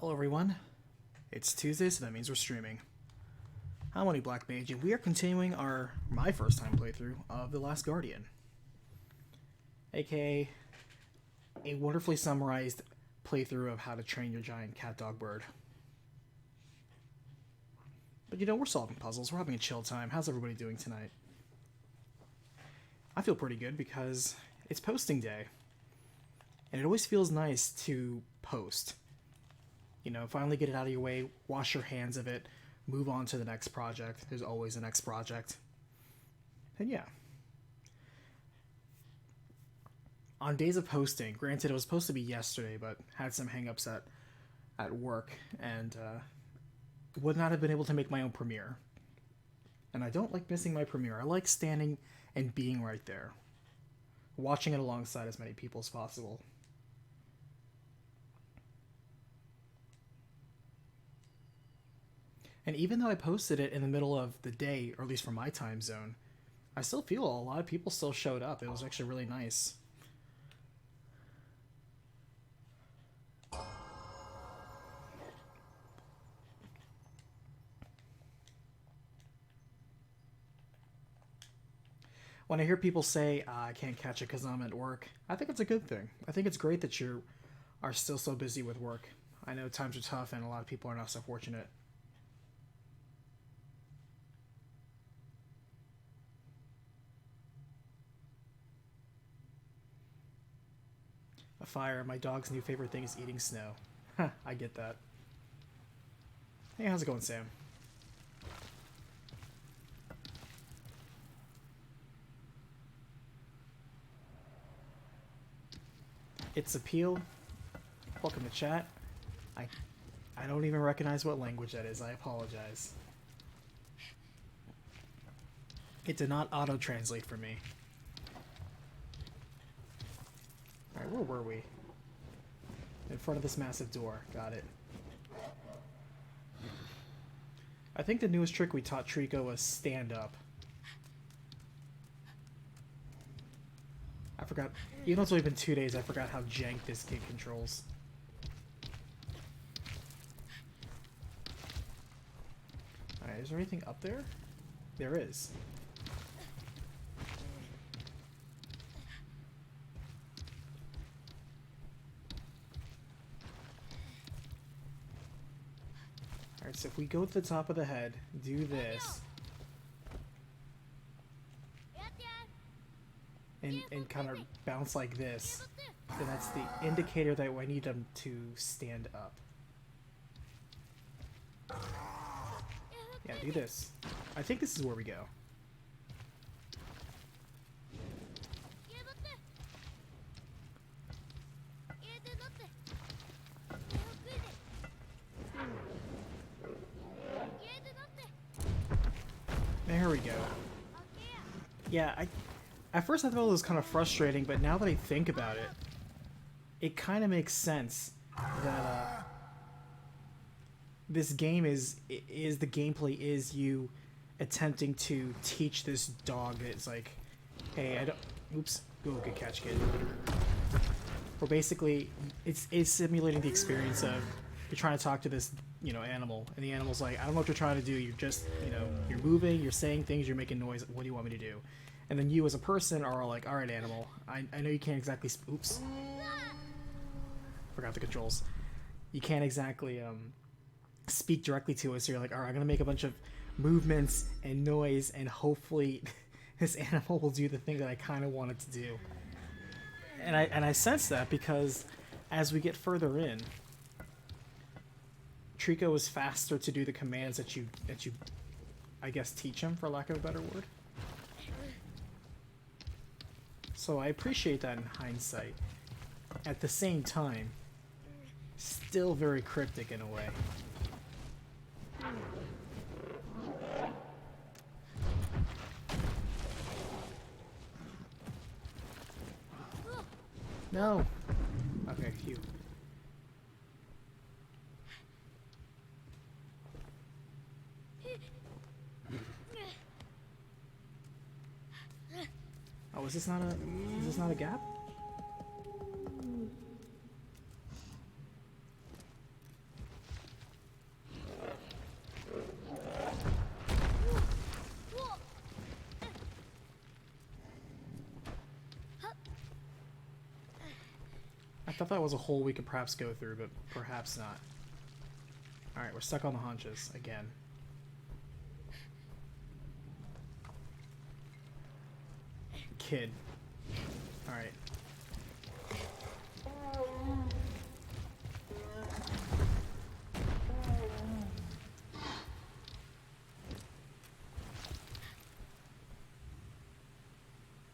Hello everyone, it's Tuesday, so that means we're streaming. I'm Only Black Mage, and we are continuing my first time playthrough of The Last Guardian. AKA a wonderfully summarized playthrough of how to train your giant cat dog bird. But you know, we're solving puzzles, we're having a chill time. How's everybody doing tonight? I feel pretty good because it's posting day. And it always feels nice to post. You know, finally get it out of your way, wash your hands of it, move on to the next project. There's always a next project. And yeah. On days of posting, granted it was supposed to be yesterday, but had some hang-ups at work, and would not have been able to make my own premiere. And I don't like missing my premiere. I like standing and being right there. Watching it alongside as many people as possible. And even though I posted it in the middle of the day, or at least for my time zone, I still feel a lot of people still showed up. It was actually really nice. When I hear people say, I can't catch it because I'm at work, I think it's a good thing. I think it's great that you are still so busy with work. I know times are tough and a lot of people are not so fortunate. A fire. My dog's new favorite thing is eating snow. I get that. Hey, how's it going, Sam? It's Appeal. Welcome to chat. I don't even recognize what language that is. I apologize. It did not auto-translate for me. Alright, where were we? In front of this massive door. Got it. I think the newest trick we taught Trico was stand up. I forgot. Even though it's only been 2 days, I forgot how jank this kid controls. Alright, is there anything up there? There is. Alright, so if we go to the top of the head, do this, and kind of bounce like this, then that's the indicator that I need them to stand up. Yeah, do this. I think this is where we go. There we go. Yeah, at first I thought it was kind of frustrating, but now that I think about it, it kind of makes sense that this game is the gameplay is you attempting to teach this dog that it's like, hey, I don't, oops, oh, good catch, kid. Or basically, it's simulating the experience of you're trying to talk to this, you know, animal, and the animal's like, I don't know what you're trying to do. You're just, you know, you're moving, you're saying things, you're making noise. What do you want me to do? And then you as a person are all like, all right, animal, I know you can't exactly, oops, forgot the controls. You can't exactly speak directly to us. So you're like, all right, I'm gonna make a bunch of movements and noise, and hopefully this animal will do the thing that I kind of want it to do. And I sense that because as we get further in, Trico is faster to do the commands that you I guess teach him, for lack of a better word. So I appreciate that in hindsight. At the same time, still very cryptic in a way. No. Okay, phew. Oh, is this not a gap? thought that was a hole we could perhaps go through, but perhaps not. Alright, we're stuck on the haunches again. Kid. Alright.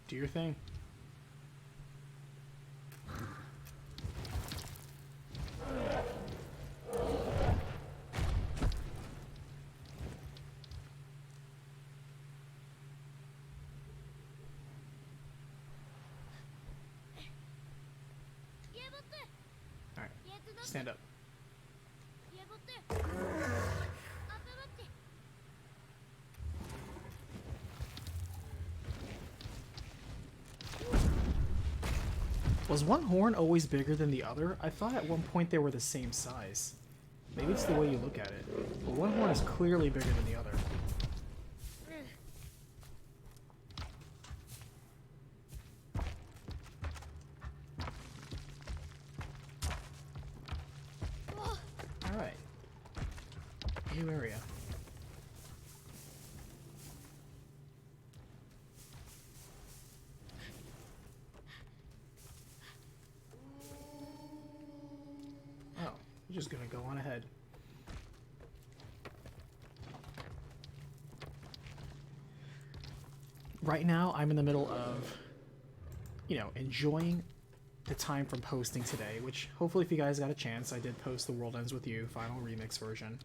Do your thing. Alright, stand up. Was one horn always bigger than the other? I thought at one point they were the same size. Maybe it's the way you look at it. But one horn is clearly bigger than the other. Alright. New area. Just gonna go on ahead. Right now, I'm in the middle of, you know, enjoying the time from posting today, which hopefully if you guys got a chance, I did post The World Ends With You final remix version.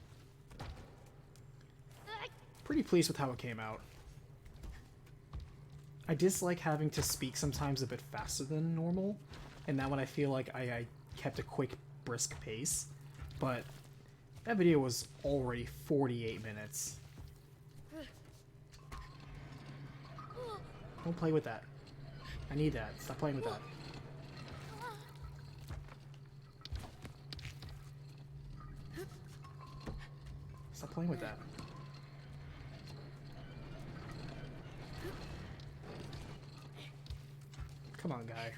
Pretty pleased with how it came out. I dislike having to speak sometimes a bit faster than normal, and that when I feel like I kept a quick, brisk pace. But that video was already 48 minutes. Don't play with that. I need that. Stop playing with that. Stop playing with that. Come on, guy.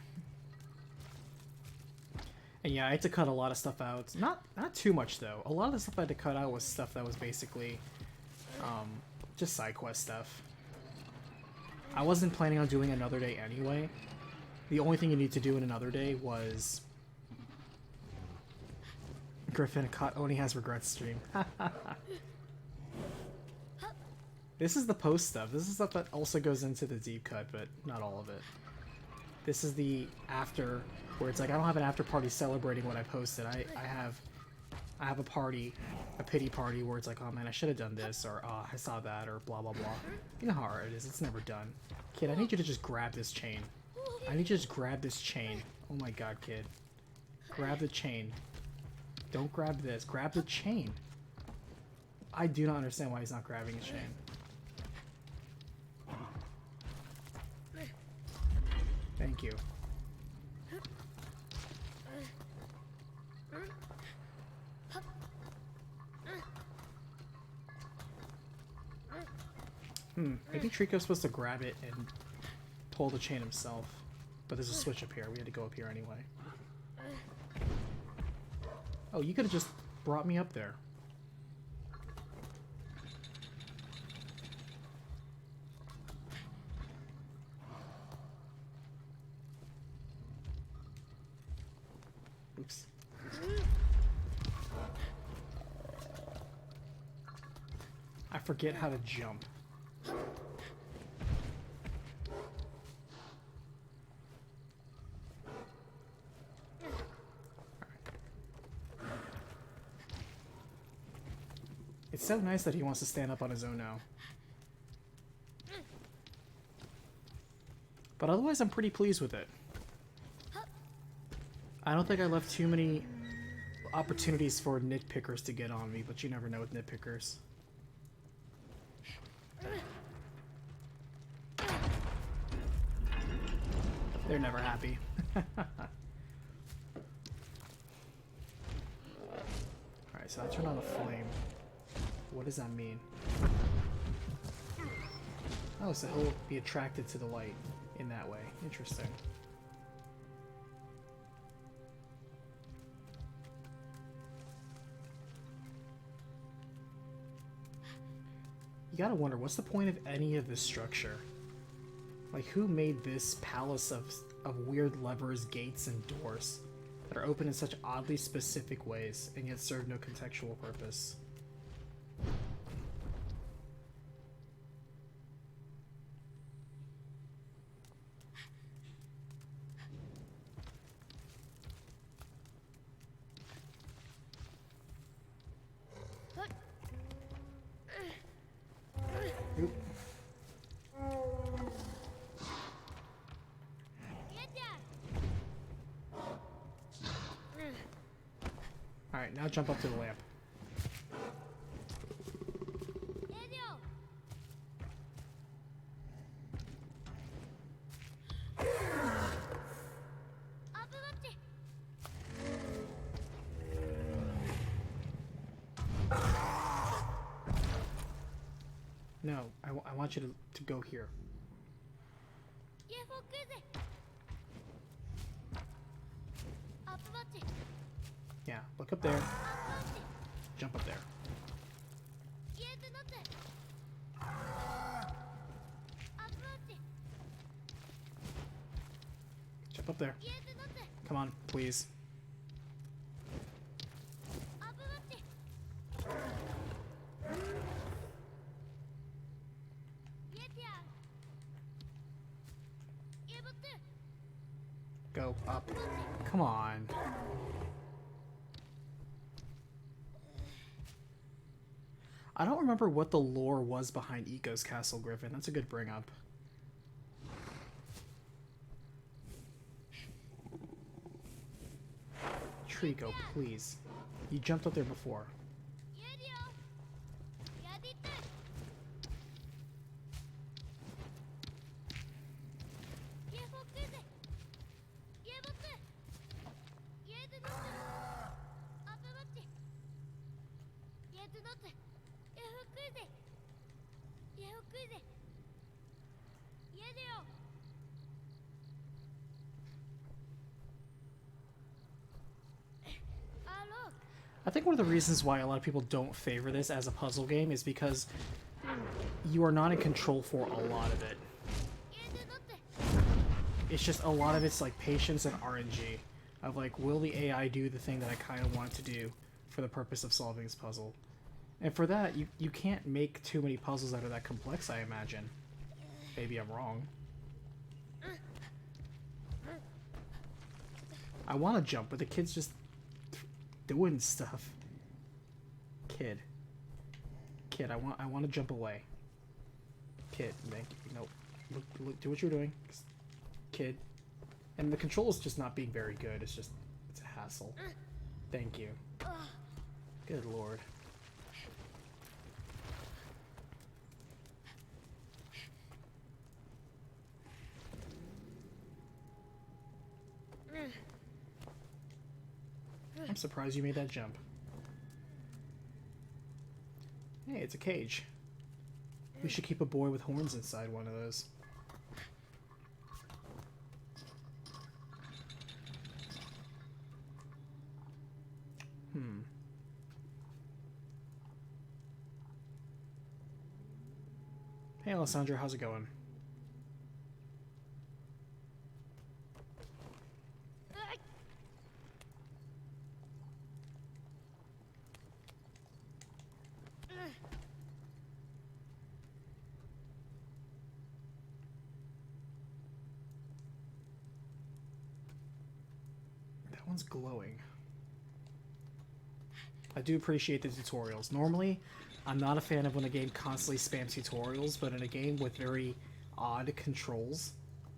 And yeah, I had to cut a lot of stuff out. Not too much though. A lot of the stuff I had to cut out was stuff that was basically just side quest stuff. I wasn't planning on doing another day anyway. The only thing you need to do in another day was Griffin only has regrets stream. This is the post stuff. This is stuff that also goes into the deep cut, but not all of it. This is the after, where it's like I don't have an after party celebrating what I posted. I have a party, a pity party where it's like, oh man, I should have done this, or oh, I saw that, or blah blah blah. You know how hard it is. It's never done. Kid, I need you to just grab this chain. I need you to just grab this chain. Oh my god, kid. Grab the chain. Don't grab this. Grab the chain. I do not understand why he's not grabbing the chain. Thank you. Maybe Trico's supposed to grab it and pull the chain himself. But there's a switch up here. We had to go up here anyway. Oh, you could have just brought me up there. Oops. I forget how to jump. It's so nice that he wants to stand up on his own now. But otherwise, I'm pretty pleased with it. I don't think I left too many opportunities for nitpickers to get on me, but you never know with nitpickers. They're never happy. Alright, so I turn on a flame. What does that mean? Oh, so he'll be attracted to the light in that way. Interesting. You gotta wonder, what's the point of any of this structure? Like, who made this palace of weird levers, gates, and doors that are open in such oddly specific ways and yet serve no contextual purpose? Oop. Alright, now jump up to the lamp. No, I want you to go here. Yeah, look up there. Jump up there. Jump up there. Come on, please. Go up. Come on. I don't remember what the lore was behind Eco's Castle Griffin. That's a good bring up. Trico, please. You jumped up there before. I think one of the reasons why a lot of people don't favor this as a puzzle game is because you are not in control for a lot of it. It's just a lot of it's like patience and RNG of like, will the AI do the thing that I kind of want it to do for the purpose of solving this puzzle? And for that, you can't make too many puzzles that are that complex, I imagine. Maybe I'm wrong. I want to jump, but the kid's just doing stuff. Kid, I want to jump away. Kid, thank you. Nope. Look, do what you're doing. Kid. And the control is just not being very good. It's a hassle. Thank you. Good lord. I'm surprised you made that jump. Hey, it's a cage. We should keep a boy with horns inside one of those. Hey, Alessandra, how's it going? That one's glowing. I do appreciate the tutorials. Normally, I'm not a fan of when a game constantly spams tutorials, but in a game with very odd controls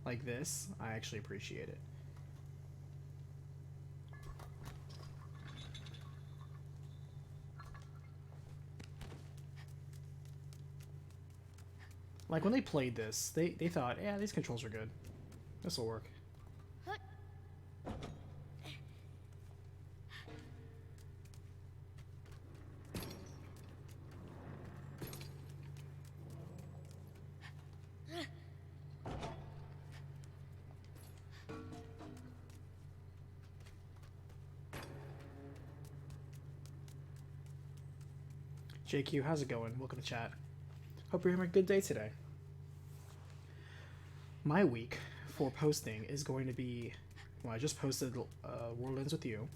like this, I actually appreciate it. Like, when they played this, they thought, yeah, these controls are good. This'll work. JQ, how's it going? Welcome to chat. Hope you're having a good day today. My week for posting is going to be, well, I just posted World Ends With You.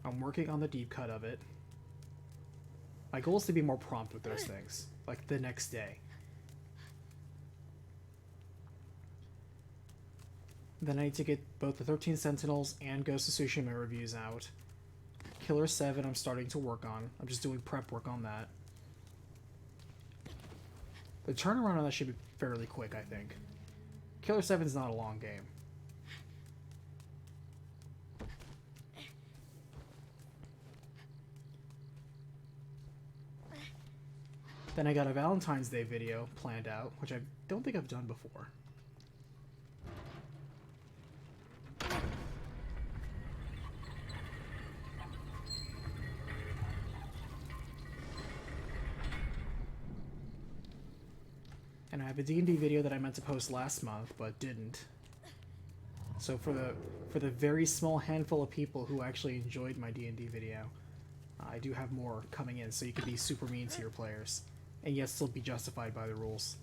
I'm working on the deep cut of it. My goal is to be more prompt with those things, like the next day. Then I need to get both the 13 Sentinels and Ghost of Tsushima reviews out. Killer 7 I'm starting to work on. I'm just doing prep work on that. The turnaround on that should be fairly quick, I think. Killer 7's not a long game. Then I got a Valentine's Day video planned out, which I don't think I've done before. And I have a D&D video that I meant to post last month, but didn't. So for the very small handful of people who actually enjoyed my D&D video, I do have more coming in, so you can be super mean to your players, and yet still be justified by the rules.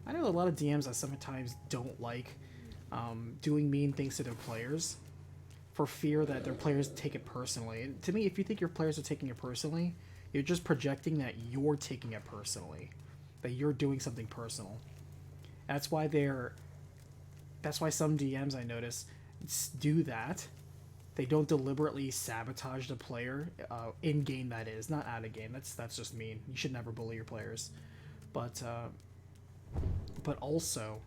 I know a lot of DMs that sometimes don't like doing mean things to their players for fear that their players take it personally. And to me, if you think your players are taking it personally, you're just projecting that you're taking it personally. That you're doing something personal. That's why some DMs I notice do that. They don't deliberately sabotage the player in game, that is, not out of game. That's just mean. You should never bully your players. But also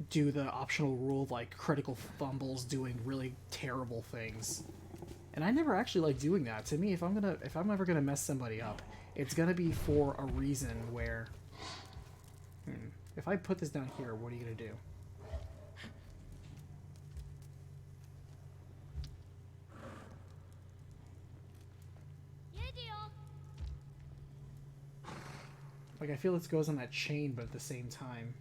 do the optional rule of like critical fumbles, doing really terrible things. And I never actually like doing that. To me, if I'm ever gonna mess somebody up, it's gonna be for a reason where, if I put this down here, what are you gonna do? Like, I feel this goes on that chain, but at the same time.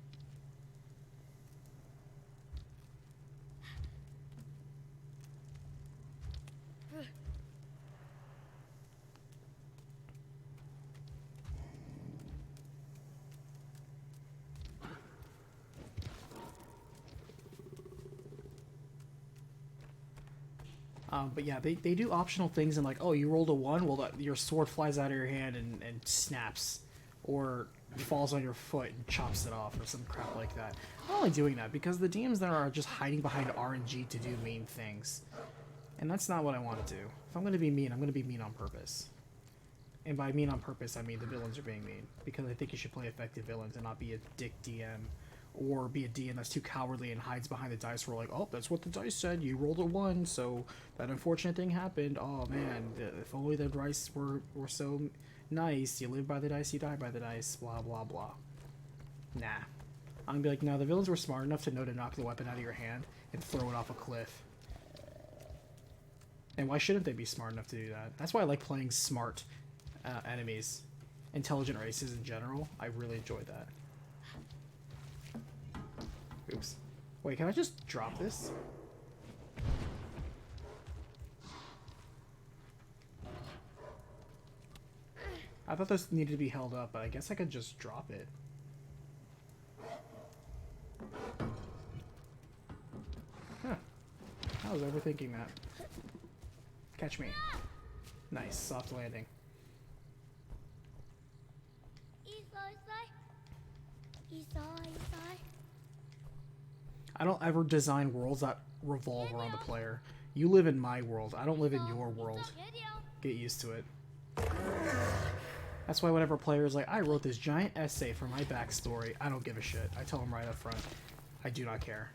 But yeah, they do optional things, and like, oh, you rolled a 1, well, your sword flies out of your hand and snaps, or falls on your foot and chops it off, or some crap like that. I'm only doing that because the DMs there are just hiding behind RNG to do mean things. And that's not what I want to do. If I'm going to be mean, I'm going to be mean on purpose. And by mean on purpose, I mean the villains are being mean. Because I think you should play effective villains and not be a dick DM. Or be a DM that's too cowardly and hides behind the dice roll, like, oh, that's what the dice said, you rolled a 1, so that unfortunate thing happened. Oh man, if only the dice were so nice, you live by the dice, you die by the dice, blah blah blah. Nah. I'm gonna be like, no, the villains were smart enough to know to knock the weapon out of your hand and throw it off a cliff. And why shouldn't they be smart enough to do that? That's why I like playing smart enemies. Intelligent races in general, I really enjoy that. Oops. Wait, can I just drop this? I thought this needed to be held up, but I guess I could just drop it. Huh. I was overthinking that. Catch me. Nice, soft landing. I don't ever design worlds that revolve around the player. You live in my world. I don't live in your world. Get used to it. That's why whenever players like, I wrote this giant essay for my backstory, I don't give a shit. I tell them right up front. I do not care.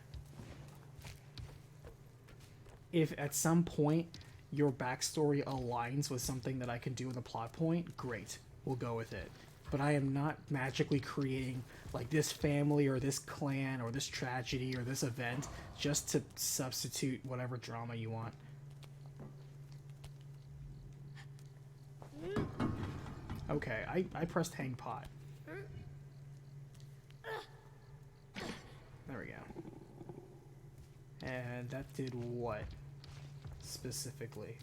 If at some point your backstory aligns with something that I can do in the plot point, great. We'll go with it. But I am not magically creating like this family or this clan or this tragedy or this event just to substitute whatever drama you want. Okay, I pressed hang pot. There we go. And that did what? Specifically.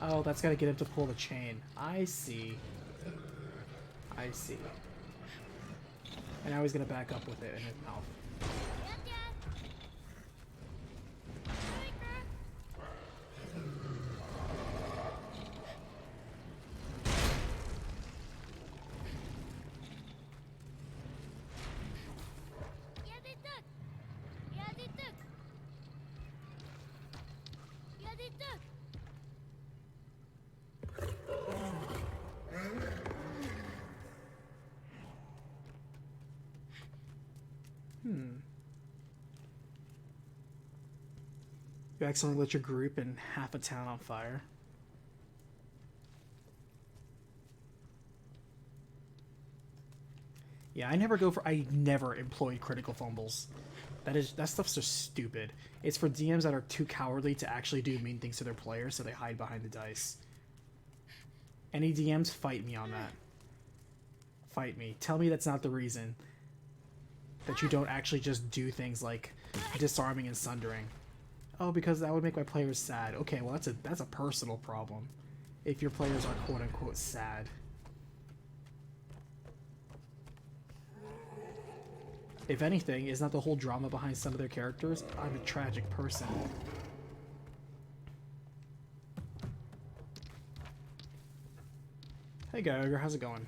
Oh, that's gotta get him to pull the chain. I see. I see. And now he's gonna back up with it in his mouth. You accidentally lit your group and half a town on fire. Yeah, I never employed critical fumbles. That stuff's just stupid. It's for DMs that are too cowardly to actually do mean things to their players, so they hide behind the dice. Any DMs, fight me on that. Fight me. Tell me that's not the reason that you don't actually just do things like disarming and sundering. Oh, because that would make my players sad. Okay, well that's a personal problem. If your players are quote unquote sad. If anything, isn't that the whole drama behind some of their characters? I'm a tragic person. Hey Geiger, how's it going?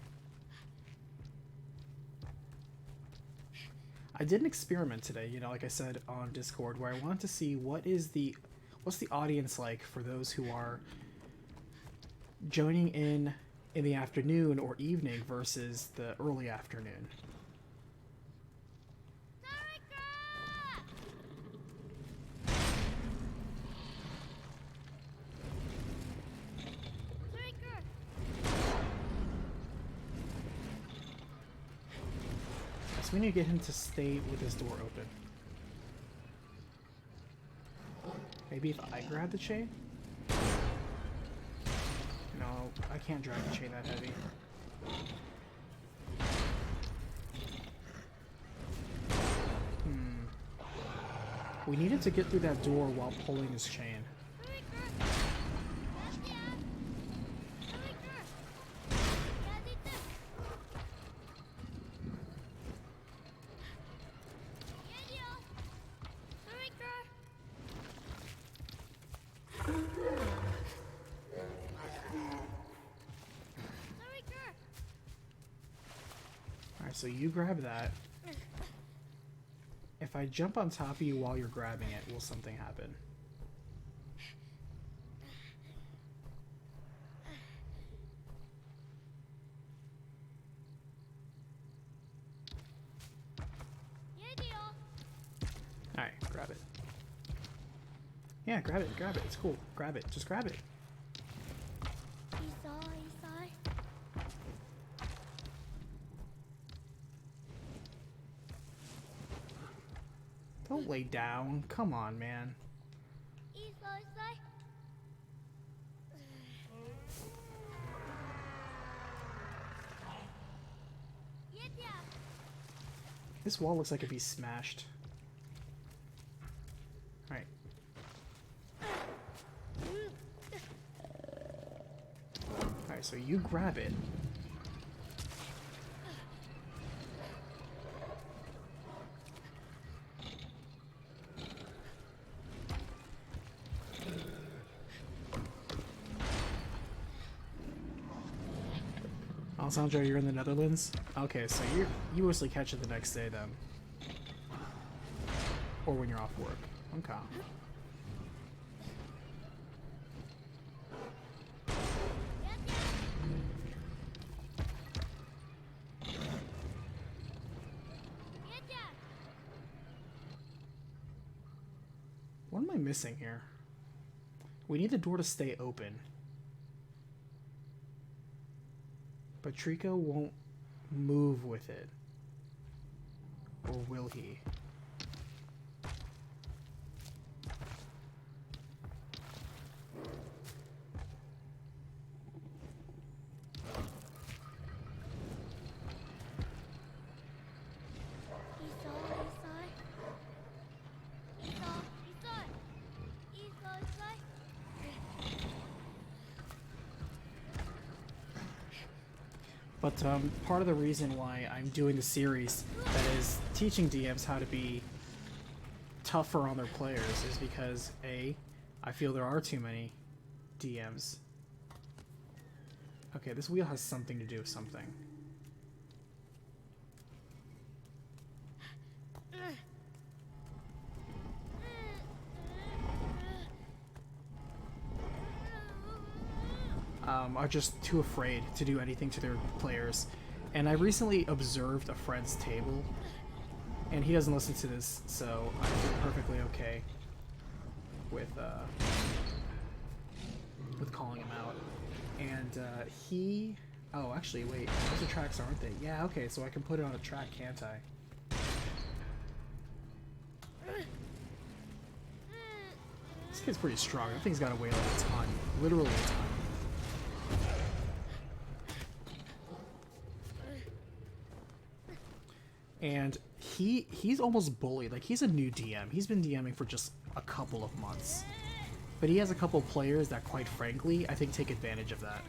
I did an experiment today, you know, like I said on Discord, where I wanted to see what's the audience like for those who are joining in the afternoon or evening versus the early afternoon. So we need to get him to stay with his door open. Maybe if I grab the chain? No, I can't drag the chain that heavy. We needed to get through that door while pulling this chain. So you grab that. If I jump on top of you while you're grabbing it, will something happen? Alright, grab it. Yeah, grab it, it's cool. Grab it, just grab it. Don't lay down. Come on, man. This wall looks like it'd be smashed. Alright. Alright, so you grab it. Alessandro, you're in the Netherlands? Okay, so you mostly catch it the next day then. Or when you're off work. Okay. What am I missing here? We need the door to stay open. But Trico won't move with it. Or will he? But part of the reason why I'm doing the series that is teaching DMs how to be tougher on their players is because A, I feel there are too many DMs. Okay, this wheel has something to do with something. Are just too afraid to do anything to their players. And I recently observed a friend's table, and he doesn't listen to this, so I feel perfectly okay with calling him out. And he... Oh, actually, wait. Those are tracks, aren't they? Yeah, okay, so I can put it on a track, can't I? This kid's pretty strong. That thing's got to weigh like a ton. Literally a ton. And he's almost bullied. Like, he's a new DM. He's been DMing for just a couple of months. But he has a couple of players that, quite frankly, I think take advantage of that.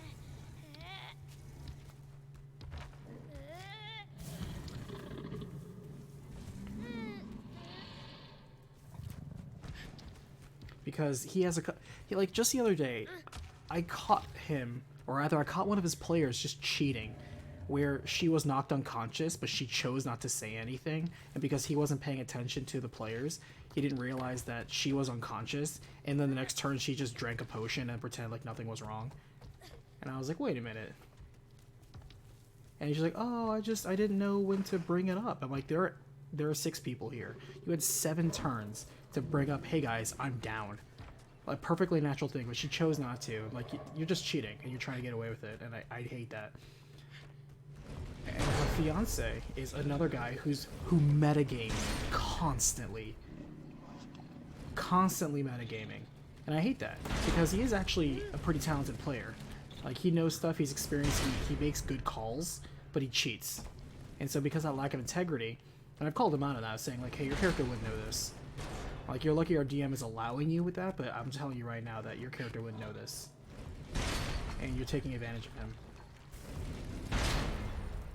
Because he has like, just the other day, I caught him, or rather I caught one of his players just cheating, where she was knocked unconscious, but she chose not to say anything, and because he wasn't paying attention to the players, he didn't realize that she was unconscious, and then the next turn she just drank a potion and pretended like nothing was wrong. And I was like, wait a minute. And she's like, oh, I didn't know when to bring it up. I'm like, there are 6 people here. You had 7 turns to bring up, hey guys, I'm down. A perfectly natural thing, but she chose not to. Like, you're just cheating, and you're trying to get away with it, and I hate that. And her fiance is another guy who metagames constantly metagaming, and I hate that because he is actually a pretty talented player. Like, he knows stuff, he's experienced, he makes good calls, but he cheats. And so because of that lack of integrity, and I've called him out on that, saying like, hey, your character wouldn't know this. Like, you're lucky our DM is allowing you with that, but I'm telling you right now that your character wouldn't know this, and you're taking advantage of him.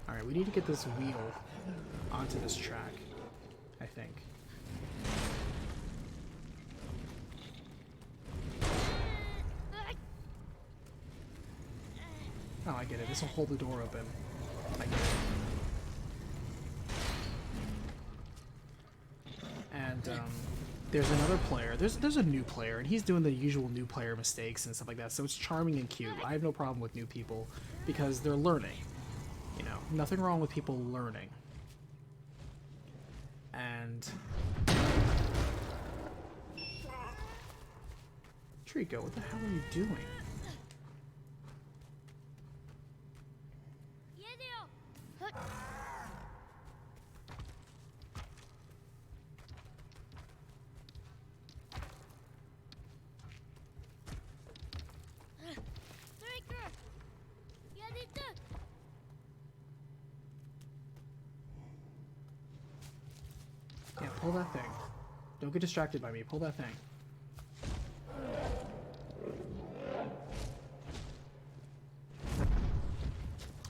Alright, we need to get this wheel onto this track, I think. Oh, I get it. This will hold the door open. I get it. And, there's another player. There's a new player, and he's doing the usual new player mistakes and stuff like that, so it's charming and cute. I have no problem with new people, because they're learning. You know, nothing wrong with people learning. And... Trico, what the hell are you doing? Yeah, pull that thing. Don't get distracted by me. Pull that thing.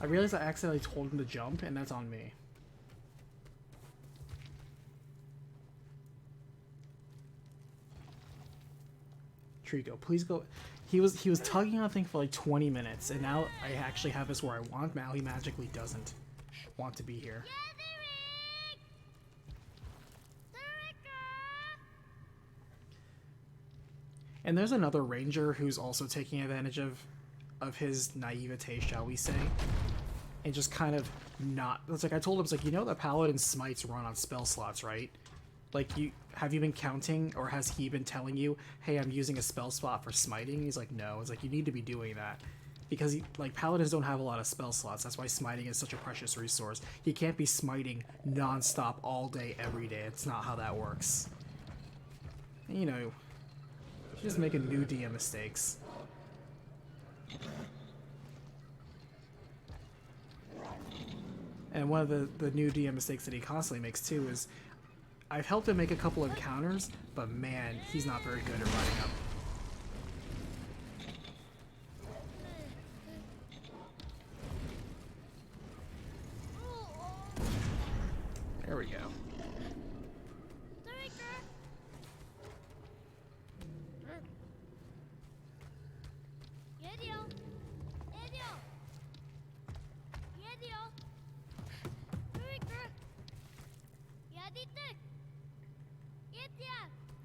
I realized I accidentally told him to jump, and that's on me. Trico, please go. He was tugging on thing for like 20 minutes, and now I actually have this where I want. Now he magically doesn't want to be here. And there's another ranger who's also taking advantage of his naivete, shall we say, and just kind of not. It's like I told him, it's like, you know that paladin smites run on spell slots, right? Like, have you been counting, or has he been telling you, hey, I'm using a spell slot for smiting? He's like, no. It's like, you need to be doing that, because like, paladins don't have a lot of spell slots. That's why smiting is such a precious resource. You can't be smiting non-stop all day every day. It's not how that works. You know, just making new DM mistakes. And one of the new DM mistakes that he constantly makes too is, I've helped him make a couple encounters, but man, he's not very good at running up.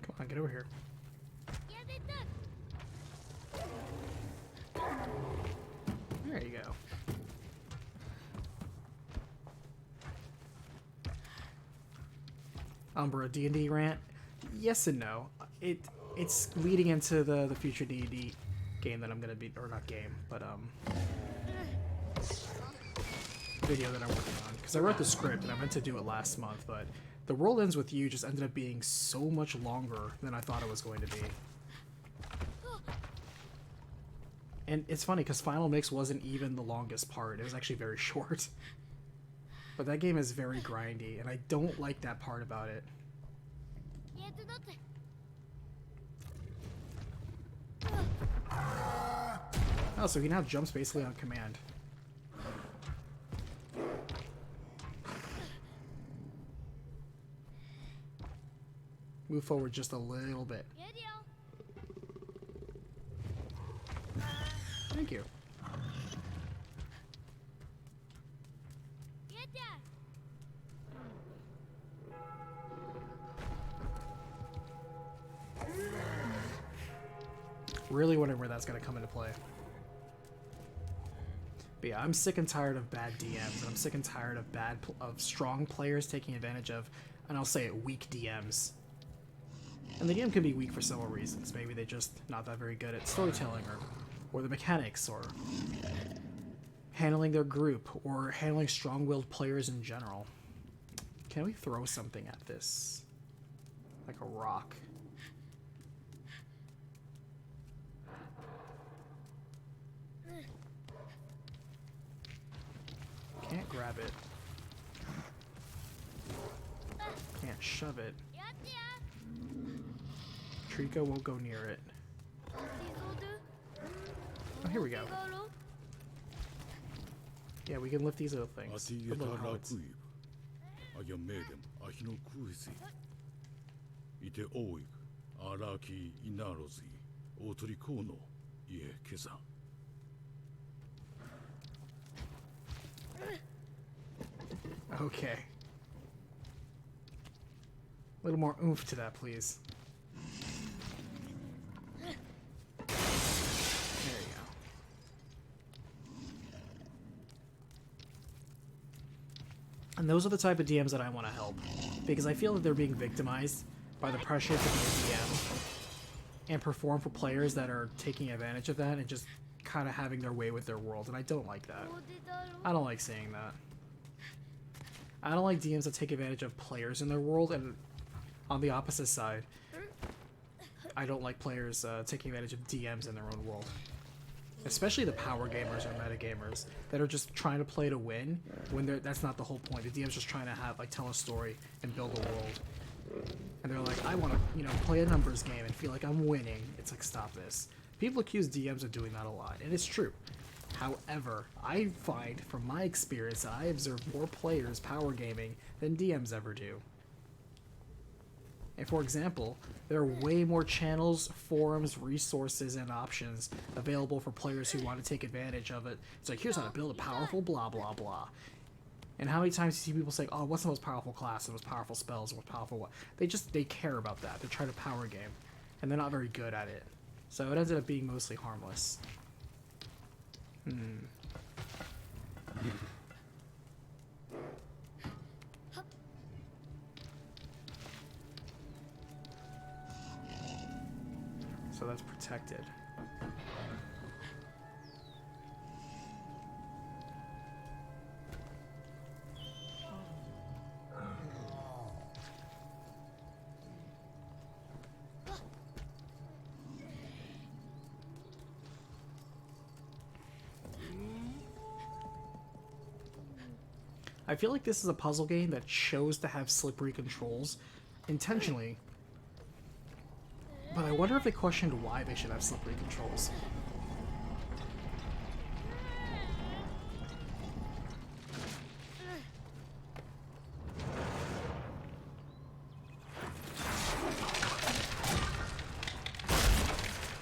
Come on, get over here. There you go. Umbra D&D rant? Yes and no. It's leading into the future D&D game that I'm gonna be, or not game, but video that I'm working on. Because I wrote the script and I meant to do it last month, but The World Ends With You just ended up being so much longer than I thought it was going to be. And it's funny because Final Mix wasn't even the longest part. It was actually very short. But that game is very grindy, and I don't like that part about it. Oh, so he now jumps basically on command. Move forward just a little bit. Thank you. Really wondering where that's going to come into play. But yeah, I'm sick and tired of bad DMs, and I'm sick and tired of strong players taking advantage of, and I'll say it, weak DMs. And the DM can be weak for several reasons. Maybe they're just not that very good at storytelling, or the mechanics, or handling their group, or handling strong-willed players in general. Can we throw something at this? Like a rock. Can't grab it. Can't shove it. Trico won't go near it. Oh, here we go. Yeah, we can lift these little things. The little helmets. Okay. A little more oomph to that, please. There you go. And those are the type of DMs that I want to help, because I feel that they're being victimized by the pressure to be a DM and perform for players that are taking advantage of that and just kind of having their way with their world, and I don't like that. I don't like seeing that. I don't like DMs that take advantage of players in their world, and on the opposite side, I don't like players taking advantage of DMs in their own world. Especially the power gamers or meta gamers that are just trying to play to win when that's not the whole point. The DM's just trying to tell a story and build a world. And they're like, I want to, play a numbers game and feel like I'm winning. It's like, stop this. People accuse DMs of doing that a lot, and it's true. However, I find, from my experience, that I observe more players power gaming than DMs ever do. And for example, there are way more channels, forums, resources, and options available for players who want to take advantage of it. It's like, here's how to build a powerful blah blah blah. And how many times do you see people say, oh, what's the most powerful class, the most powerful spells, the most powerful what? They care about that. They're trying to power game. And they're not very good at it. So it ended up being mostly harmless. So that's protected. I feel like this is a puzzle game that chose to have slippery controls intentionally. But I wonder if they questioned why they should have slippery controls.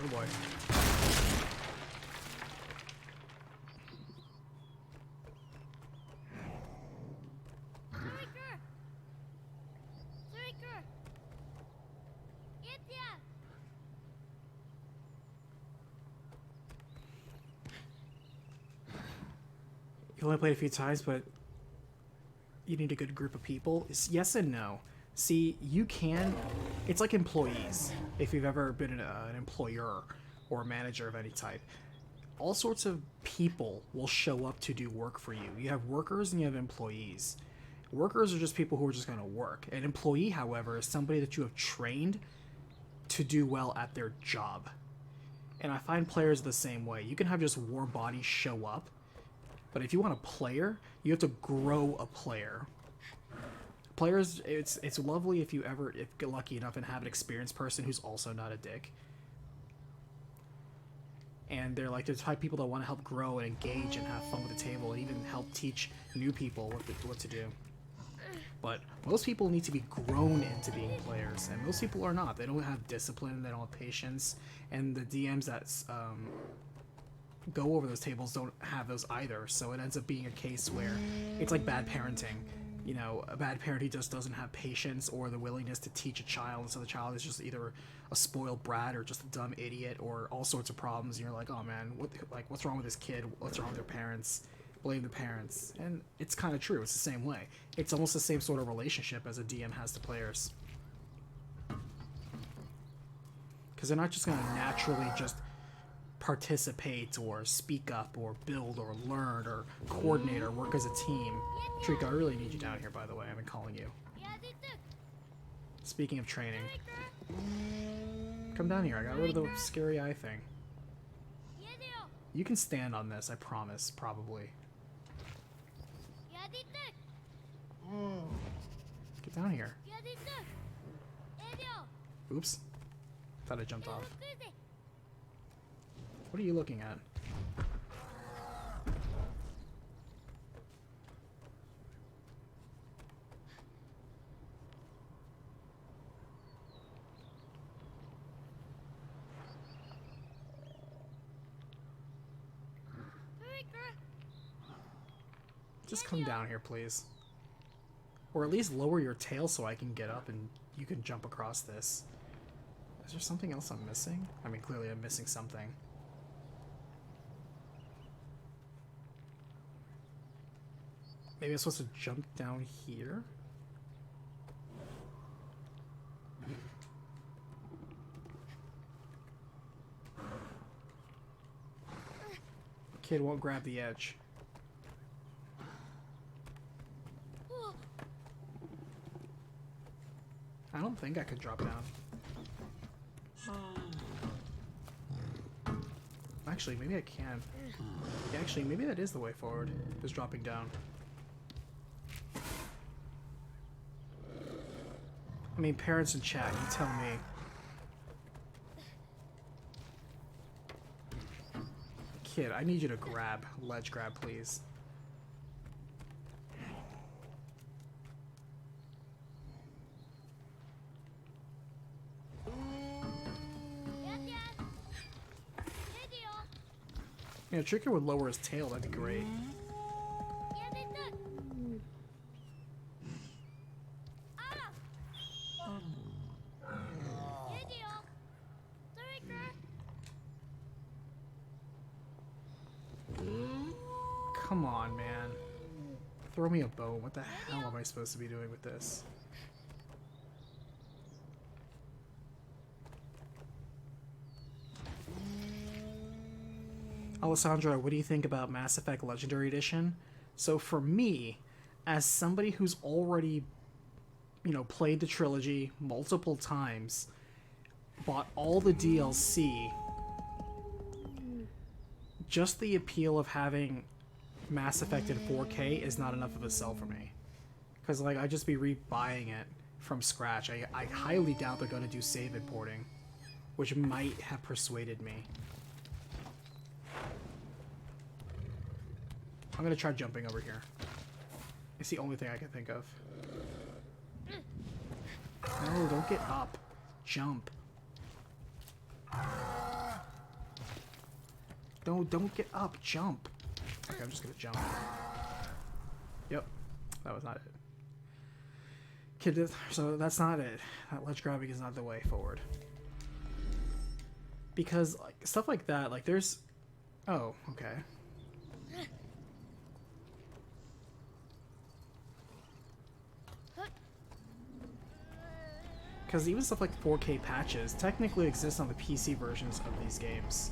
Oh boy. You've only played a few times, but you need a good group of people. It's yes and no. See, you can... It's like employees. If you've ever been an employer or a manager of any type. All sorts of people will show up to do work for you. You have workers and you have employees. Workers are just people who are just going to work. An employee, however, is somebody that you have trained to do well at their job. And I find players the same way. You can have just warm bodies show up, but if you want a player, you have to grow a player. Players, it's lovely if you get lucky enough and have an experienced person who's also not a dick. And they're like the type of people that want to help grow and engage and have fun with the table and even help teach new people what to do. But most people need to be grown into being players, and most people are not. They don't have discipline, they don't have patience, and the DMs that go over those tables don't have those either. So it ends up being a case where it's like bad parenting. You know, a bad parent who just doesn't have patience or the willingness to teach a child, so the child is just either a spoiled brat or just a dumb idiot or all sorts of problems. And you're like, oh man, what's wrong with this kid? What's wrong with their parents? Blame the parents. And it's kind of true. It's the same way. It's almost the same sort of relationship as a DM has to players. Because they're not just going to naturally just participate or speak up or build or learn or coordinate or work as a team. Trico, I really need you down here, by the way. I've been calling you. Speaking of training, come down here. I got rid of the scary eye thing. You can stand on this, I promise, probably. Get down here. Oops. Thought I jumped off. What are you looking at? Just come down here, please. Or at least lower your tail so I can get up and you can jump across this. Is there something else I'm missing? I mean, clearly I'm missing something. Maybe I'm supposed to jump down here? Kid won't grab the edge. I don't think I could drop down. Actually, maybe I can. Yeah, actually, maybe that is the way forward. Just dropping down. I mean, parents in chat, you tell me. Kid, I need you to grab. Ledge grab, please. Yeah, Trico would lower his tail, that'd be great. Come on, man. Throw me a bone. What the hell am I supposed to be doing with this? Alessandra, what do you think about Mass Effect Legendary Edition? So for me, as somebody who's already, you know, played the trilogy multiple times, bought all the DLC, just the appeal of having Mass Effect in 4K is not enough of a sell for me. Because, like, I'd just be rebuying it from scratch. I highly doubt they're going to do save importing, which might have persuaded me. I'm going to try jumping over here. It's the only thing I can think of. No, don't get up. Jump. Don't get up. Jump. Okay, I'm just gonna jump. Yep, that was not it. Kid, so that's not it. That ledge grabbing is not the way forward. Because like stuff like that, like there's... Oh, okay. Because even stuff like 4K patches technically exist on the PC versions of these games.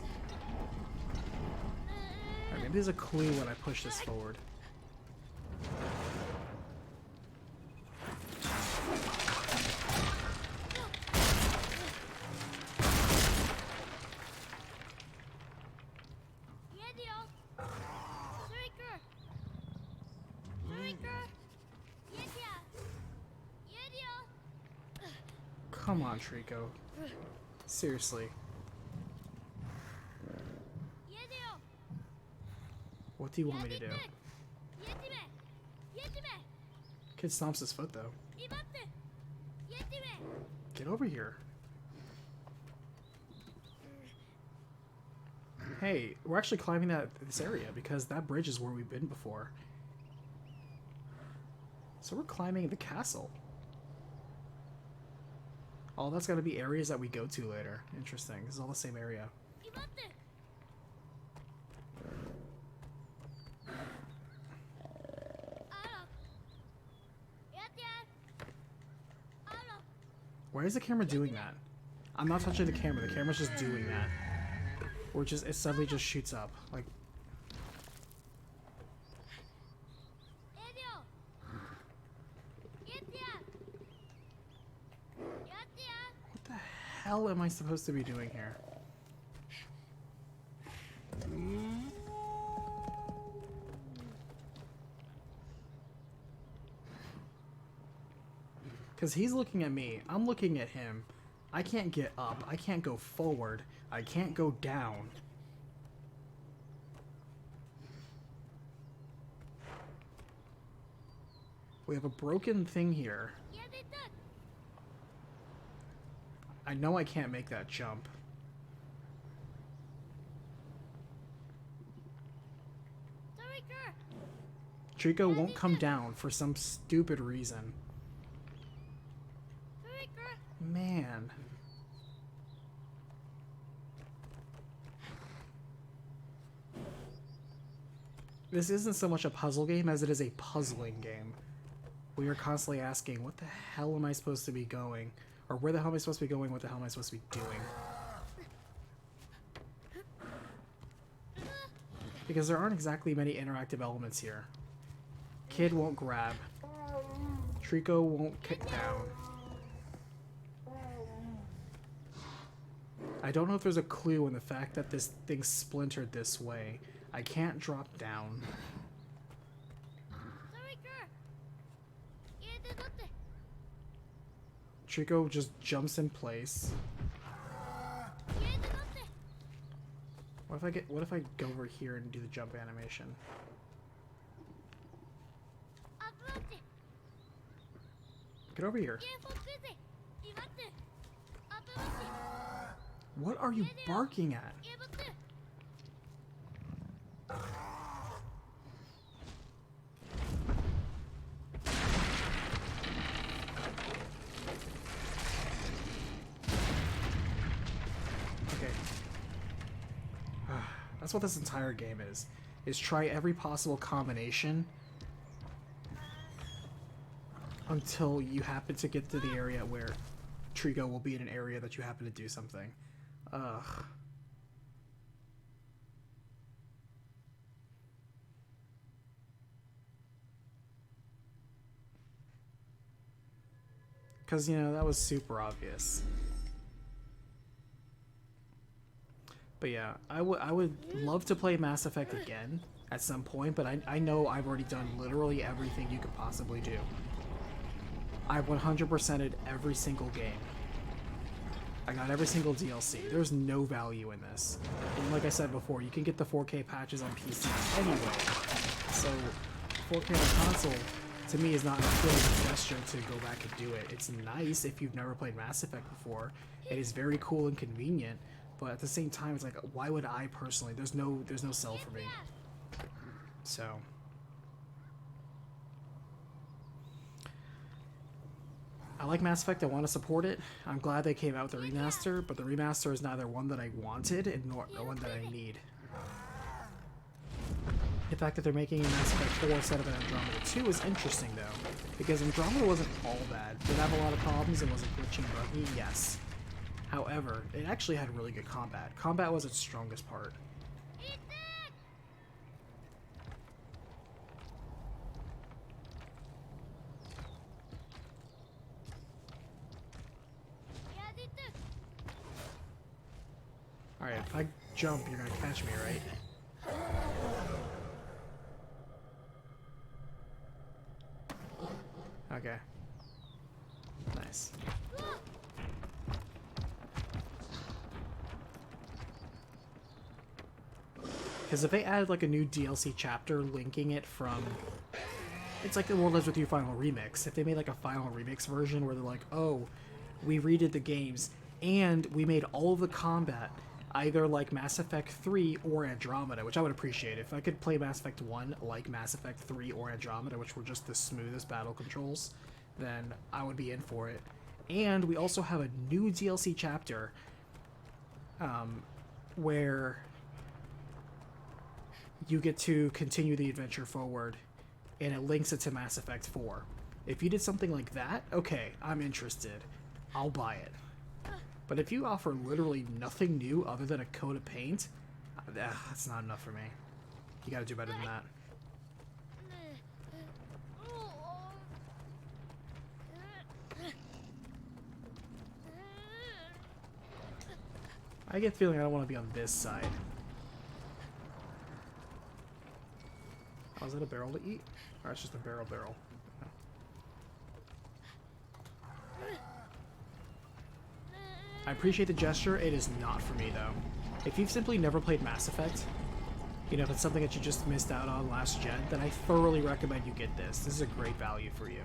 Alright, maybe there's a clue when I push this forward. Come on, Trico. Seriously. What do you want me to do? Kid stomps his foot, though. Get over here. Hey, we're actually climbing this area because that bridge is where we've been before. So we're climbing the castle. Oh, that's gotta be areas that we go to later. Interesting. This is all the same area. Why is the camera doing that? I'm not touching the camera. The camera's just doing that. Or just, it suddenly just shoots up. Like... What the hell am I supposed to be doing here? Because he's looking at me, I'm looking at him. I can't get up, I can't go forward, I can't go down. We have a broken thing here. I know I can't make that jump. Trico won't come down for some stupid reason. Man. This isn't so much a puzzle game as it is a puzzling game. We are constantly asking, what the hell am I supposed to be going? Or where the hell am I supposed to be going? What the hell am I supposed to be doing? Because there aren't exactly many interactive elements here. Kid won't grab. Trico won't kick down. I don't know if there's a clue in the fact that this thing splintered this way. I can't drop down. Trico just jumps in place. What if I go over here and do the jump animation? Get over here. What are you barking at? Okay. That's what this entire game is try every possible combination until you happen to get to the area where Trico will be in an area that you happen to do something. Ugh. Because, you know, that was super obvious. But yeah, I would love to play Mass Effect again at some point, but I know I've already done literally everything you could possibly do. I've 100%ed every single game. I got every single DLC. There's no value in this. And like I said before, you can get the 4K patches on PC anyway. So 4K on console, to me, is not a good gesture to go back and do it. It's nice if you've never played Mass Effect before. It is very cool and convenient, but at the same time, it's like, why would I personally? There's no sell for me. So I like Mass Effect, I want to support it. I'm glad they came out with the remaster, but the remaster is neither one that I wanted and nor one that I need. The fact that they're making a Mass Effect 4 instead of an Andromeda 2 is interesting, though, because Andromeda wasn't all bad. Did it have a lot of problems and was it glitchy and buggy? Yes. However, it actually had really good combat. Combat was its strongest part. Alright, if I jump, you're gonna catch me, right? Okay. Nice. Because if they added like a new DLC chapter linking it from... It's like the World Lives With You Final Remix. If they made like a Final Remix version where they're like, oh, we redid the games and we made all of the combat either like Mass Effect 3 or Andromeda, which I would appreciate. If I could play Mass Effect 1 like Mass Effect 3 or Andromeda, which were just the smoothest battle controls, then I would be in for it. And we also have a new DLC chapter where you get to continue the adventure forward, and it links it to Mass Effect 4. If you did something like that, okay, I'm interested. I'll buy it. But if you offer literally nothing new other than a coat of paint, that's not enough for me. You gotta do better than that. I get the feeling I don't want to be on this side. Oh, is that a barrel to eat? Or it's just a barrel. No. I appreciate the gesture. It is not for me, though. If you've simply never played Mass Effect, you know, if it's something that you just missed out on last gen, then I thoroughly recommend you get this. This is a great value for you.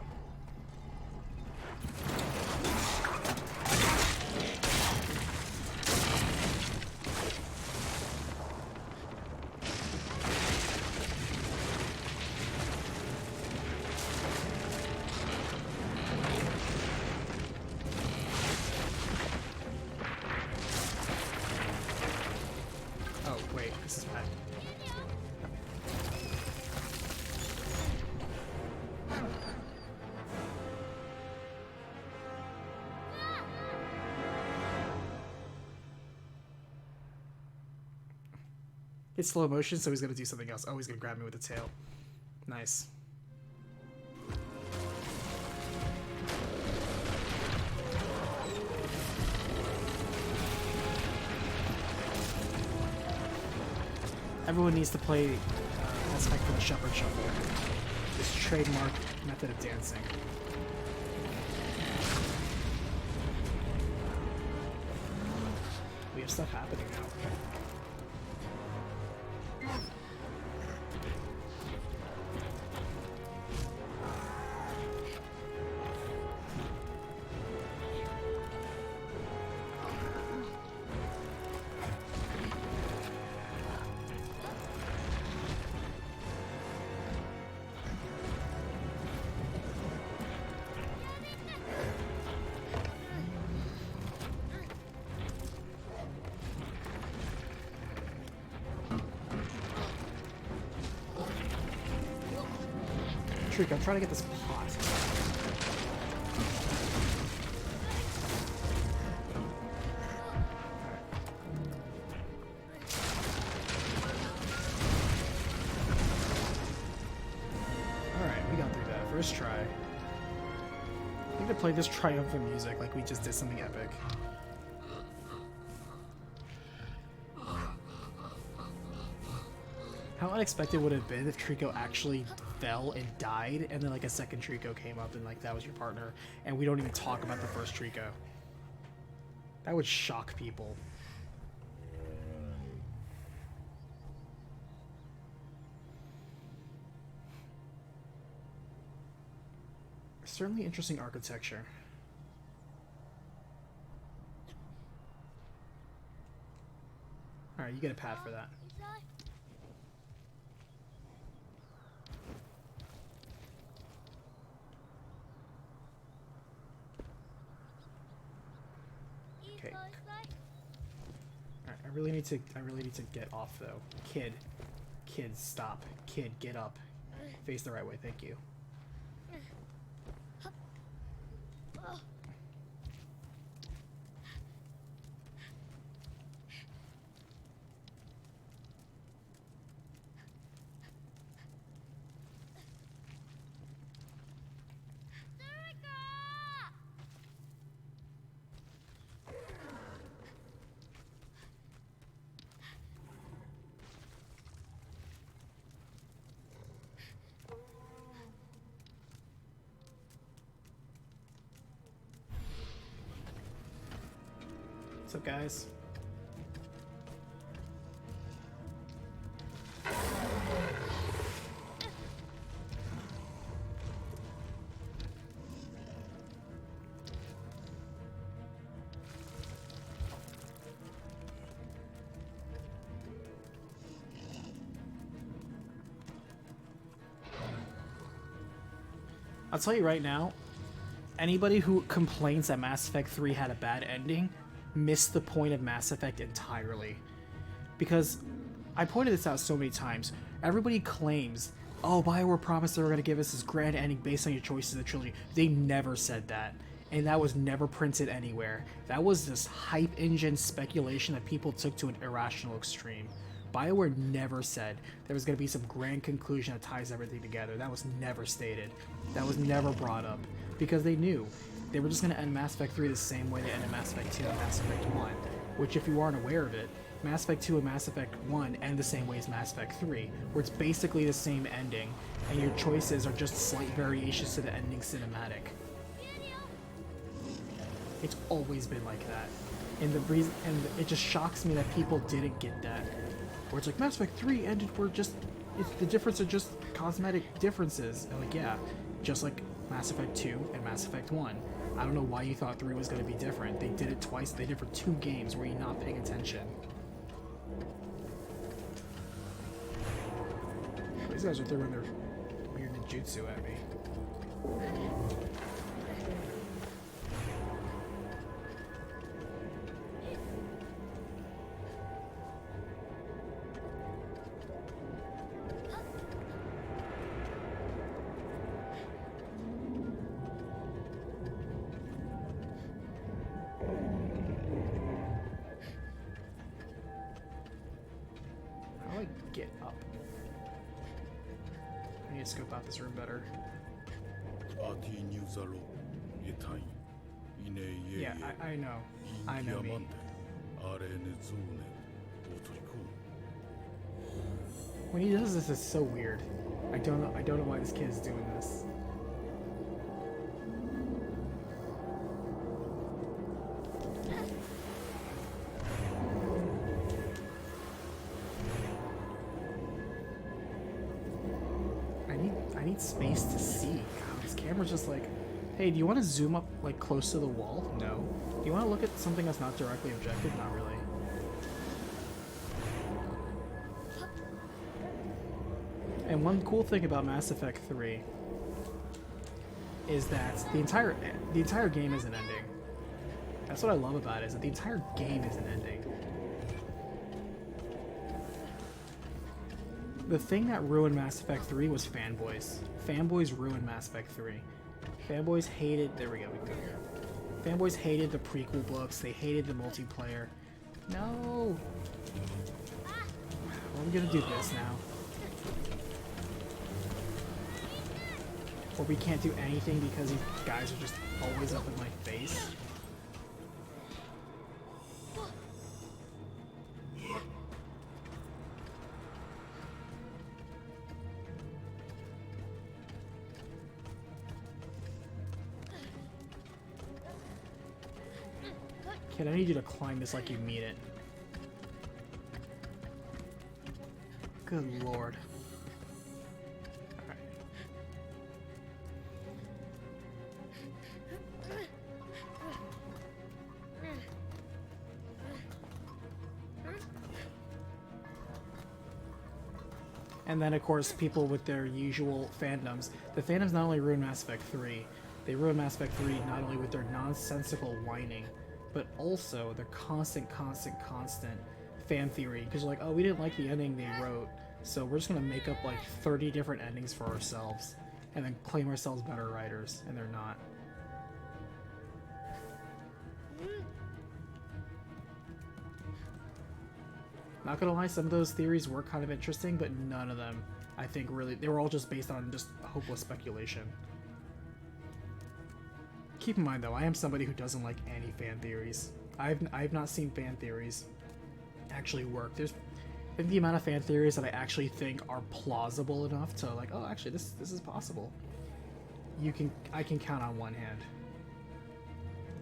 It's slow motion, so he's gonna do something else. Oh, he's gonna grab me with the tail. Nice. Everyone needs to play Mass Effect for the Shepherd Shuffle. This trademark method of dancing. We have stuff happening now. Trico, I'm trying to get this pot. Alright, we got through that. First try. I think to play this triumphant music like we just did something epic. How unexpected would it have been if Trico actually fell and died, and then like a second Trico came up and like that was your partner, and we don't even talk about the first Trico? That would shock people. Certainly interesting architecture. Alright, you get a pad for that. Okay. Alright, I really need to get off though. Kid, Kids, stop. Kid, get up. Face the right way, thank you. What's up, guys? I'll tell you right now, anybody who complains that Mass Effect 3 had a bad ending missed the point of Mass Effect entirely. Because I pointed this out so many times. Everybody claims, oh, BioWare promised they were going to give us this grand ending based on your choices in the trilogy. They never said that. And that was never printed anywhere. That was this hype engine speculation that people took to an irrational extreme. BioWare never said there was going to be some grand conclusion that ties everything together. That was never stated. That was never brought up. Because they knew they were just going to end Mass Effect 3 the same way they ended Mass Effect 2 and Mass Effect 1. Which, if you aren't aware of it, Mass Effect 2 and Mass Effect 1 end the same way as Mass Effect 3, where it's basically the same ending, and your choices are just slight variations to the ending cinematic. It's always been like that. And it just shocks me that people didn't get that. Where it's like, Mass Effect 3 ended where the difference are just cosmetic differences. And like, yeah, just like Mass Effect 2 and Mass Effect 1. I don't know why you thought 3 was going to be different. They did it twice. They did it for 2 games. Were you not paying attention? These guys are throwing their weird ninjutsu at me. How do I get up? I need to scope out this room better. Yeah, I know. I know me. When he does this, it's so weird. I don't know why this kid is doing this. I need space to see. God, this camera's just like, hey, do you want to zoom up like close to the wall? No. Do you want to look at something that's not directly objective? Not really. And one cool thing about Mass Effect 3 is that the entire game is an ending. That's what I love about it, is that the entire game is an ending. The thing that ruined Mass Effect 3 was fanboys. Fanboys ruined Mass Effect 3. Fanboys hated... There we go, we can go here. Fanboys hated the prequel books. They hated the multiplayer. No! Are we gonna do this now? Or we can't do anything because these guys are just always up in my face? Kid, I need you to climb this like you mean it. Good lord. Alright. And then, of course, people with their usual fandoms. The fandoms not only ruined Mass Effect 3, they ruined Mass Effect 3 not only with their nonsensical whining, but also their constant fan theory. Because like, oh, we didn't like the ending they wrote. So we're just gonna make up like 30 different endings for ourselves and then claim ourselves better writers, and they're not. Not gonna lie, some of those theories were kind of interesting, but none of them, I think, really, they were all just based on just hopeless speculation. Keep in mind though, I am somebody who doesn't like any fan theories. I've not seen fan theories actually work. I think the amount of fan theories that I actually think are plausible enough to like, oh, actually this is possible, I can count on one hand.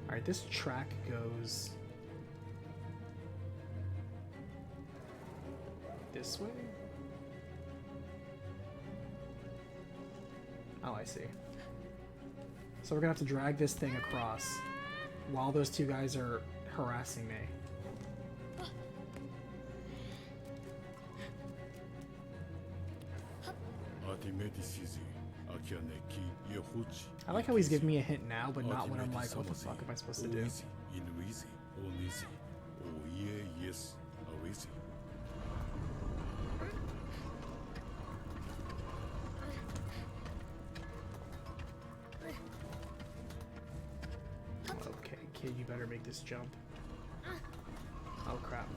All right, this track goes this way. Oh, I see. So we're gonna have to drag this thing across while those two guys are harassing me. I like how he's giving me a hint now, but not when I'm like, what the fuck am I supposed to do? Okay, kid, you better make this jump. Oh crap.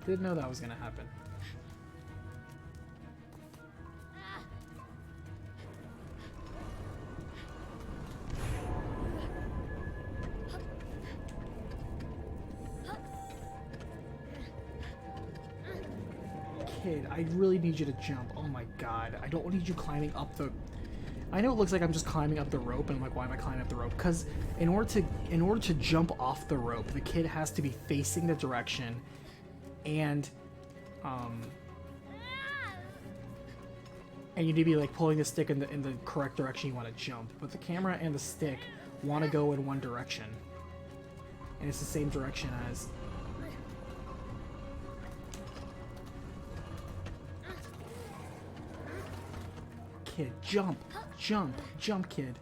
Didn't know that was gonna happen. Kid, I really need you to jump. Oh my god. I don't need you climbing up the... I know it looks like I'm just climbing up the rope, and I'm like, why am I climbing up the rope? Because in order to jump off the rope, the kid has to be facing the direction, and you need to be like pulling the stick in the correct direction you want to jump. But the camera and the stick want to go in one direction, and it's the same direction as... Kid, jump, jump, jump, kid.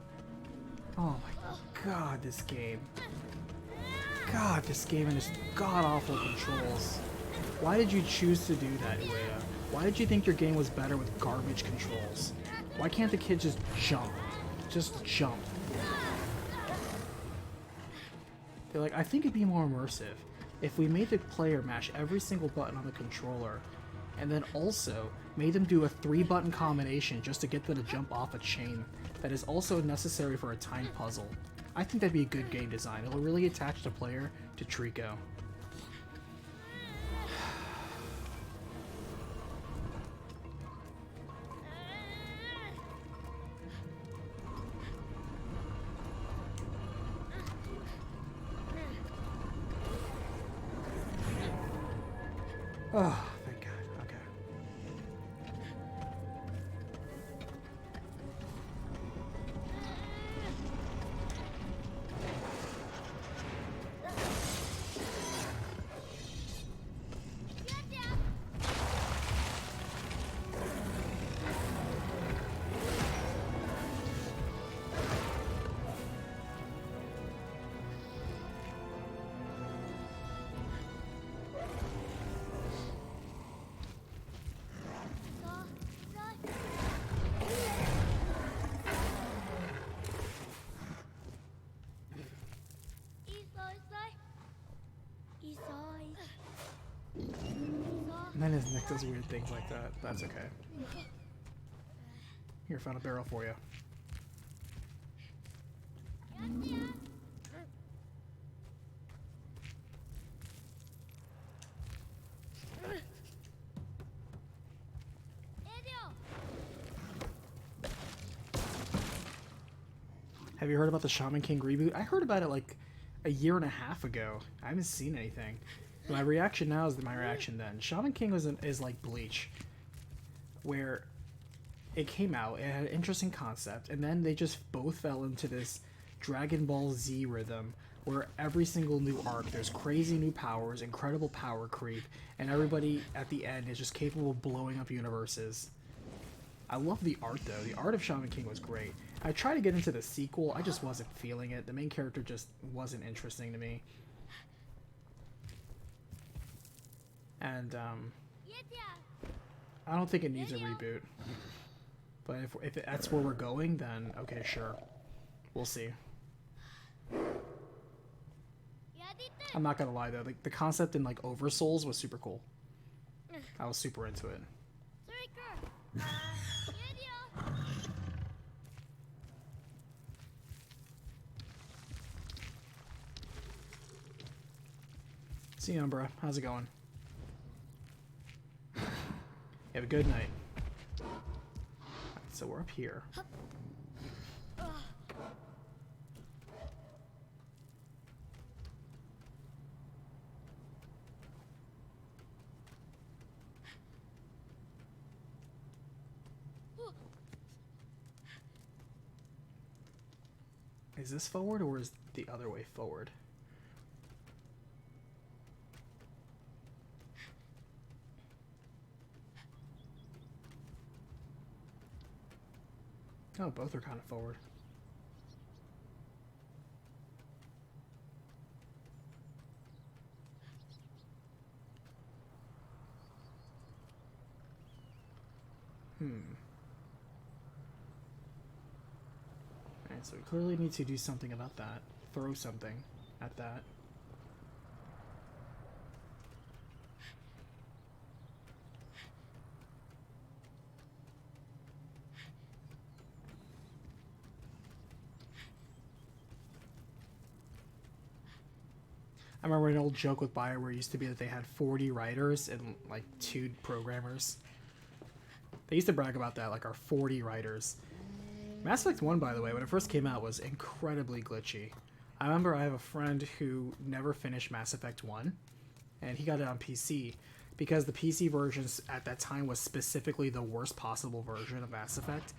Oh my god, this game. God, this game and its god-awful controls. Why did you choose to do that, Ueda? Why did you think your game was better with garbage controls? Why can't the kid just jump? Just jump. They're like, I think it'd be more immersive if we made the player mash every single button on the controller, and then also made them do a 3-button combination just to get them to jump off a chain that is also necessary for a time puzzle. I think that'd be a good game design. It'll really attach the player to Trico. Oh, thank God. Okay. And then his neck does weird things like that. That's okay. Here, found a barrel for you. Have you heard about the Shaman King reboot? I heard about it like a year and a half ago. I haven't seen anything. My reaction now is my reaction then. Shaman King is like Bleach, where it came out, it had an interesting concept, and then they just both fell into this Dragon Ball Z rhythm, where every single new arc, there's crazy new powers, incredible power creep, and everybody at the end is just capable of blowing up universes. I love the art though. The art of Shaman King was great. I tried to get into the sequel. I just wasn't feeling it. The main character just wasn't interesting to me. And I don't think it needs a reboot. But if that's where we're going, then okay, sure. We'll see. I'm not gonna lie though, like the concept in like Oversouls was super cool. I was super into it. See you, Umbra. How's it going? You have a good night. Alright, so we're up here. Is this forward or is the other way forward? Oh, both are kind of forward. Alright, so we clearly need to do something about that. Throw something at that. I remember an old joke with BioWare used to be that they had 40 writers and like 2 programmers. They used to brag about that, like our 40 writers. Mass Effect 1, by the way, when it first came out, was incredibly glitchy. I remember I have a friend who never finished Mass Effect 1, and he got it on PC, because the PC versions at that time was specifically the worst possible version of Mass Effect.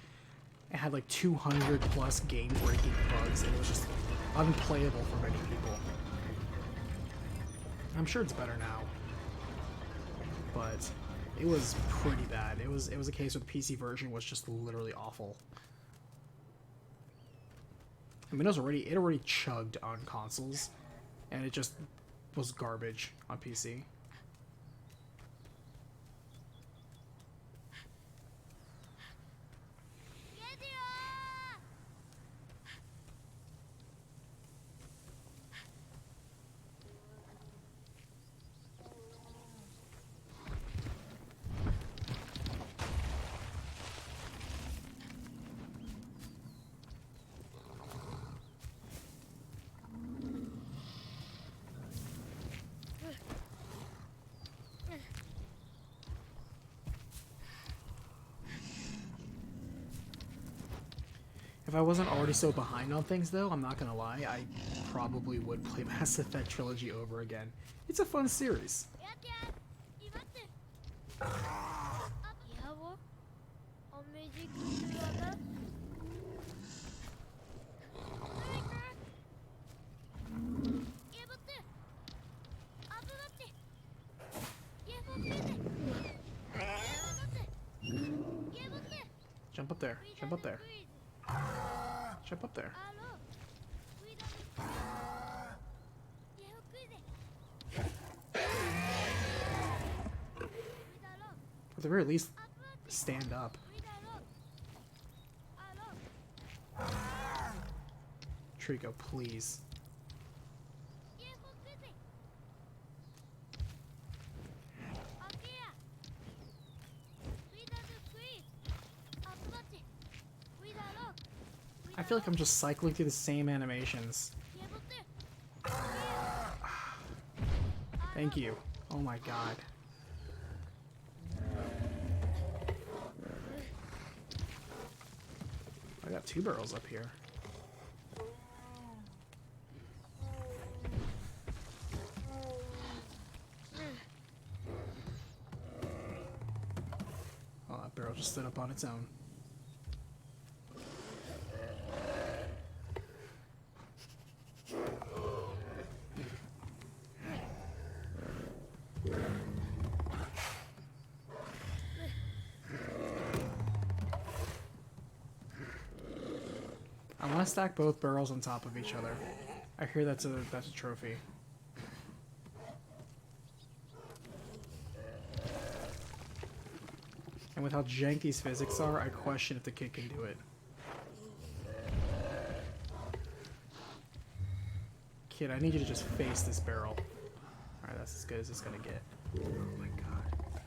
It had like 200 plus game-breaking bugs, and it was just unplayable for many people. I'm sure it's better now, but it was pretty bad. It was a case where the PC version was just literally awful. I mean, it already chugged on consoles, and it just was garbage on PC. If I wasn't already so behind on things, though, I'm not gonna lie, I probably would play Mass Effect Trilogy over again. It's a fun series. Jump up there. Jump up there. Jump up there. At the very least, stand up. Trico, please. I feel like I'm just cycling through the same animations. Thank you. Oh my god. I got 2 barrels up here. Oh, that barrel just stood up on its own. I want to stack both barrels on top of each other. I hear that's a trophy. And with how jank these physics are, I question if the kid can do it. Kid, I need you to just face this barrel. Alright, that's as good as it's gonna get. Oh my god.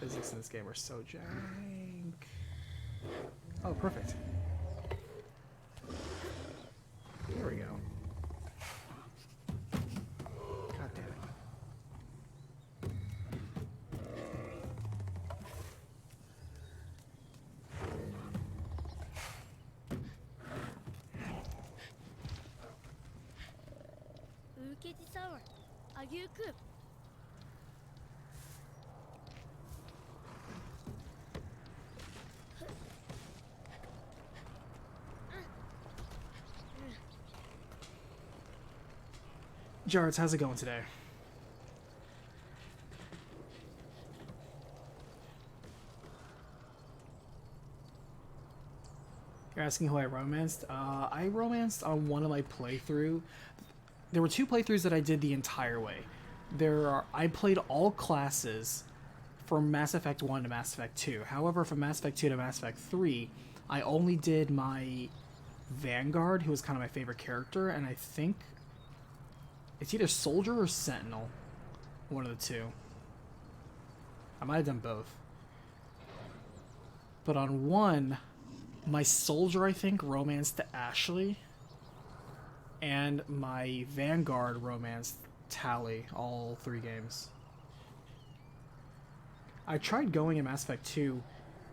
Physics in this game are so jank. Oh, perfect. There we go. God damn it. Jards, how's it going today? You're asking who I romanced? I romanced on one of my playthroughs. There were 2 playthroughs that I did the entire way. I played all classes from Mass Effect 1 to Mass Effect 2. However, from Mass Effect 2 to Mass Effect 3, I only did my Vanguard, who was kind of my favorite character, and I think it's either Soldier or Sentinel. One of the two. I might have done both. But on one, my Soldier, I think, romanced to Ashley. And my Vanguard romanced Tally, all 3 games. I tried going in Mass Effect 2.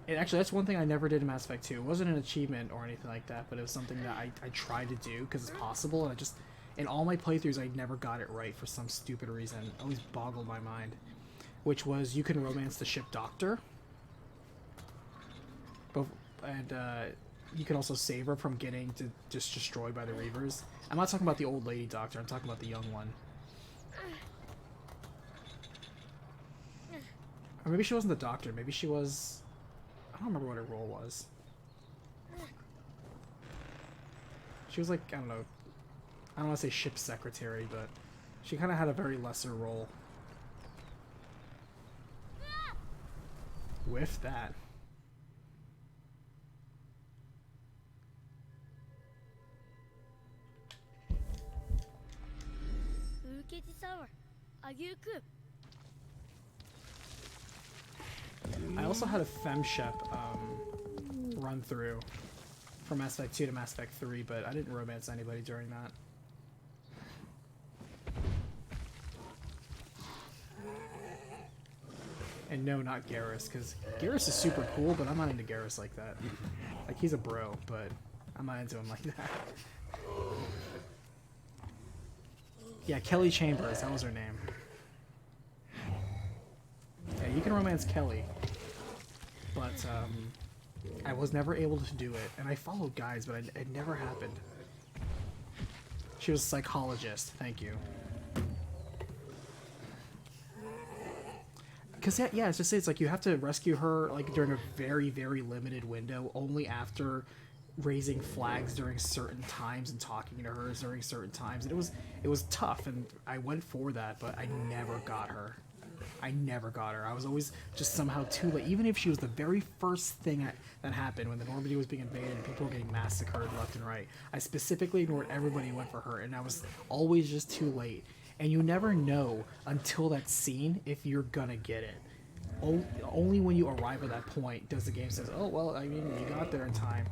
And actually, that's one thing I never did in Mass Effect 2. It wasn't an achievement or anything like that, but it was something that I tried to do because it's possible, and I just... In all my playthroughs, I never got it right for some stupid reason. It always boggled my mind. Which was, you can romance the ship Doctor. And you can also save her from getting just destroyed by the Reavers. I'm not talking about the old lady Doctor, I'm talking about the young one. Or maybe she wasn't the Doctor, maybe she was... I don't remember what her role was. She was like, I don't know... I don't want to say ship secretary, but she kind of had a very lesser role. Whiff that. I also had a FemShep run through from Mass Effect 2 to Mass Effect 3, but I didn't romance anybody during that. And no, not Garrus, because Garrus is super cool, but I'm not into Garrus like that. Like, he's a bro, but I'm not into him like that. Yeah, Kelly Chambers, that was her name. Yeah, you can romance Kelly. But, I was never able to do it. And I followed guys, but it never happened. She was a psychologist, thank you. Because, yeah, it's like you have to rescue her, like, during a very, very limited window, only after raising flags during certain times and talking to her during certain times. And it was tough, and I went for that, but I never got her. I never got her. I was always just somehow too late. Even if she was the very first thing that happened when the Normandy was being invaded and people were getting massacred left and right, I specifically ignored everybody and went for her, and I was always just too late. And you never know until that scene if you're gonna get it. Only when you arrive at that point does the game says, oh, well, I mean, you got there in time.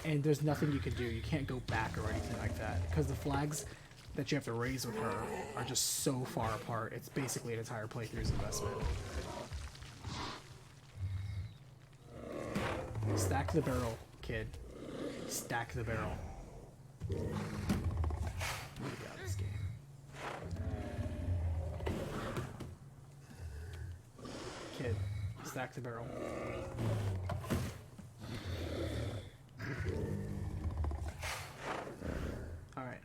And there's nothing you can do. You can't go back or anything like that. Because the flags that you have to raise with her are just so far apart. It's basically an entire playthrough's investment. Stack the barrel, kid. Stack the barrel. Oh my god, this game. Kid, stack the barrel. Alright.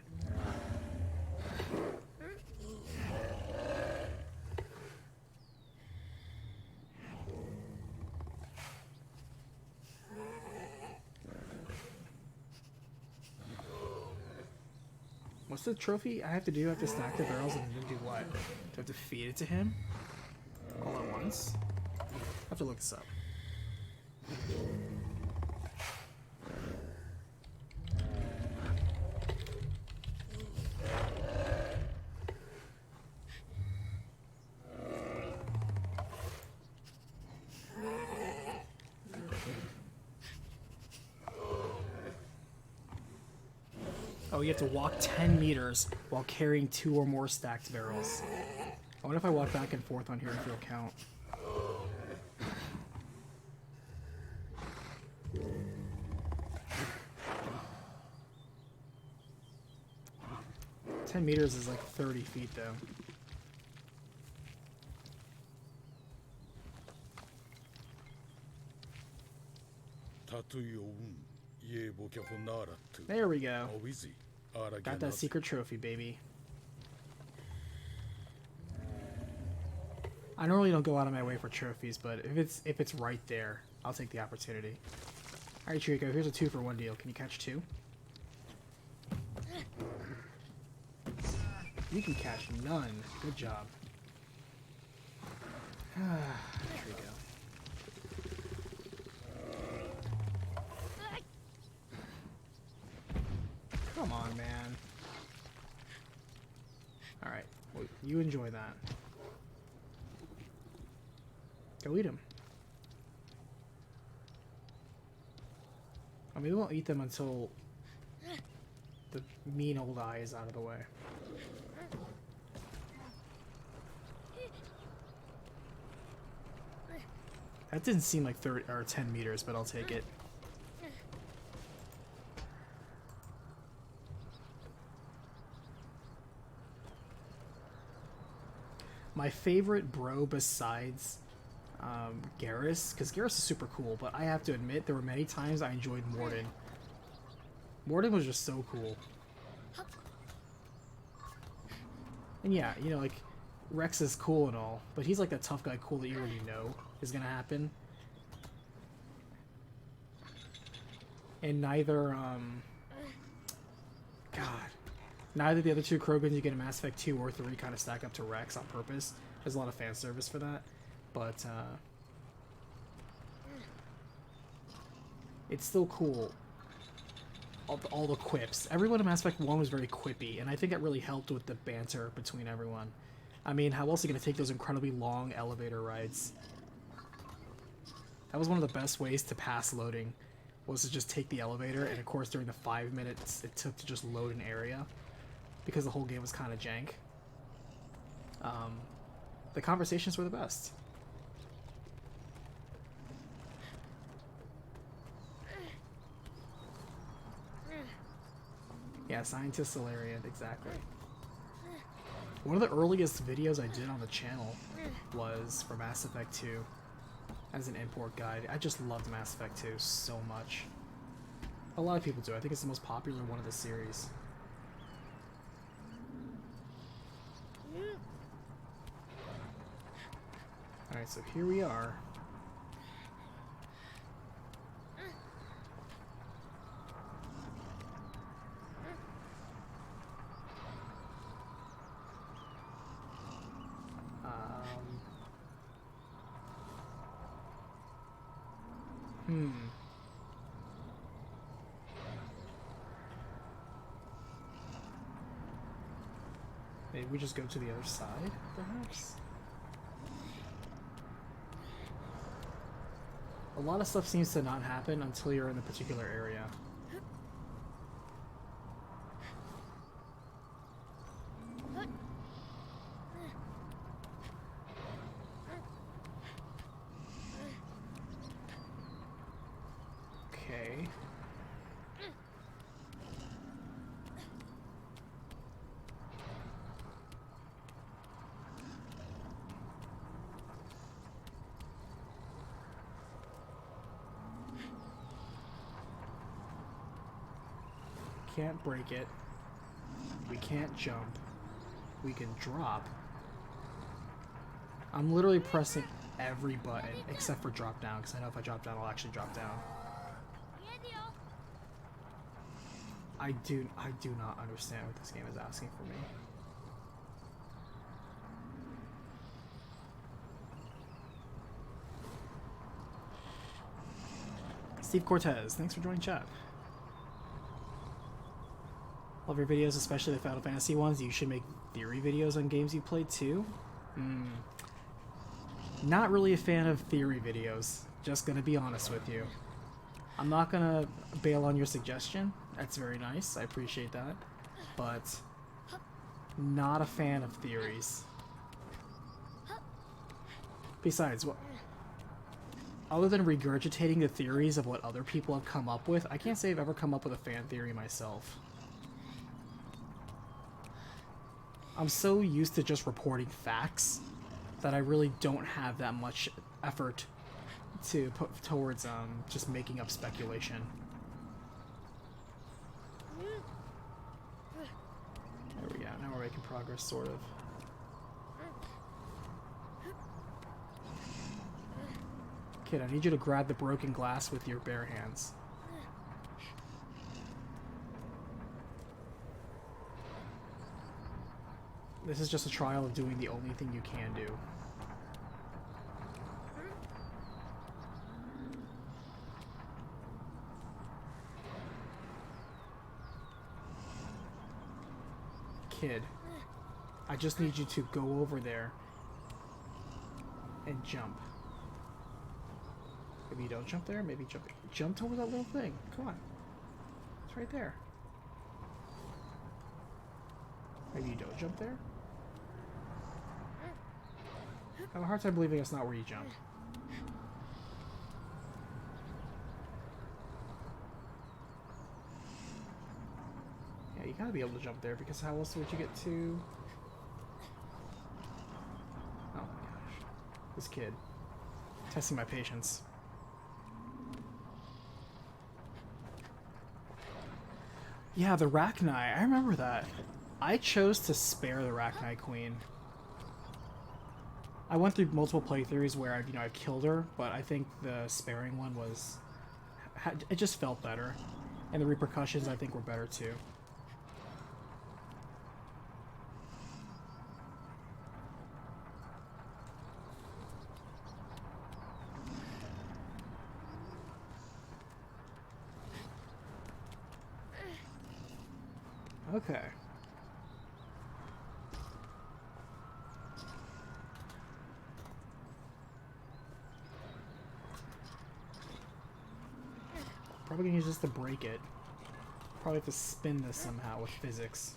What's the trophy I have to do? I have to stack the barrels and then do what? Do I have to feed it to him? All at once? I have to look this up. Oh, you have to walk 10 meters while carrying 2 or more stacked barrels. I wonder if I walk back and forth on here if it'll count. 10 meters is like 30 feet though. There we go. Got that secret trophy, baby. I normally don't go out of my way for trophies, but if it's right there, I'll take the opportunity. Alright, Trico, here's a 2-for-1 deal. Can you catch 2? You can catch none. Good job. Trico. Come on, man. Alright, well, you enjoy that. Go eat them. I mean, we won't eat them until the mean old eye is out of the way. That didn't seem like 30 or 10 meters, but I'll take it. My favorite bro besides Garrus, because Garrus is super cool, but I have to admit there were many times I enjoyed Morden. Morden was just so cool. And yeah, you know, like, Rex is cool and all, but he's like that tough guy cool that you already know is gonna happen. And neither, neither the other 2 Krogans you get in Mass Effect 2 or 3 kind of stack up to Rex on purpose. There's a lot of fan service for that, but it's still cool. All the quips. Everyone in Mass Effect 1 was very quippy, and I think it really helped with the banter between everyone. I mean, how else are you going to take those incredibly long elevator rides? That was one of the best ways to pass loading, was to just take the elevator, and of course during the 5 minutes it took to just load an area, because the whole game was kind of jank. The conversations were the best. Yeah, Scientist Solarian, exactly. One of the earliest videos I did on the channel was for Mass Effect 2 as an import guide. I just loved Mass Effect 2 so much. A lot of people do. I think it's the most popular one of the series. Alright, so here we are. Maybe we just go to the other side, perhaps? A lot of stuff seems to not happen until you're in the particular area. Okay. Can't break it. We can't jump. We can drop. I'm literally pressing every button except for drop down, because I know if I drop down, I'll actually drop down. I do not understand what this game is asking for me. Steve Cortez, thanks for joining chat. Love your videos, especially the Final Fantasy ones. You should make theory videos on games you played too. Not really a fan of theory videos, just gonna be honest with you. I'm not gonna bail on your suggestion. That's very nice, I appreciate that. But not a fan of theories. Besides, what? Other than regurgitating the theories of what other people have come up with, I can't say I've ever come up with a fan theory myself. I'm so used to just reporting facts that I really don't have that much effort to put towards just making up speculation. There we go, now we're making progress, sort of. Kid, I need you to grab the broken glass with your bare hands. This is just a trial of doing the only thing you can do. Kid, I just need you to go over there and jump. Maybe you don't jump there, maybe jump towards that little thing. Come on. It's right there. Maybe you don't jump there? I have a hard time believing it's not where you jump. Yeah, you gotta be able to jump there, because how else would you get to... Oh my gosh. This kid. Testing my patience. Yeah, the Rachni. I remember that. I chose to spare the Rachni Queen. I went through multiple playthroughs where I've killed her, but I think the sparing one was... it just felt better. And the repercussions, I think, were better too. Okay. Probably gonna use this to break it. Probably have to spin this somehow with physics.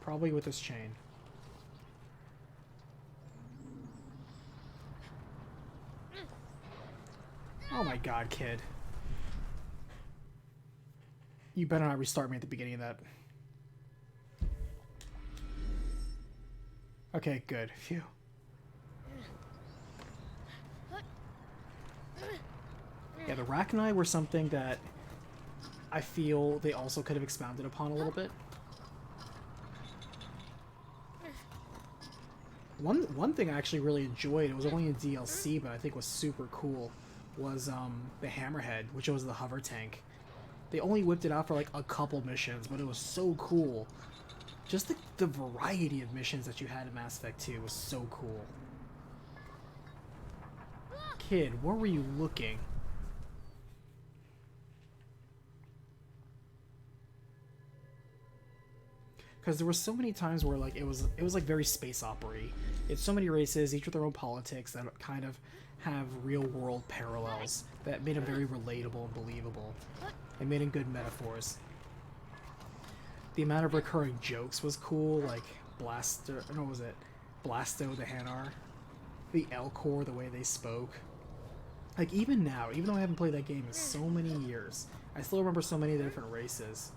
Probably with this chain. Oh my god, kid. You better not restart me at the beginning of that. Okay, good. Phew. Yeah, the Rachni were something that I feel they also could have expounded upon a little bit. One thing I actually really enjoyed, it was only in DLC, but I think was super cool, was the Hammerhead, which was the hover tank. They only whipped it out for like a couple missions, but it was so cool. Just the variety of missions that you had in Mass Effect 2 was so cool. Kid, where were you looking? Because there were so many times where like it was like very space opera-y. It's so many races, each with their own politics, that kind of have real world parallels that made them very relatable and believable. It made them good metaphors. The amount of recurring jokes was cool, like Blasto the Hanar, the Elcor, the way they spoke. Like even now, even though I haven't played that game in so many years, I still remember so many different races.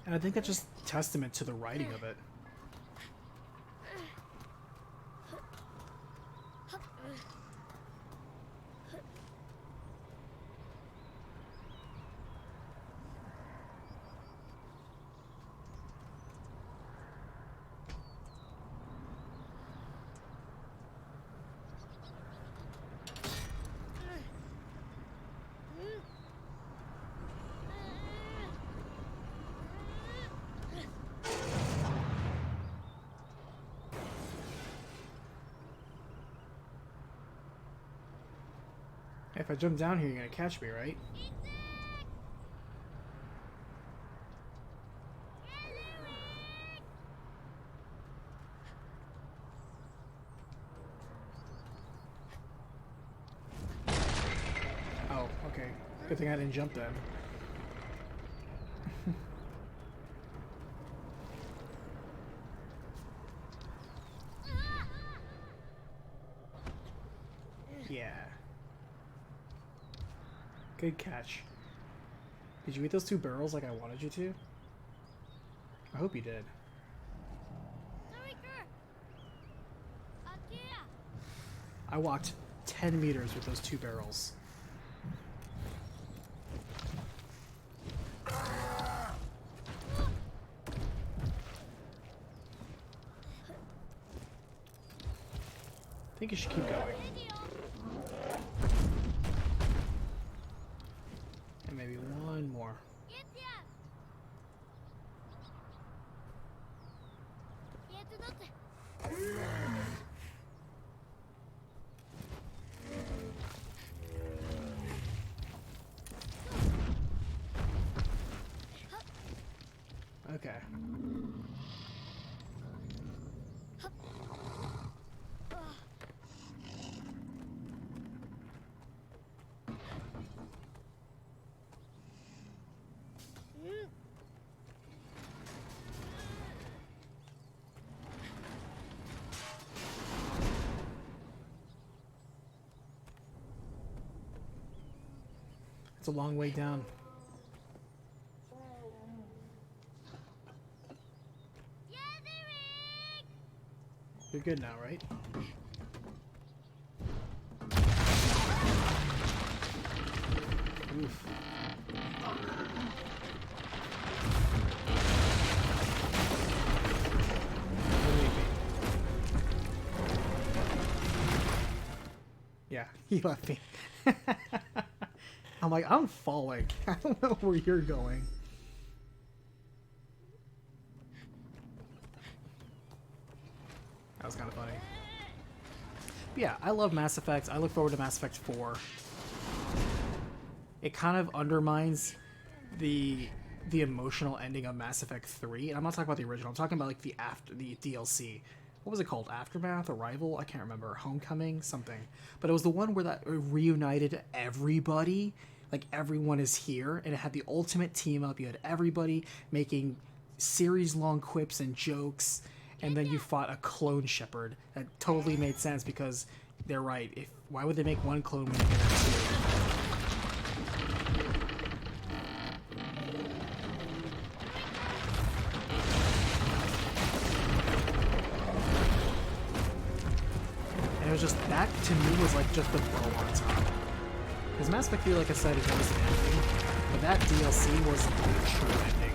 And I think that's just testament to the writing of it. If I jump down here, you're gonna catch me, right? Oh, okay. Good thing I didn't jump then. Yeah. Good catch. Did you eat those 2 barrels like I wanted you to? I hope you did. I walked 10 meters with those 2 barrels. I think you should keep going. And maybe one more. Okay. It's a long way down. You're good now, right? Oof. Yeah, he left me. I'm like, I'm falling. I don't know where you're going. That was kind of funny. But yeah, I love Mass Effect. I look forward to Mass Effect 4. It kind of undermines the emotional ending of Mass Effect 3. And I'm not talking about the original. I'm talking about like the DLC. What was it called? Aftermath? Arrival? I can't remember. Homecoming? Something. But it was the one where that reunited everybody. Like, everyone is here. And it had the ultimate team up. You had everybody making series-long quips and jokes. And then you fought a clone shepherd. That totally made sense because they're right. Why would they make one clone when they can have 2? And it was just, that to me was like just the bow on top. Because Mass Effect 3, like I said, is always an ending. But that DLC was the true ending.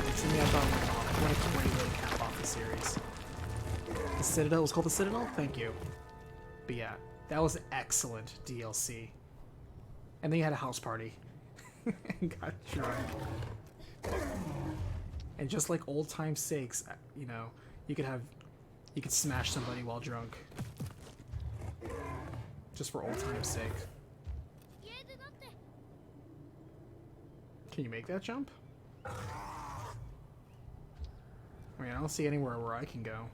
And to me, I thought, oh, what a great way to cap off the series. The Citadel was called the Citadel? Thank you. But yeah, that was excellent DLC. And then you had a house party. And got drunk. And just like old time's sakes, you know, you could smash somebody while drunk. Just for old time's sake. Can you make that jump? I mean, I don't see anywhere where I can go.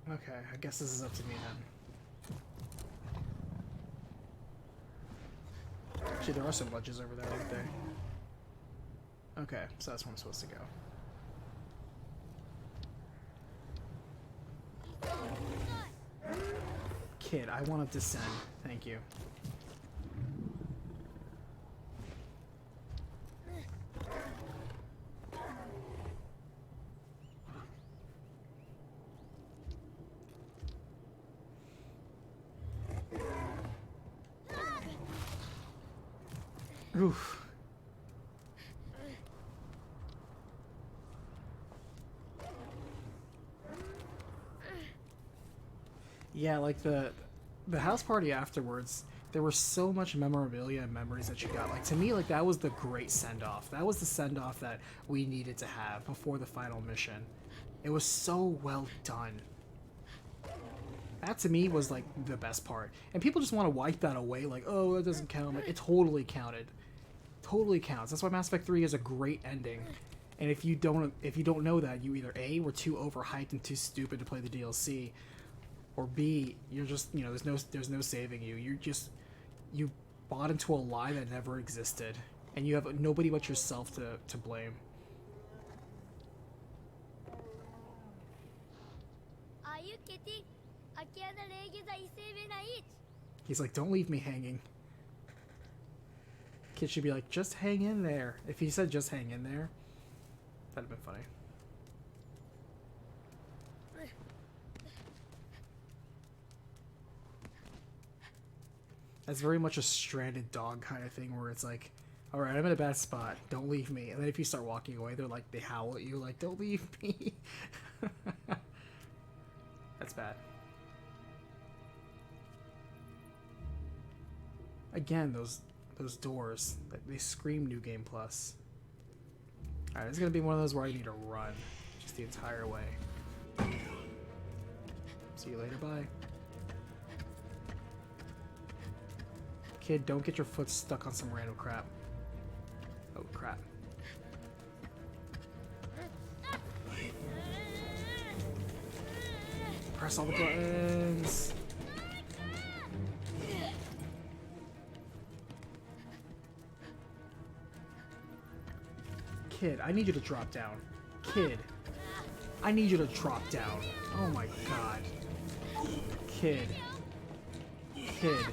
Okay, I guess this is up to me then. Actually, there are some ledges over there, aren't there? Okay, so that's where I'm supposed to go. Kid, I want to descend. Thank you. Oof. Yeah, like the the house party afterwards, there was so much memorabilia and memories that you got. Like, to me, like, that was the great send-off. That was the send-off that we needed to have before the final mission. It was so well done. That, to me, was, like, the best part. And people just want to wipe that away, like, oh, it doesn't count. Like, it totally counted. Totally counts. That's why Mass Effect 3 is a great ending. And if you don't know that, you either A, were too overhyped and too stupid to play the DLC, or B, you're just, you know, there's no saving you. You bought into a lie that never existed, and you have nobody but yourself to blame. He's like, don't leave me hanging. Kid should be like, just hang in there. If he said just hang in there, that'd have been funny. That's very much a stranded dog kind of thing where it's like, all right, I'm in a bad spot. Don't leave me. And then if you start walking away, they're like, they howl at you like, don't leave me. That's bad. Again, those doors, they scream New Game Plus. Alright, it's gonna be one of those where I need to run just the entire way. See you later, bye. Kid, don't get your foot stuck on some random crap. Oh, crap. Press all the buttons. Kid, I need you to drop down. Kid, I need you to drop down. Oh my god. Kid. Kid.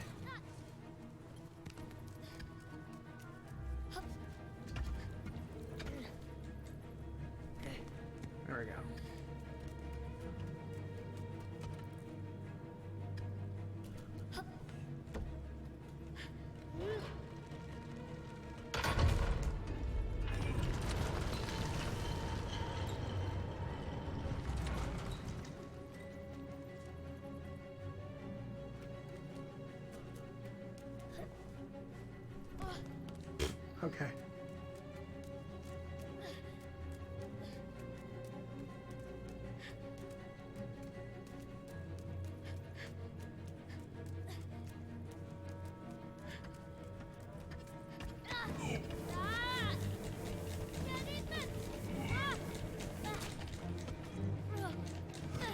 There we go. Okay.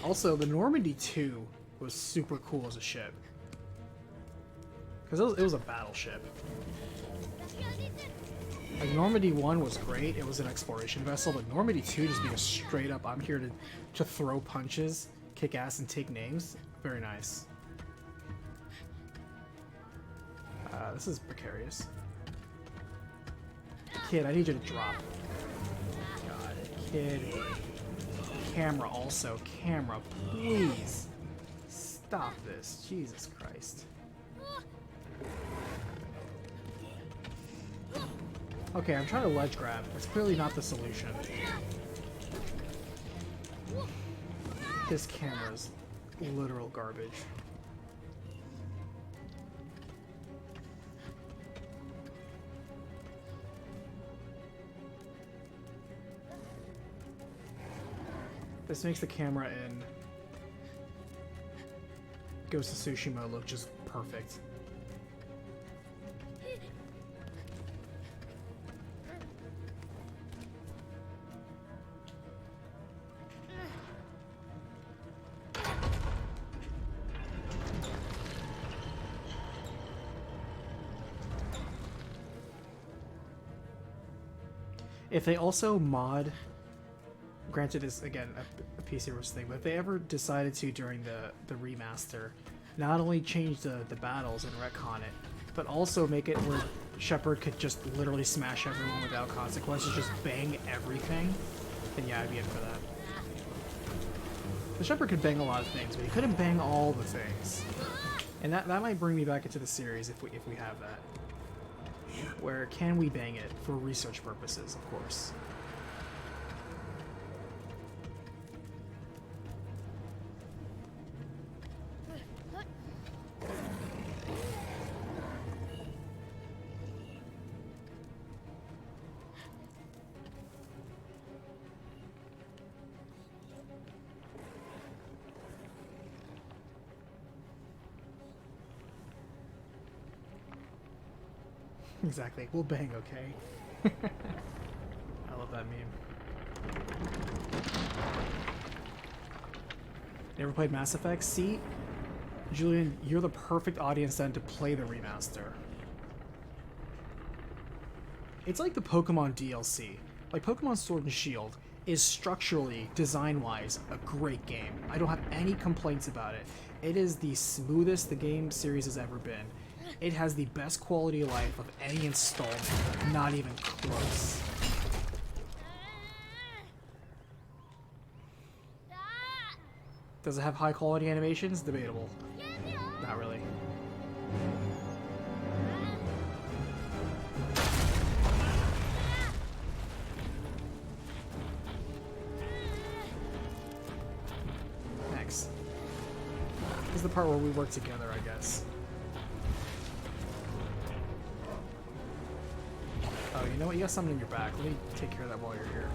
Also, the Normandy 2 was super cool as a ship. Because it was a battleship. Like, Normandy 1 was great, it was an exploration vessel, but Normandy 2 just being a straight up, I'm here to throw punches, kick ass, and take names. Very nice. This is precarious. Kid, I need you to drop. God, kid. Camera also. Camera, please. Stop this. Jesus Christ. Okay, I'm trying to ledge grab. It's clearly not the solution. This camera's literal garbage. This makes the camera in Ghost of Tsushima look just perfect. If they also mod, granted it's again a PC versus thing, but if they ever decided to during the remaster, not only change the battles and retcon it, but also make it where Shepard could just literally smash everyone without consequences, just bang everything, then yeah, I'd be in for that. The Shepard could bang a lot of things, but he couldn't bang all the things. And that might bring me back into the series if we have that. Where can we bang it for research purposes, of course. Exactly. We'll bang, okay? I love that meme. You ever played Mass Effect? See, Julian, you're the perfect audience then to play the remaster. It's like the Pokemon DLC. Like Pokemon Sword and Shield is structurally, design-wise, a great game. I don't have any complaints about it. It is the smoothest the game series has ever been. It has the best quality of life of any installment. Not even close. Does it have high quality animations? Debatable. Not really. Thanks. This is the part where we work together, I guess. Oh, you know what? You got something in your back. Let me take care of that while you're here.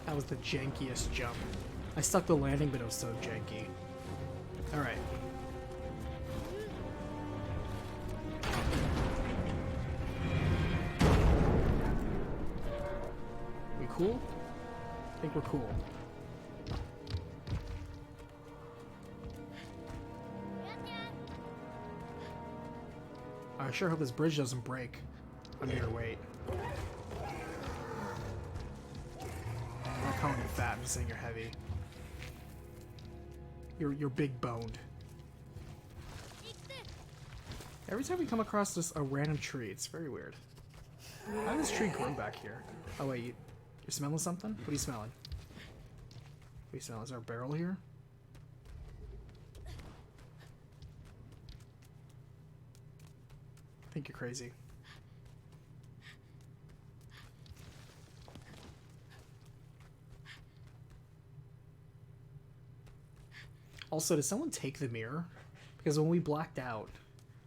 That was the jankiest jump. I stuck the landing, but it was so janky. Alright. We cool? I think we're cool. I sure hope this bridge doesn't break under your weight. I'm not calling you fat, I'm just saying you're heavy. You're big boned. Every time we come across just a random tree, it's very weird. How did this tree grow back here? Oh wait, you're smelling something? What are you smelling? What are you smelling? Is there a barrel here? I think you're crazy. Also, did someone take the mirror? Because when we blacked out,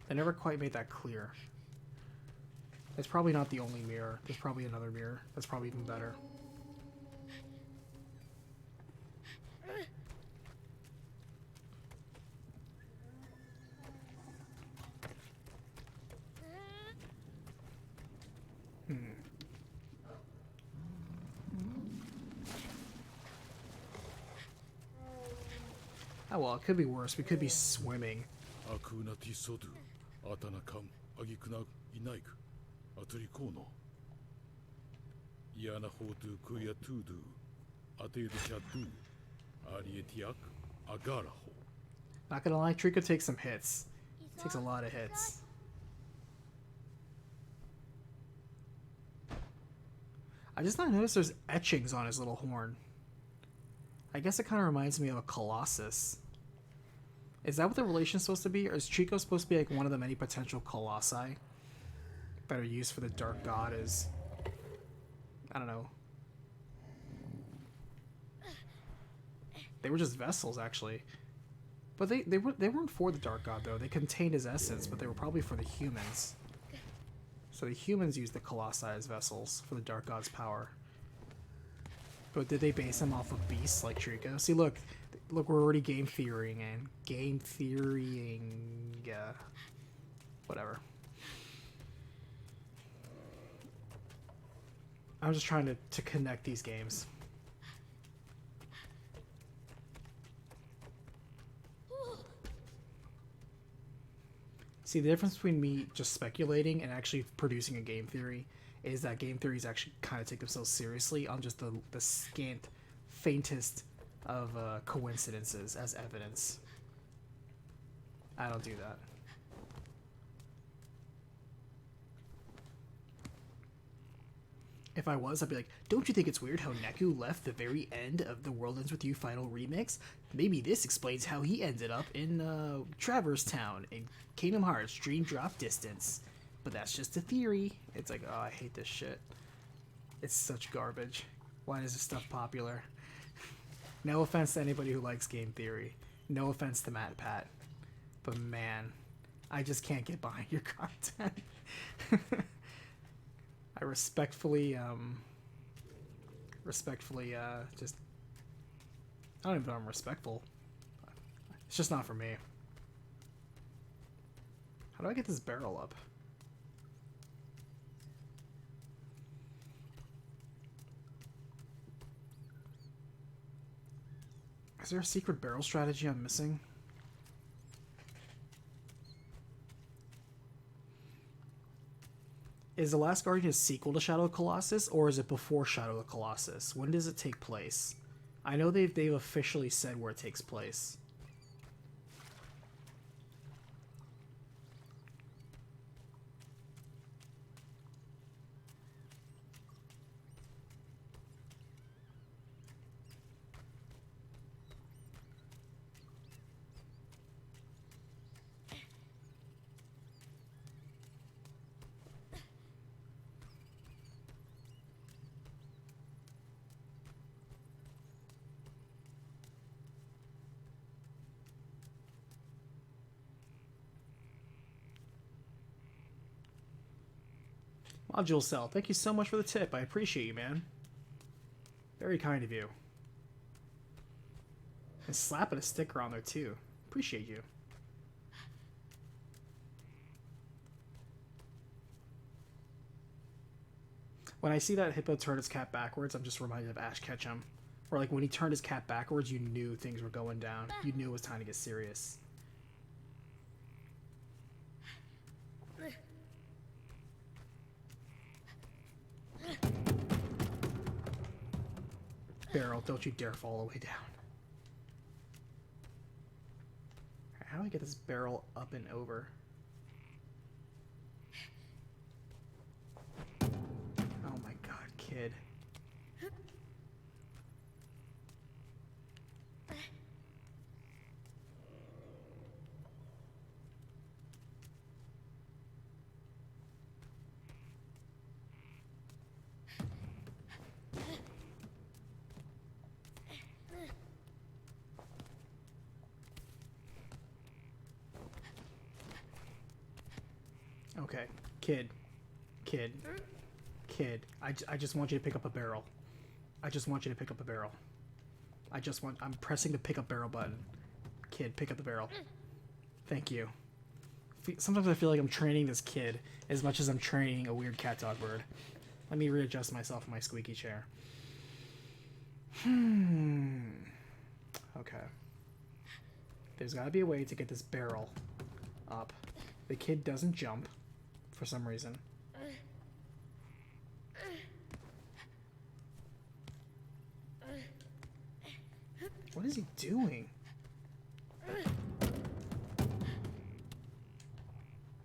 they never quite made that clear. It's probably not the only mirror. There's probably another mirror. That's probably even better. Oh well, it could be worse. We could be swimming. Not gonna lie, Trico takes some hits. Takes a lot of hits. I just not noticed there's etchings on his little horn. I guess it kind of reminds me of a colossus. Is that what the relation's supposed to be? Or is Trico supposed to be like one of the many potential colossi that are used for the dark god as... I don't know. They were just vessels, actually. But they weren't for the dark god, though. They contained his essence, but they were probably for the humans. So the humans used the colossi as vessels for the dark god's power. But did they base him off of beasts like Trico? See, look, we're already game theorying and game theorying. Whatever. I'm just trying to connect these games. See, the difference between me just speculating and actually producing a game theory is that game theories actually kind of take themselves seriously on just the scant, faintest of coincidences as evidence. I don't do that. If I was, I'd be like, don't you think it's weird how Neku left the very end of the World Ends With You final remix? Maybe this explains how he ended up in Traverse Town in Kingdom Hearts Dream Drop Distance. But that's just a theory. It's like, oh, I hate this shit. It's such garbage. Why is this stuff popular? No offense to anybody who likes game theory. No offense to Matt Pat. But man, I just can't get behind your content. I respectfully, just... I don't even know if I'm respectful. It's just not for me. How do I get this barrel up? Is there a secret barrel strategy I'm missing? Is The Last Guardian a sequel to Shadow of the Colossus, or is it before Shadow of the Colossus? When does it take place? I know they've officially said where it takes place. Module Cell, thank you so much for the tip. I appreciate you, man. Very kind of you. And slapping a sticker on there, too. Appreciate you. When I see that Hippo turn his cap backwards, I'm just reminded of Ash Ketchum. Or like when he turned his cap backwards, you knew things were going down. You knew it was time to get serious. Barrel, don't you dare fall all the way down. Alright, how do I get this barrel up and over? Oh my god, kid. Okay, kid. I just want you to pick up a barrel. I just want you to pick up a barrel. I'm pressing the pick up barrel button. Kid, pick up the barrel. Thank you. Sometimes I feel like I'm training this kid as much as I'm training a weird cat dog bird. Let me readjust myself in my squeaky chair. Okay. There's gotta be a way to get this barrel up. The kid doesn't jump for some reason. What is he doing?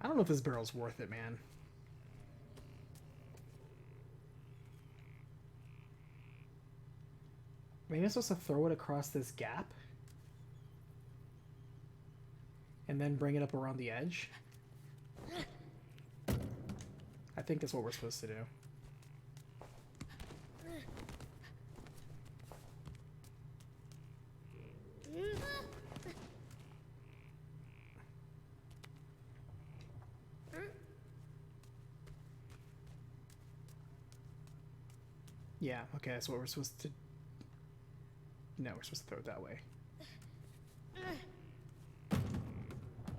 I don't know if this barrel's worth it, man. Maybe I'm supposed to throw it across this gap? And then bring it up around the edge? I think that's what we're supposed to do. Yeah, okay, that's what we're supposed to... No, we're supposed to throw it that way.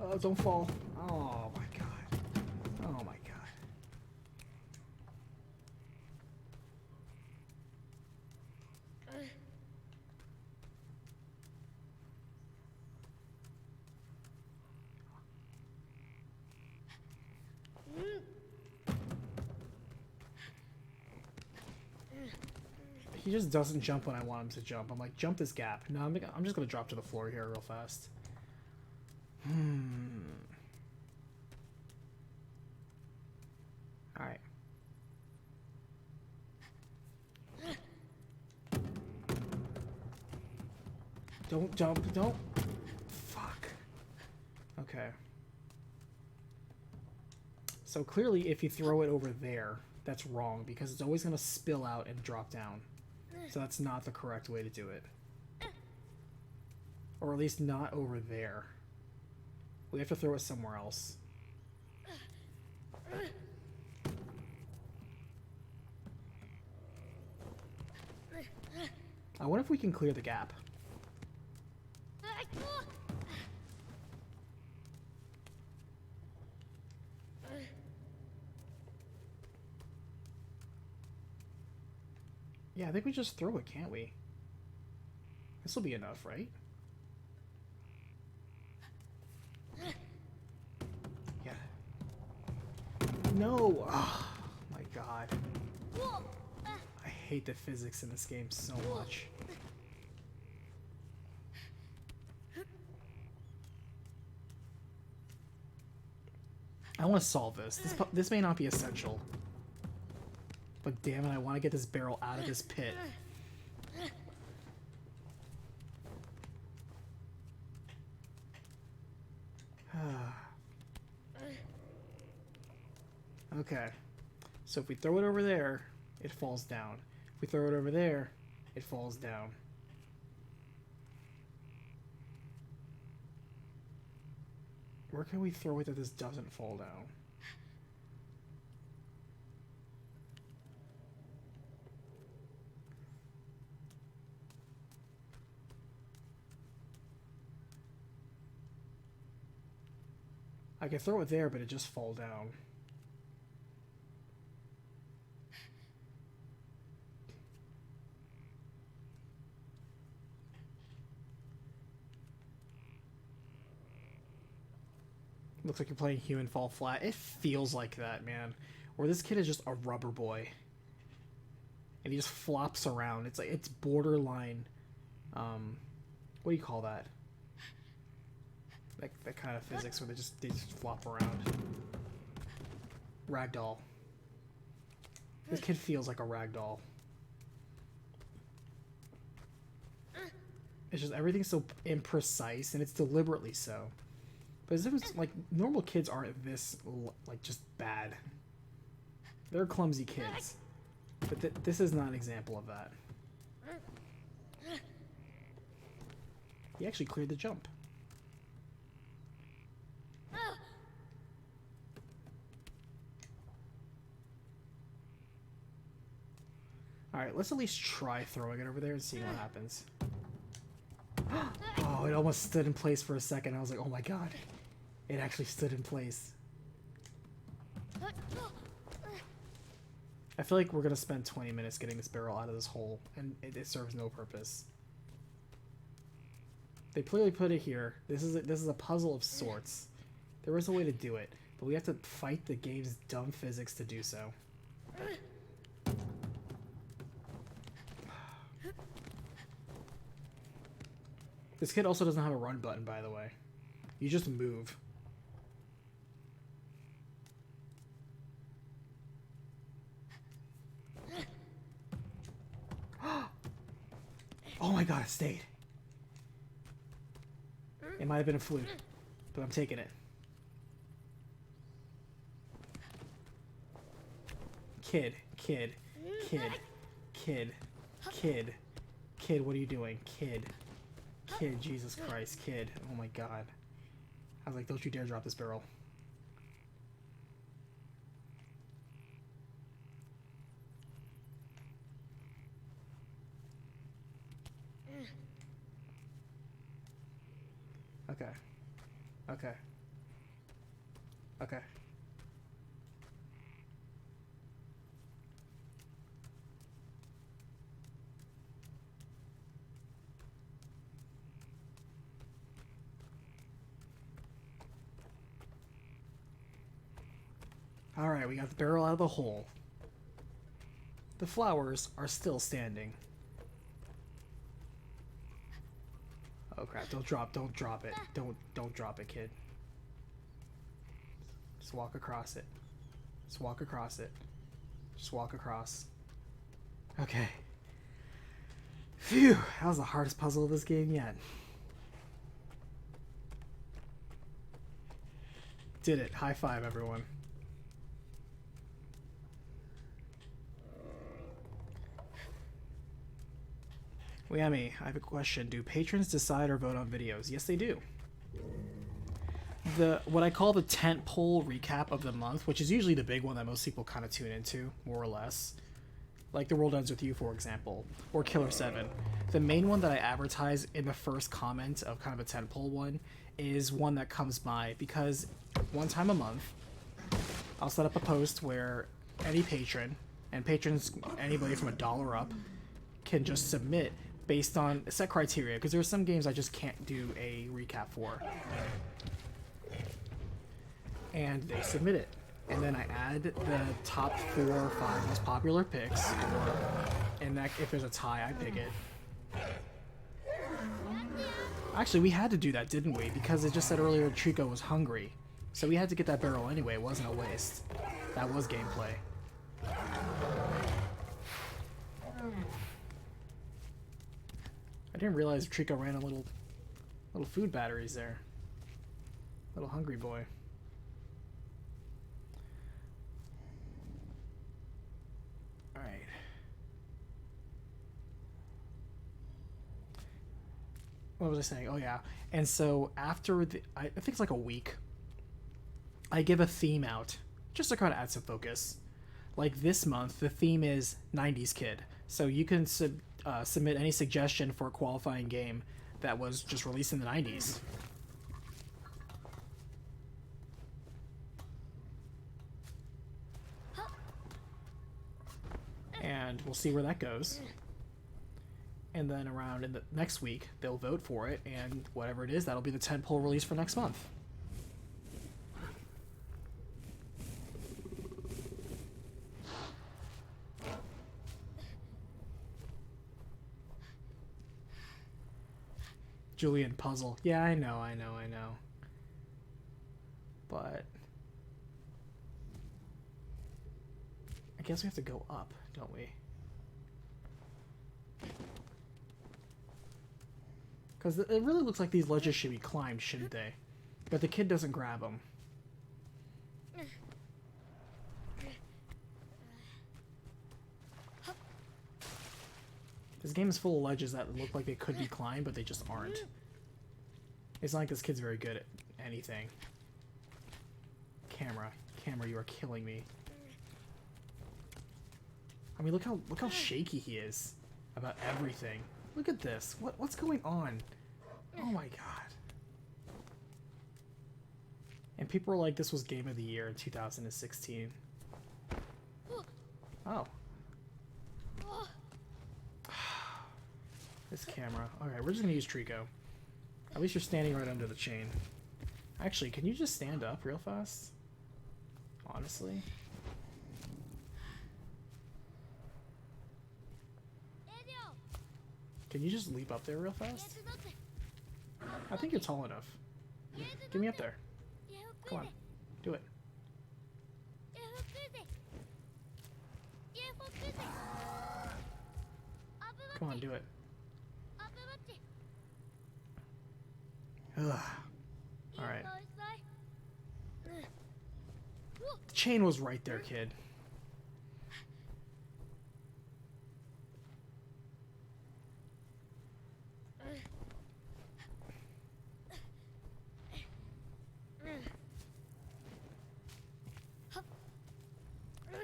Oh, don't fall. Oh my god. Oh my god. He just doesn't jump when I want him to jump. I'm like, jump this gap. No, I'm just gonna drop to the floor here real fast. Alright. Don't jump, don't. Fuck. Okay. So clearly, if you throw it over there, that's wrong, because it's always gonna spill out and drop down. So that's not the correct way to do it. Or at least not over there. We have to throw it somewhere else. I wonder if we can clear the gap. Yeah, I think we just throw it, can't we? This will be enough, right? Yeah. No! Oh my god. I hate the physics in this game so much. I want to solve this. This may not be essential. But damn it, I want to get this barrel out of this pit. Okay. So if we throw it over there, it falls down. If we throw it over there, it falls down. Where can we throw it that this doesn't fall down? I can throw it there, but it just fall down. Looks like you're playing Human Fall Flat. It feels like that, man. Or this kid is just a rubber boy. And he just flops around. It's like, it's borderline, what do you call that? Like that kind of physics where they just flop around. Ragdoll. This kid feels like a ragdoll. It's just everything's so imprecise, and it's deliberately so. But as if it's like normal kids aren't this like just bad. They're clumsy kids, but this is not an example of that. He actually cleared the jump. Alright, let's at least try throwing it over there and seeing what happens. Oh, it almost stood in place for a second. I was like, oh my god. It actually stood in place. I feel like we're gonna spend 20 minutes getting this barrel out of this hole, and it serves no purpose. They clearly put it here. This is a puzzle of sorts. There is a way to do it, but we have to fight the game's dumb physics to do so. This kid also doesn't have a run button, by the way. You just move. Oh my god, it stayed. It might have been a fluke, but I'm taking it. Kid, kid, kid, kid, kid, kid, what are you doing? Kid. Kid, Jesus Christ, kid. Oh my god. I was like, don't you dare drop this barrel. Okay. Okay. Okay. Alright, we got the barrel out of the hole. The flowers are still standing. Oh crap, don't drop it. Don't drop it, kid. Just walk across it. Just walk across it. Just walk across. Okay. Phew, that was the hardest puzzle of this game yet. Did it. High five, everyone. Yami, I have a question. Do patrons decide or vote on videos? Yes, they do. What I call the tentpole recap of the month, which is usually the big one that most people kind of tune into, more or less. Like The World Ends With You, for example, or Killer 7. The main one that I advertise in the first comment of kind of a tentpole one is one that comes by because one time a month, I'll set up a post where any patron, and patrons, anybody from $1 up, can just submit based on set criteria, because there's some games I just can't do a recap for. And they submit it. And then I add the top 4 or 5 most popular picks, and that if there's a tie, I pick it. Actually, we had to do that, didn't we? Because it just said earlier Trico was hungry. So we had to get that barrel anyway, it wasn't a waste. That was gameplay. I didn't realize Trico ran a little food batteries there. Little hungry boy. Alright. What was I saying? Oh yeah. And so after I think it's like a week, I give a theme out just to kind of add some focus. Like this month, the theme is 90s kid. So you can submit any suggestion for a qualifying game that was just released in the 90s. And we'll see where that goes. And then around in the next week, they'll vote for it, and whatever it is, that'll be the tentpole release for next month. Julian puzzle. Yeah, I know. But I guess we have to go up, don't we? Because it really looks like these ledges should be climbed, shouldn't they? But the kid doesn't grab them. This game is full of ledges that look like they could be climbed, but they just aren't. It's not like this kid's very good at anything. Camera, you are killing me. I mean, look how shaky he is about everything. Look at this. What's going on? Oh my god. And people were like, this was Game of the Year in 2016. Oh. This camera. Alright, we're just gonna use Trico. At least you're standing right under the chain. Actually, can you just stand up real fast? Honestly. Can you just leap up there real fast? I think you're tall enough. Get me up there. Come on. Do it. Come on, do it. Ugh. Alright. The chain was right there, kid.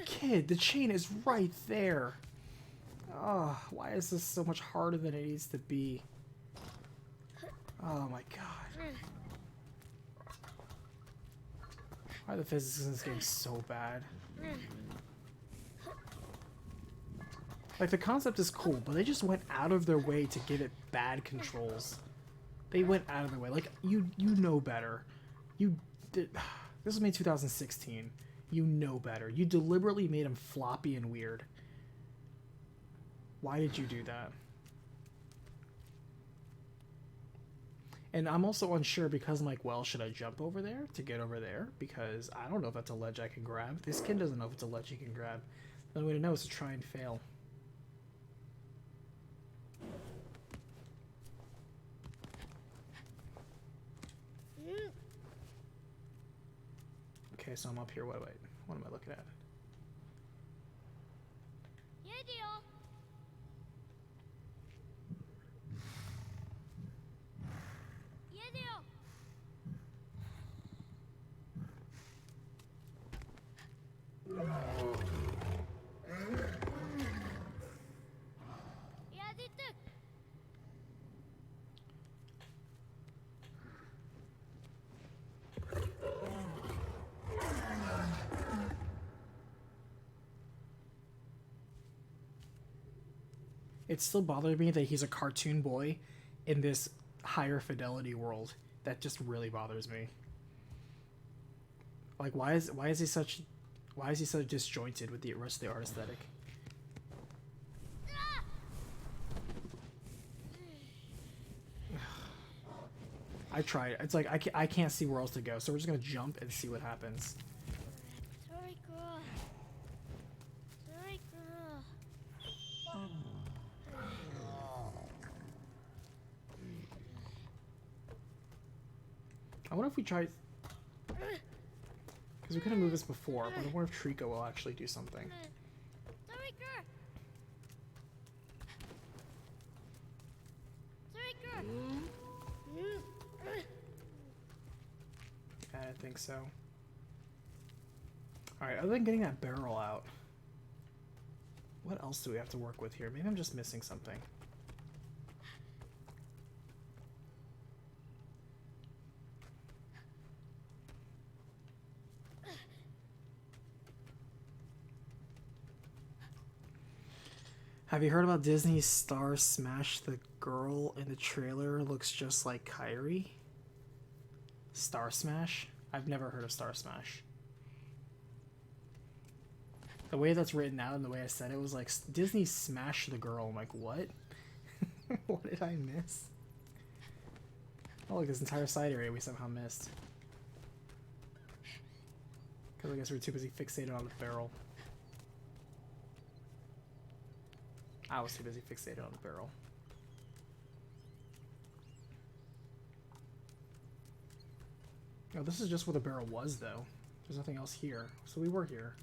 Kid, the chain is right there. Oh, why is this so much harder than it needs to be? Oh my god. Why are the physics in this game so bad? Like, the concept is cool, but they just went out of their way to give it bad controls. They went out of their way. Like, you know better. You did. This was made 2016. You know better. You deliberately made them floppy and weird. Why did you do that? And I'm also unsure because I'm like, well, should I jump over there to get over there? Because I don't know if that's a ledge I can grab. This kid doesn't know if it's a ledge he can grab. The only way to know is to try and fail. Okay, so I'm up here. What am I looking at? It still bothers me that he's a cartoon boy in this higher fidelity world. That just really bothers me. Like, why is he so disjointed with the rest of the art aesthetic? I tried. It's like I can't see where else to go, so we're just gonna jump and see what happens. I wonder if we tried, because we couldn't move this before, but I wonder if Trico will actually do something. I think so. Alright, other than getting that barrel out, what else do we have to work with here? Maybe I'm just missing something. Have you heard about Disney's Star Smash? The girl in the trailer looks just like Kyrie. Star Smash? I've never heard of Star Smash. The way that's written out and the way I said it was like Disney Smash the girl. I'm like, what? What did I miss? Oh, look, this entire side area we somehow missed. Because I guess we're too busy fixated on the barrel. I was too busy fixated on the barrel. Oh, this is just where the barrel was, though. There's nothing else here. So we were here.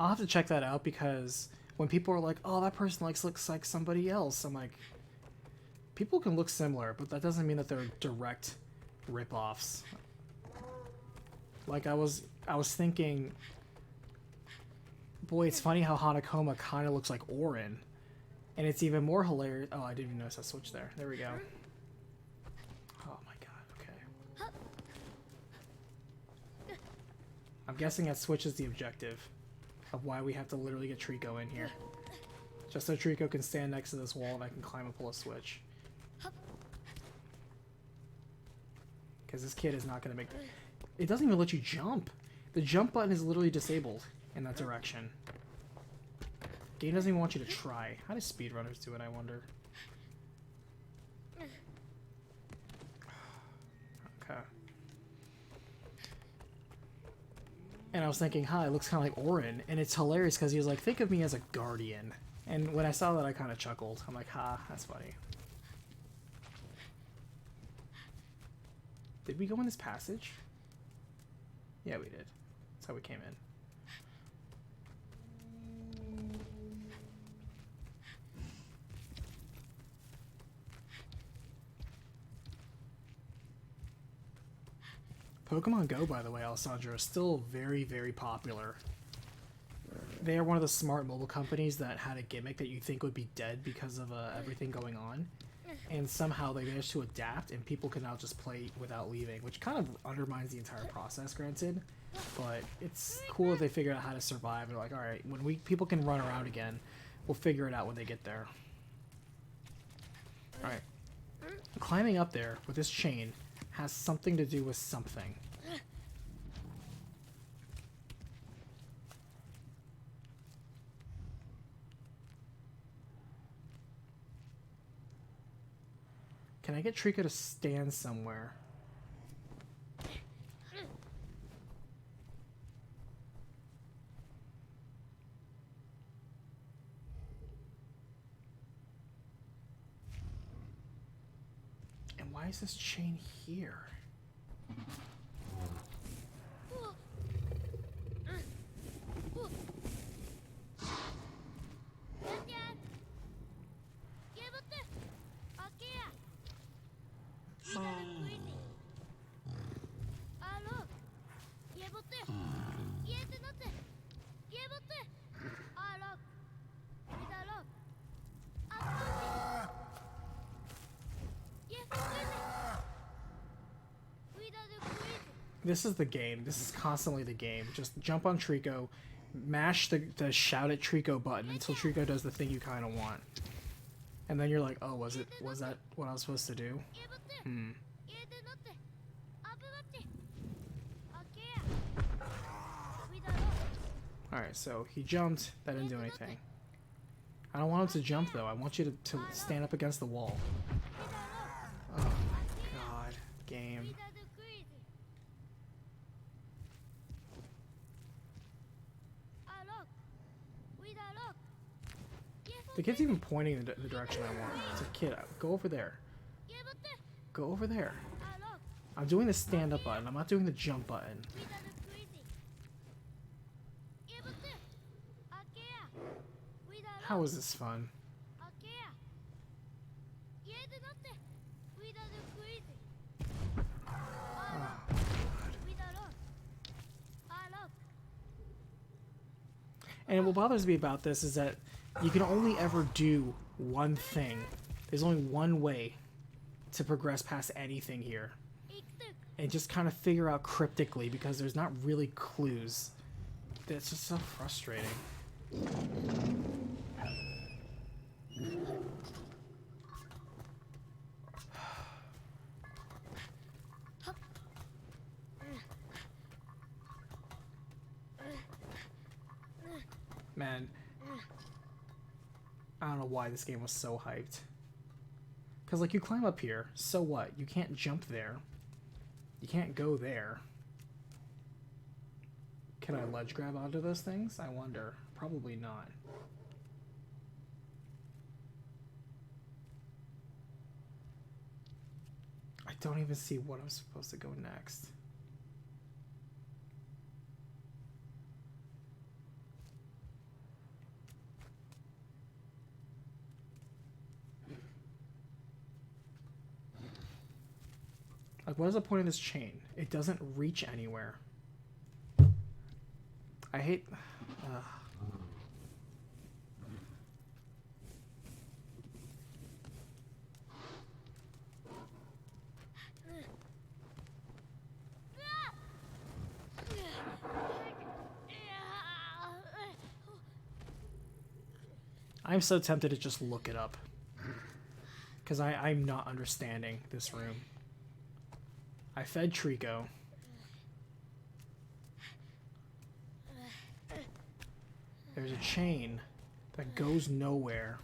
I'll have to check that out because when people are like, oh, that person looks like somebody else, I'm like, people can look similar, but that doesn't mean that they're direct rip-offs. Like, I was thinking, boy, it's funny how Hanakoma kind of looks like Orin. And it's even more hilarious. Oh, I didn't even notice that switch there. There we go. Oh my god, okay. I'm guessing that switch is the objective of why we have to literally get Trico in here. Just so Trico can stand next to this wall and I can climb and pull a switch. Because this kid is not going to make... It doesn't even let you jump. The jump button is literally disabled in that direction. Game doesn't even want you to try. How do speedrunners do it, I wonder? Okay. And I was thinking, hi, it looks kind of like Orin. And it's hilarious because he was like, think of me as a guardian. And when I saw that, I kind of chuckled. I'm like, ha, that's funny. Did we go in this passage? Yeah, we did. That's how we came in. Pokemon Go, by the way, Alessandro, is still very, very popular. They are one of the smart mobile companies that had a gimmick that you think would be dead because of everything going on. And somehow they managed to adapt, and people can now just play without leaving, which kind of undermines the entire process, granted. But it's cool that they figured out how to survive. They're like, all right, when people can run around again, we'll figure it out when they get there. All right. Climbing up there with this chain has something to do with something. Can I get Trico to stand somewhere? And why is this chain here? This is the game. This is constantly the game. Just jump on Trico, mash the shout at Trico button until Trico does the thing you kind of want. And then you're like, oh, was that what I was supposed to do? Alright, so he jumped. That didn't do anything. I don't want him to jump, though. I want you to stand up against the wall. Oh my god. Game. The kid's even pointing in the direction I want. It's a kid. Go over there. Go over there. I'm doing the stand-up button. I'm not doing the jump button. How is this fun? And what bothers me about this is that you can only ever do one thing. There's only one way to progress past anything here. And just kind of figure out cryptically because there's not really clues. That's just so frustrating. Man, I don't know why this game was so hyped. Because, like, you climb up here, so what? You can't jump there. You can't go there. Can I ledge grab onto those things? I wonder. Probably not. I don't even see what I'm supposed to go next. Like, what is the point of this chain? It doesn't reach anywhere. I hate... I'm so tempted to just look it up. Because I'm not understanding this room. I fed Trico. There's a chain that goes nowhere.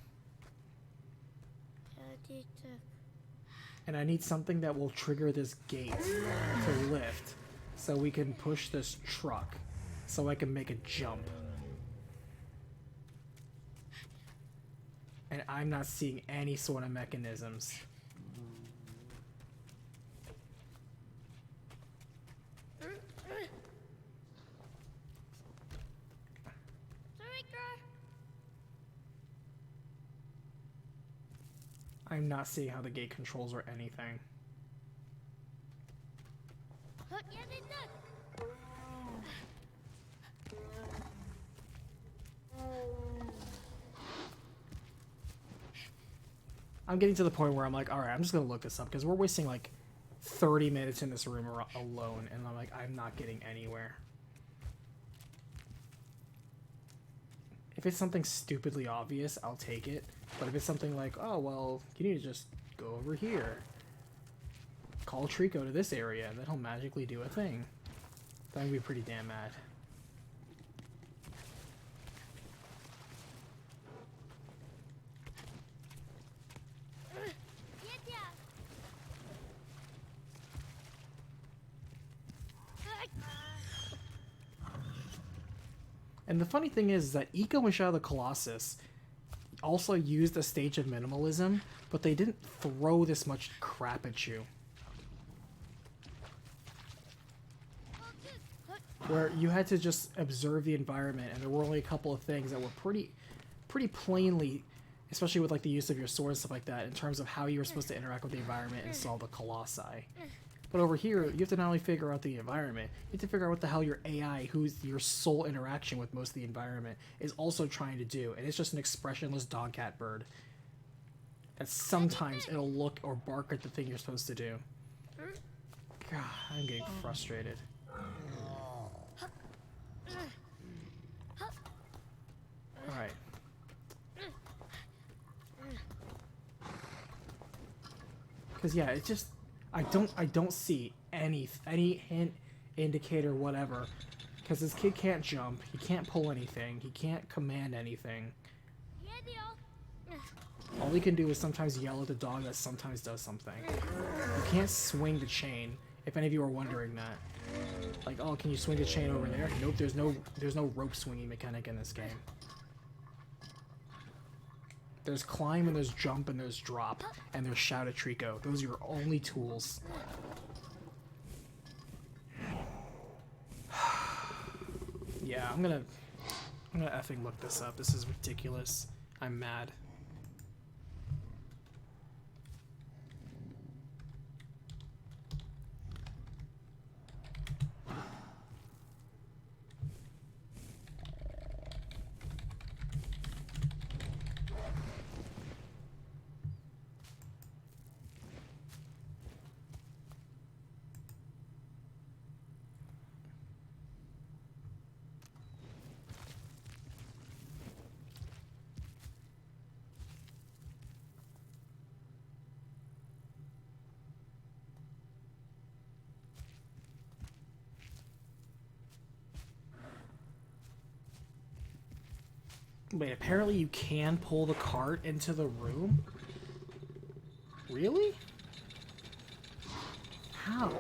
And I need something that will trigger this gate to lift so we can push this truck so I can make a jump. And I'm not seeing any sort of mechanisms. I'm not seeing how the gate controls or anything. I'm getting to the point where I'm like, alright, I'm just gonna look this up because we're wasting like 30 minutes in this room alone, and I'm like, I'm not getting anywhere. If it's something stupidly obvious, I'll take it. But if it's something like, oh, well, you need to just go over here. Call Trico to this area, and then he'll magically do a thing. That would be pretty damn mad. And the funny thing is that Eco and Shadow of the Colossus also used a stage of minimalism, but they didn't throw this much crap at you. Where you had to just observe the environment, and there were only a couple of things that were pretty plainly, especially with like the use of your sword and stuff like that, in terms of how you were supposed to interact with the environment and solve the colossi. But over here, you have to not only figure out the environment, you have to figure out what the hell your AI, who's your sole interaction with most of the environment, is also trying to do. And it's just an expressionless dog-cat bird. That sometimes it'll look or bark at the thing you're supposed to do. God, I'm getting frustrated. Cause yeah, it's just I don't see any hint, indicator, whatever. Cause this kid can't jump, he can't pull anything, he can't command anything. All he can do is sometimes yell at the dog that sometimes does something. You can't swing the chain, if any of you are wondering that. Like, oh, can you swing the chain over there? Nope, there's no rope swinging mechanic in this game. There's climb and there's jump and there's drop and there's shout at Trico. Those are your only tools. Yeah, I'm gonna effing look this up. This is ridiculous. I'm mad. Wait, apparently you can pull the cart into the room? Really? How?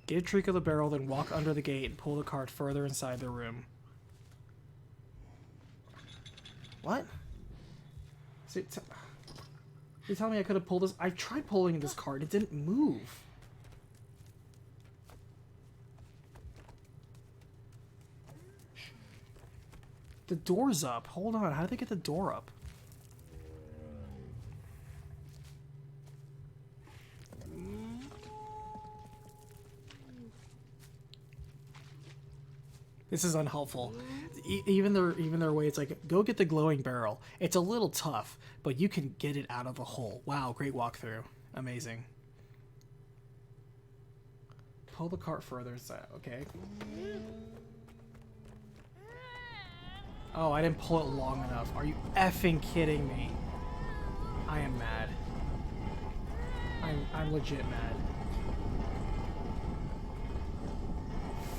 Give Trico the barrel, then walk under the gate and pull the cart further inside the room. What? So you telling me I could have pulled this? I tried pulling this cart, it didn't move. The door's up. Hold on. How did they get the door up? This is unhelpful. Even their way, it's like, go get the glowing barrel. It's a little tough, but you can get it out of the hole. Wow, great walkthrough. Amazing. Pull the cart further inside. Okay. Oh, I didn't pull it long enough. Are you effing kidding me? I am mad. I'm legit mad.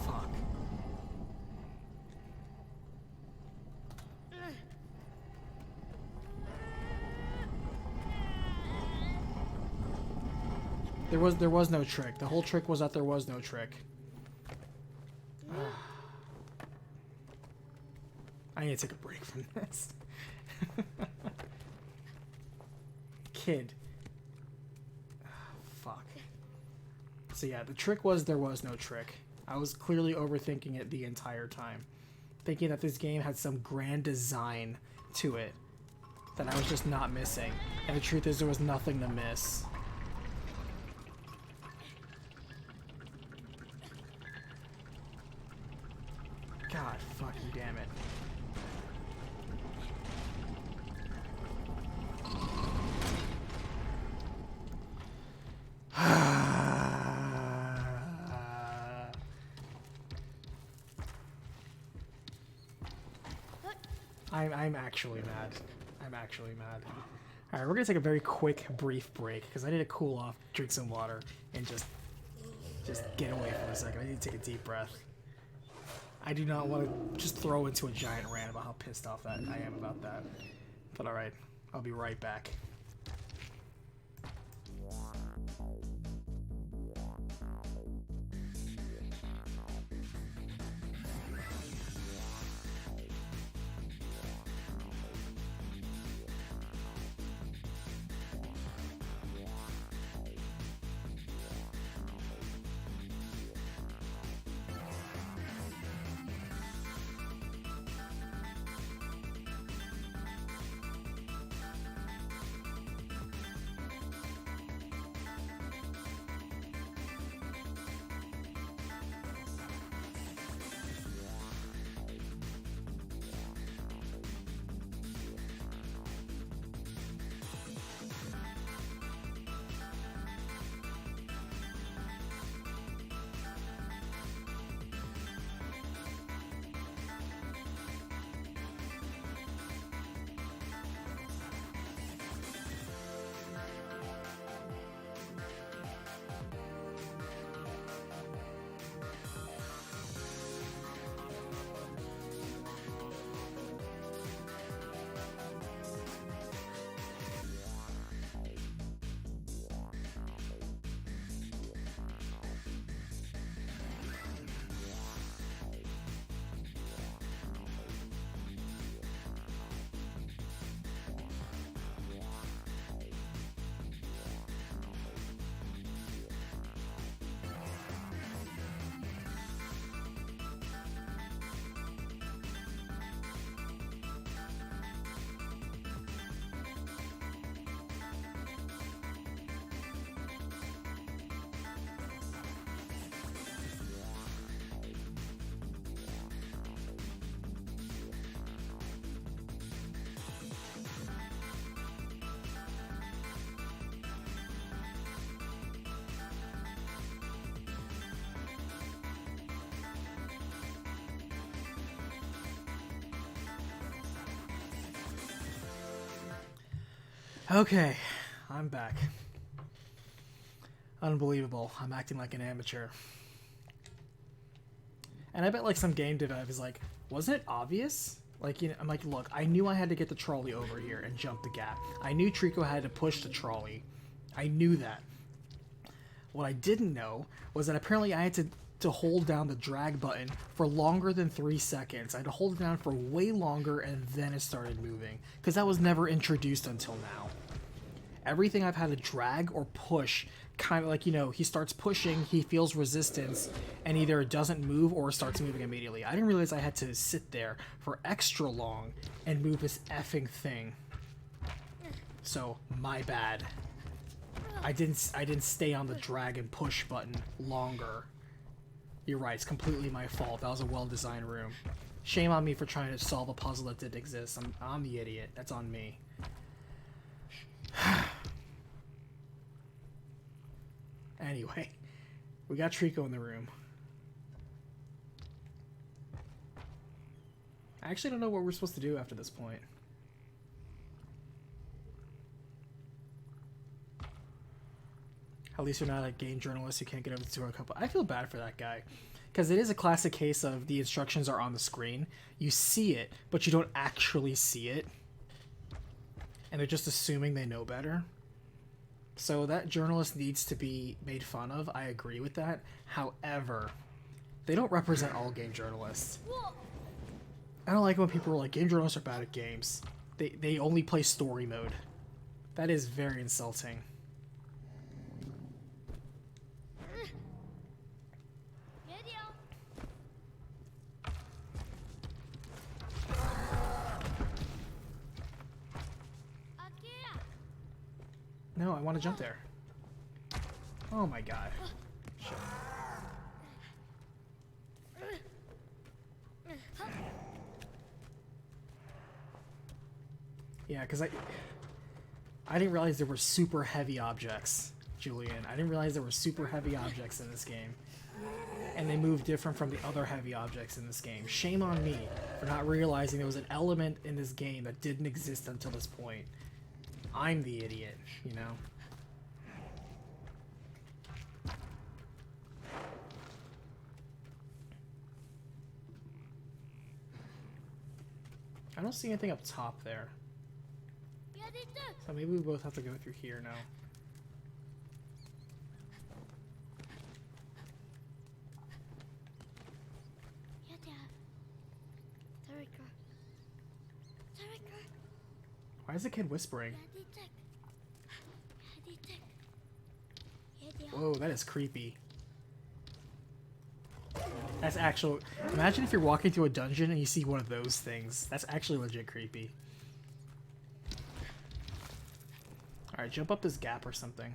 Fuck. There was no trick. The whole trick was that there was no trick. I need to take a break from this. Kid. Fuck. So yeah, the trick was there was no trick. I was clearly overthinking it the entire time. Thinking that this game had some grand design to it that I was just not missing. And the truth is there was nothing to miss. God fucking damn it. I'm actually mad. I'm actually mad. Alright, we're gonna take a very quick, brief break, because I need to cool off, drink some water, and just get away for a second. I need to take a deep breath. I do not want to just throw into a giant rant about how pissed off that I am about that. But alright, I'll be right back. Okay, I'm back. Unbelievable. I'm acting like an amateur. And I bet like some game dev is like, wasn't it obvious? Like, you know, I'm like, look, I knew I had to get the trolley over here and jump the gap. I knew Trico had to push the trolley. I knew that. What I didn't know was that apparently I had to hold down the drag button for longer than 3 seconds. I had to hold it down for way longer and then it started moving. Because that was never introduced until now. Everything I've had to drag or push, kind of like, you know, he starts pushing, he feels resistance, and either it doesn't move or it starts moving immediately. I didn't realize I had to sit there for extra long and move this effing thing. So, my bad. I didn't stay on the drag and push button longer. You're right, it's completely my fault. That was a well-designed room. Shame on me for trying to solve a puzzle that didn't exist. I'm the idiot. That's on me. Anyway, we got Trico in the room. I actually don't know what we're supposed to do after this point. At least you're not a game journalist who can't get over to a couple. I feel bad for that guy. Because it is a classic case of the instructions are on the screen. You see it, but you don't actually see it. And they're just assuming they know better. So that journalist needs to be made fun of. I agree with that. However, they don't represent all game journalists. I don't like when people are like, game journalists are bad at games. They only play story mode. That is very insulting. No, I want to jump there. Oh my god. Shit. Yeah, because I didn't realize there were super heavy objects, Julian. I didn't realize there were super heavy objects in this game. And they move different from the other heavy objects in this game. Shame on me for not realizing there was an element in this game that didn't exist until this point. I'm the idiot, you know? I don't see anything up top there. So maybe we both have to go through here now. Why is the kid whispering? Whoa, that is creepy. That's actual. Imagine if you're walking through a dungeon and you see one of those things. That's actually legit creepy. Alright, jump up this gap or something.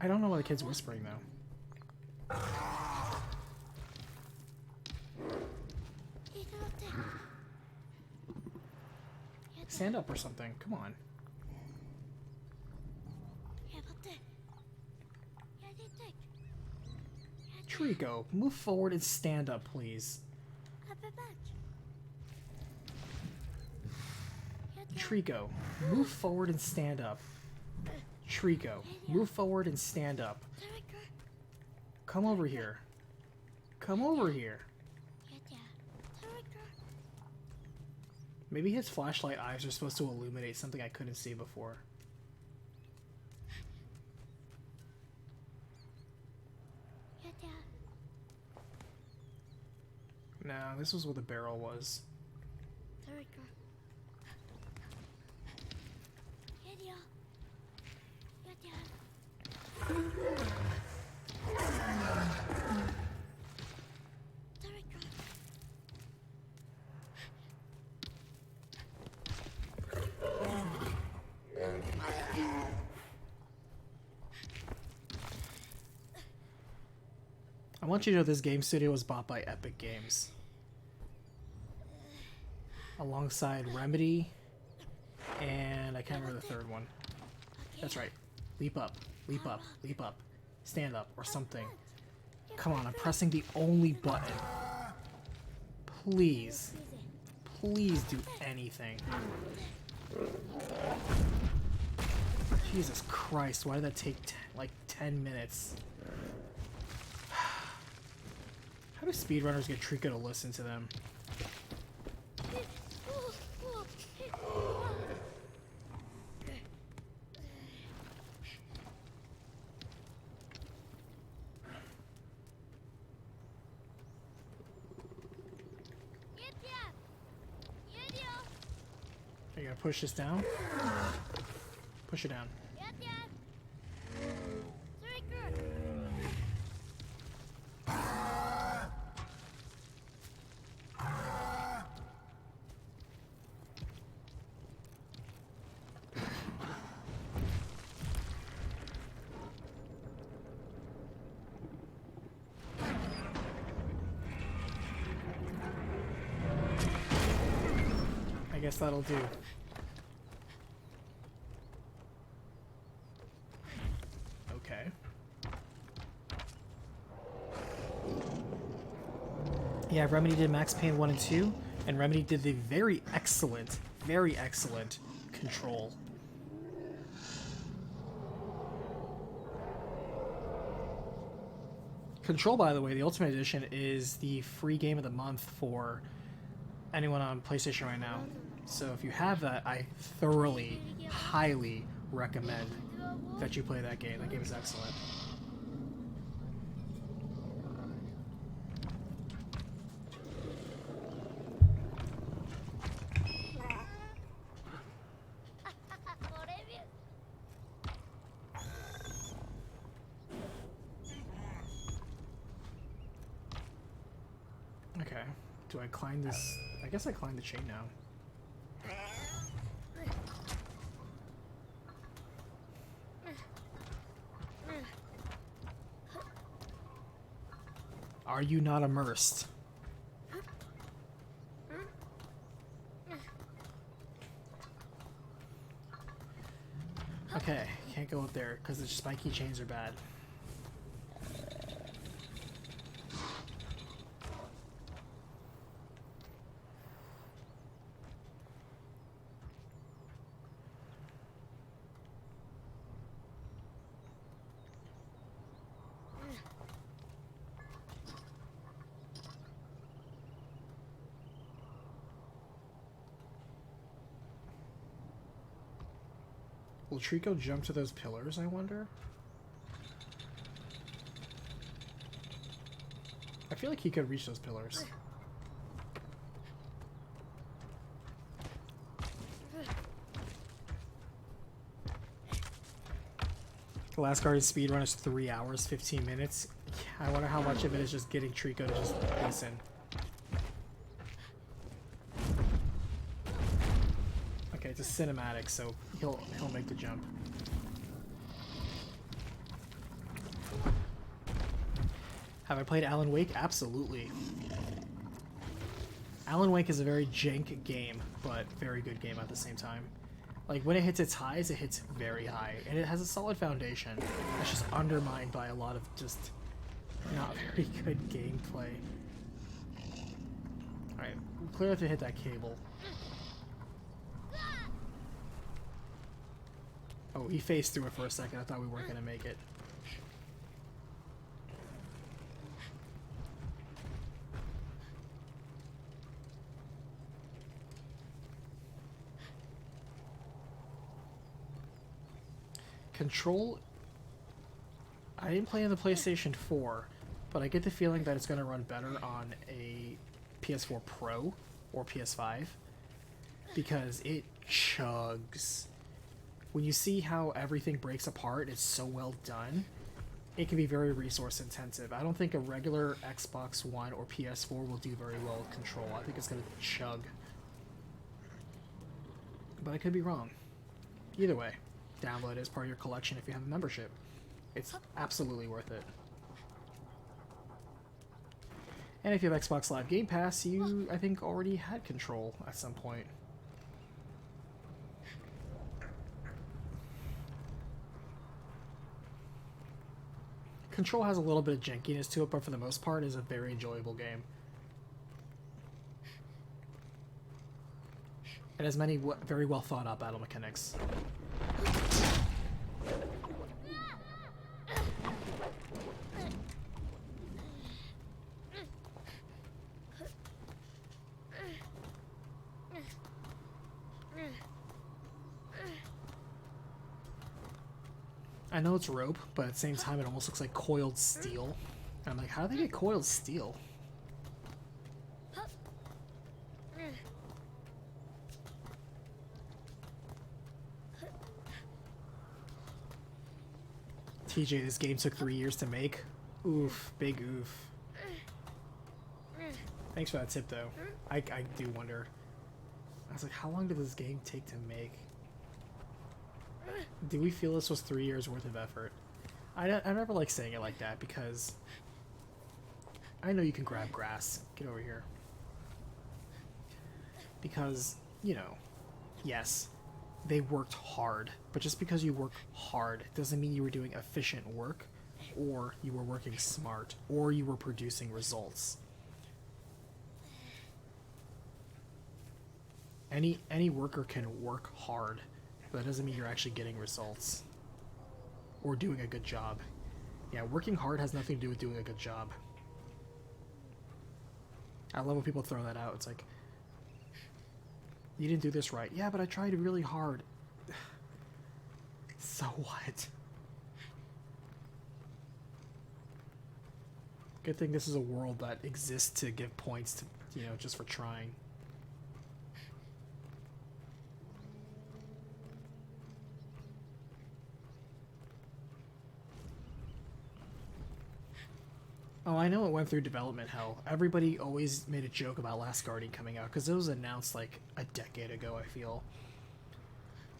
I don't know why the kid's whispering though. Stand up or something. Come on. Trico, move forward and stand up, please. Trico, move forward and stand up. Trico, move forward and stand up. Come over here. Come over here. Maybe his flashlight eyes are supposed to illuminate something I couldn't see before. No, this was where the barrel was. I want you to know this game studio was bought by Epic Games. Alongside Remedy, and I can't remember the third one. That's right. Leap up. Leap up. Leap up. Stand up or something. Come on, I'm pressing the only button. Please. Please do anything. Jesus Christ, why did that take like 10 minutes? How do speedrunners get Trico to listen to them? Are you gonna push this down? Push it down. I guess that'll do. Okay. Yeah, Remedy did Max Payne 1 and 2, and Remedy did the very excellent Control. Control, by the way, the Ultimate Edition is the free game of the month for anyone on PlayStation right now. So if you have that, I thoroughly, highly recommend that you play that game. That game is excellent. Okay, do I climb this? I guess I climb the chain now. Are you not immersed? Okay, can't go up there because the spiky chains are bad. Will Trico jump to those pillars, I wonder? I feel like he could reach those pillars. The last Guardian speedrun is 3 hours, 15 minutes. I wonder how much of it is just getting Trico to just listen. Okay, it's a cinematic, so he'll make the jump. Have I played Alan Wake? Absolutely. Alan Wake is a very jank game, but very good game at the same time. Like, when it hits its highs, it hits very high, and it has a solid foundation. It's just undermined by a lot of just not very good gameplay. Alright, clear enough to hit that cable. Oh, he phased through it for a second. I thought we weren't going to make it. Control... I didn't play on the PlayStation 4, but I get the feeling that it's going to run better on a PS4 Pro or PS5 because it chugs. When you see how everything breaks apart, it's so well done, it can be very resource intensive. I don't think a regular Xbox One or PS4 will do very well with Control. I think it's going to chug. But I could be wrong. Either way, download it as part of your collection if you have a membership. It's absolutely worth it. And if you have Xbox Live Game Pass, you, I think, already had Control at some point. Control has a little bit of jankiness to it, but for the most part, is a very enjoyable game. It has many very well thought out battle mechanics. I know it's rope, but at the same time it almost looks like coiled steel. And I'm like, how do they get coiled steel? TJ, this game took 3 years to make. Oof, big oof. Thanks for that tip, though. I do wonder. I was like, how long did this game take to make? Do we feel this was 3 years worth of effort? I never like saying it like that because I know you can grab grass. Get over here. Because, you know, yes, they worked hard, but just because you work hard doesn't mean you were doing efficient work, or you were working smart, or you were producing results. Any worker can work hard, but that doesn't mean you're actually getting results or doing a good job. Yeah, working hard has nothing to do with doing a good job. I love when people throw that out. It's like, you didn't do this right. Yeah, but I tried really hard. So what? Good thing this is a world that exists to give points to, you know, just for trying. Oh, I know it went through development hell. Everybody always made a joke about Last Guardian coming out because it was announced like a decade ago, I feel.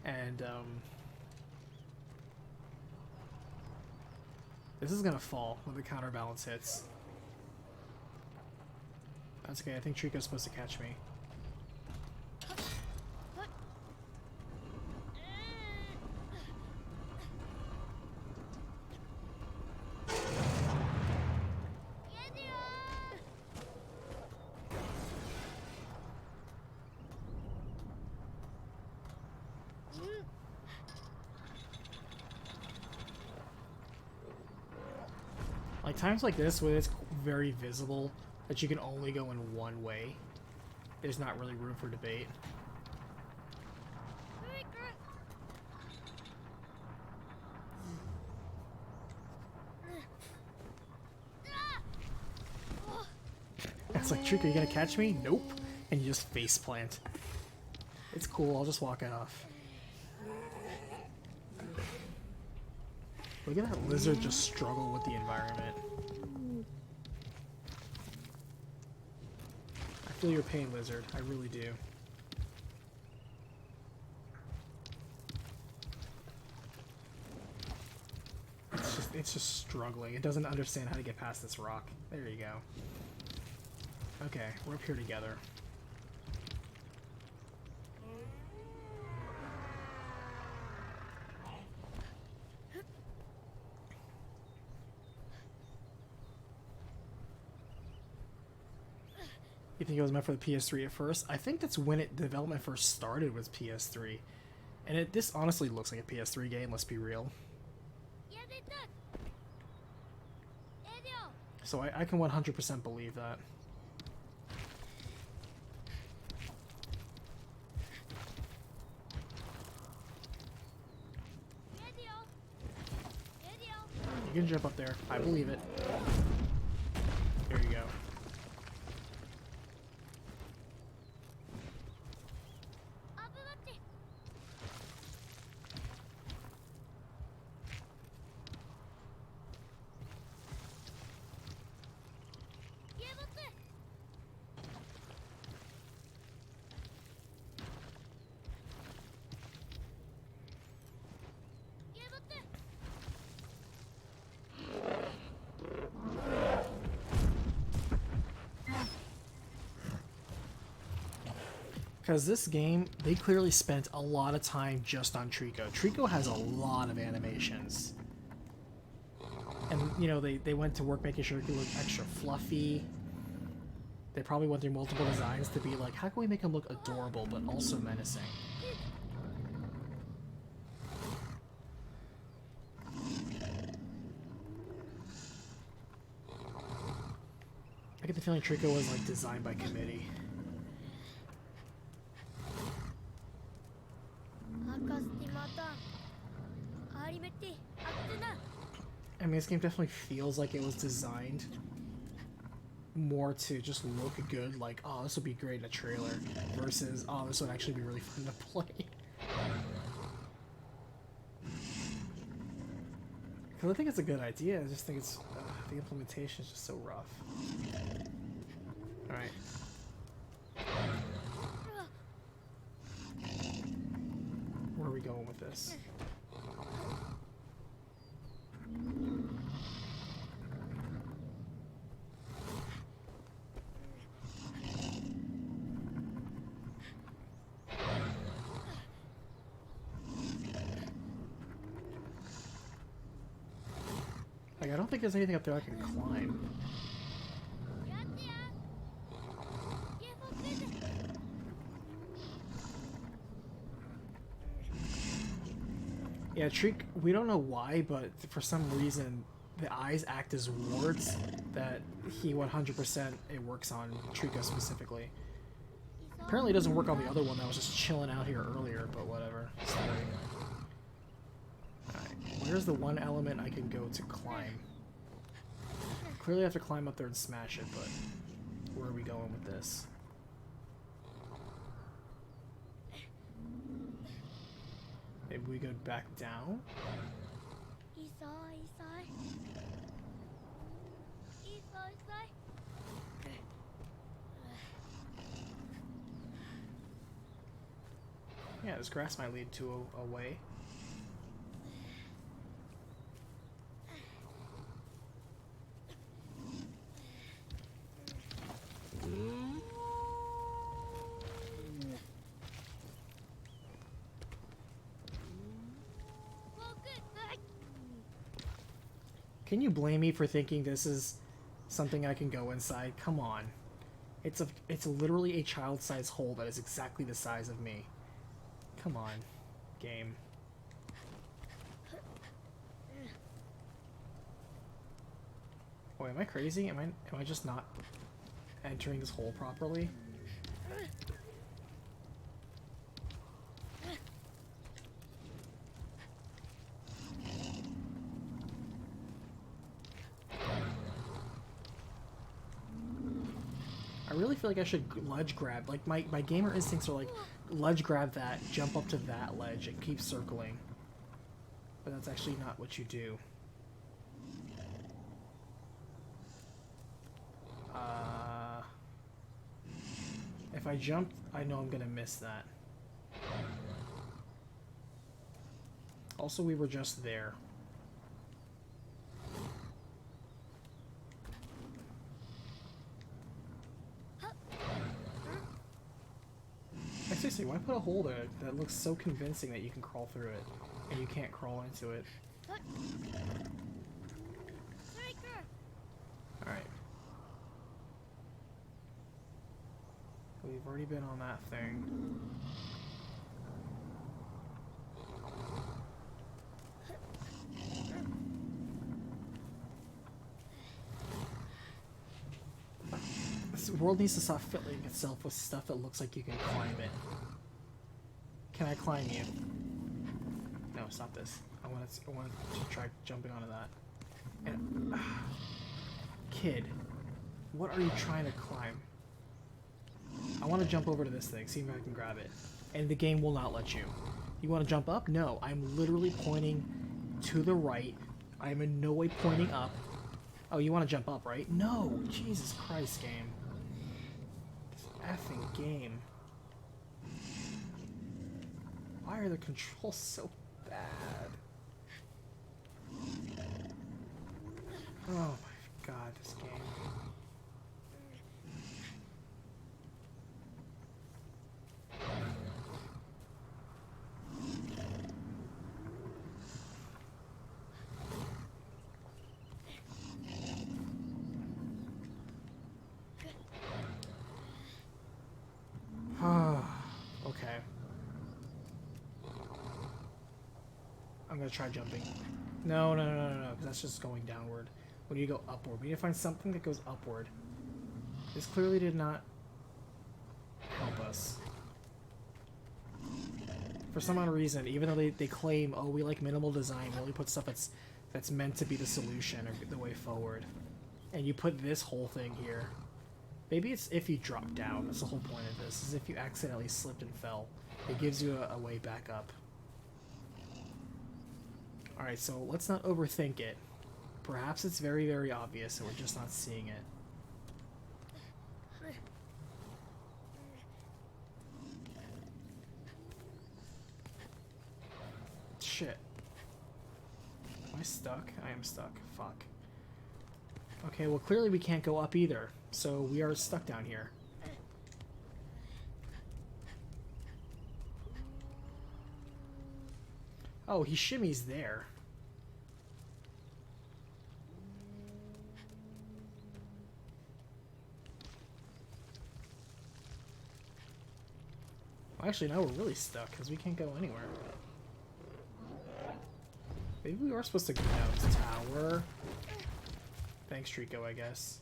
And this is gonna fall when the counterbalance hits. That's okay, I think Trico's supposed to catch me. Like times like this where it's very visible that you can only go in one way, there's not really room for debate. It's like, Trico, you gonna catch me? Nope. And you just face plant. It's cool, I'll just walk it off. Look at that lizard just struggle with the environment. I feel your pain, lizard. I really do. It's just struggling. It doesn't understand how to get past this rock. There you go. Okay, we're up here together. You think it was meant for the PS3 at first? I think that's when development first started, was PS3. And this honestly looks like a PS3 game, let's be real. So I can 100% believe that. You can jump up there. I believe it. There you go. Because this game, they clearly spent a lot of time just on Trico. Trico has a lot of animations. And, you know, they went to work making sure it could look extra fluffy. They probably went through multiple designs to be like, how can we make him look adorable but also menacing? I get the feeling Trico was like designed by committee. I mean, this game definitely feels like it was designed more to just look good, like, oh, this would be great in a trailer, versus, oh, this would actually be really fun to play. Because I think it's a good idea, I just think it's, the implementation is just so rough. Alright. Where are we going with this? Like, I don't think there's anything up there I can climb. Yeah, Trico, we don't know why, but for some reason, the eyes act as wards that he 100% it works on Trico specifically. Apparently it doesn't work on the other one that was just chilling out here earlier, but whatever. Alright, where's the one element I can go to climb? Clearly I have to climb up there and smash it, but where are we going with this? Maybe we go back down? Yeah, this grass might lead to a way. Can you blame me for thinking this is something I can go inside? Come on. It's literally a child-sized hole that is exactly the size of me. Come on, game. Wait, am I crazy? Am I just not entering this hole properly? I really feel like I should ledge grab. Like, my gamer instincts are like, ledge grab that, jump up to that ledge, and keep circling. But that's actually not what you do. If I jump, I know I'm gonna miss that. Also, we were just there. Seriously, why put a hole there that looks so convincing that you can crawl through it, and you can't crawl into it? Alright. We've already been on that thing. This world needs to stop filling itself with stuff that looks like you can climb it. Can I climb you? No, stop this. I want to try jumping onto that. And, kid, what are you trying to climb? I want to jump over to this thing, see if I can grab it. And the game will not let you. You want to jump up? No, I'm literally pointing to the right. I am in no way pointing up. Oh, you want to jump up, right? No! Jesus Christ, game. This effing game. Why are the controls so bad? Oh my god, this game. okay. I'm gonna try jumping. No, no, no, no, no, because that's just going downward. We need to go upward. We need to find something that goes upward. This clearly did not help us. For some odd reason, even though they claim, oh, we like minimal design, we only put stuff that's meant to be the solution or the way forward. And you put this whole thing here. Maybe it's if you drop down. That's the whole point of this, is if you accidentally slipped and fell. It gives you a way back up. Alright, so let's not overthink it. Perhaps it's very, very obvious and we're just not seeing it. Shit. Am I stuck? I am stuck. Fuck. Okay, well clearly we can't go up either. So we are stuck down here. Oh, he shimmies there. Actually, now we're really stuck because we can't go anywhere. Maybe we are supposed to go down to the tower. Thanks, Trico, I guess.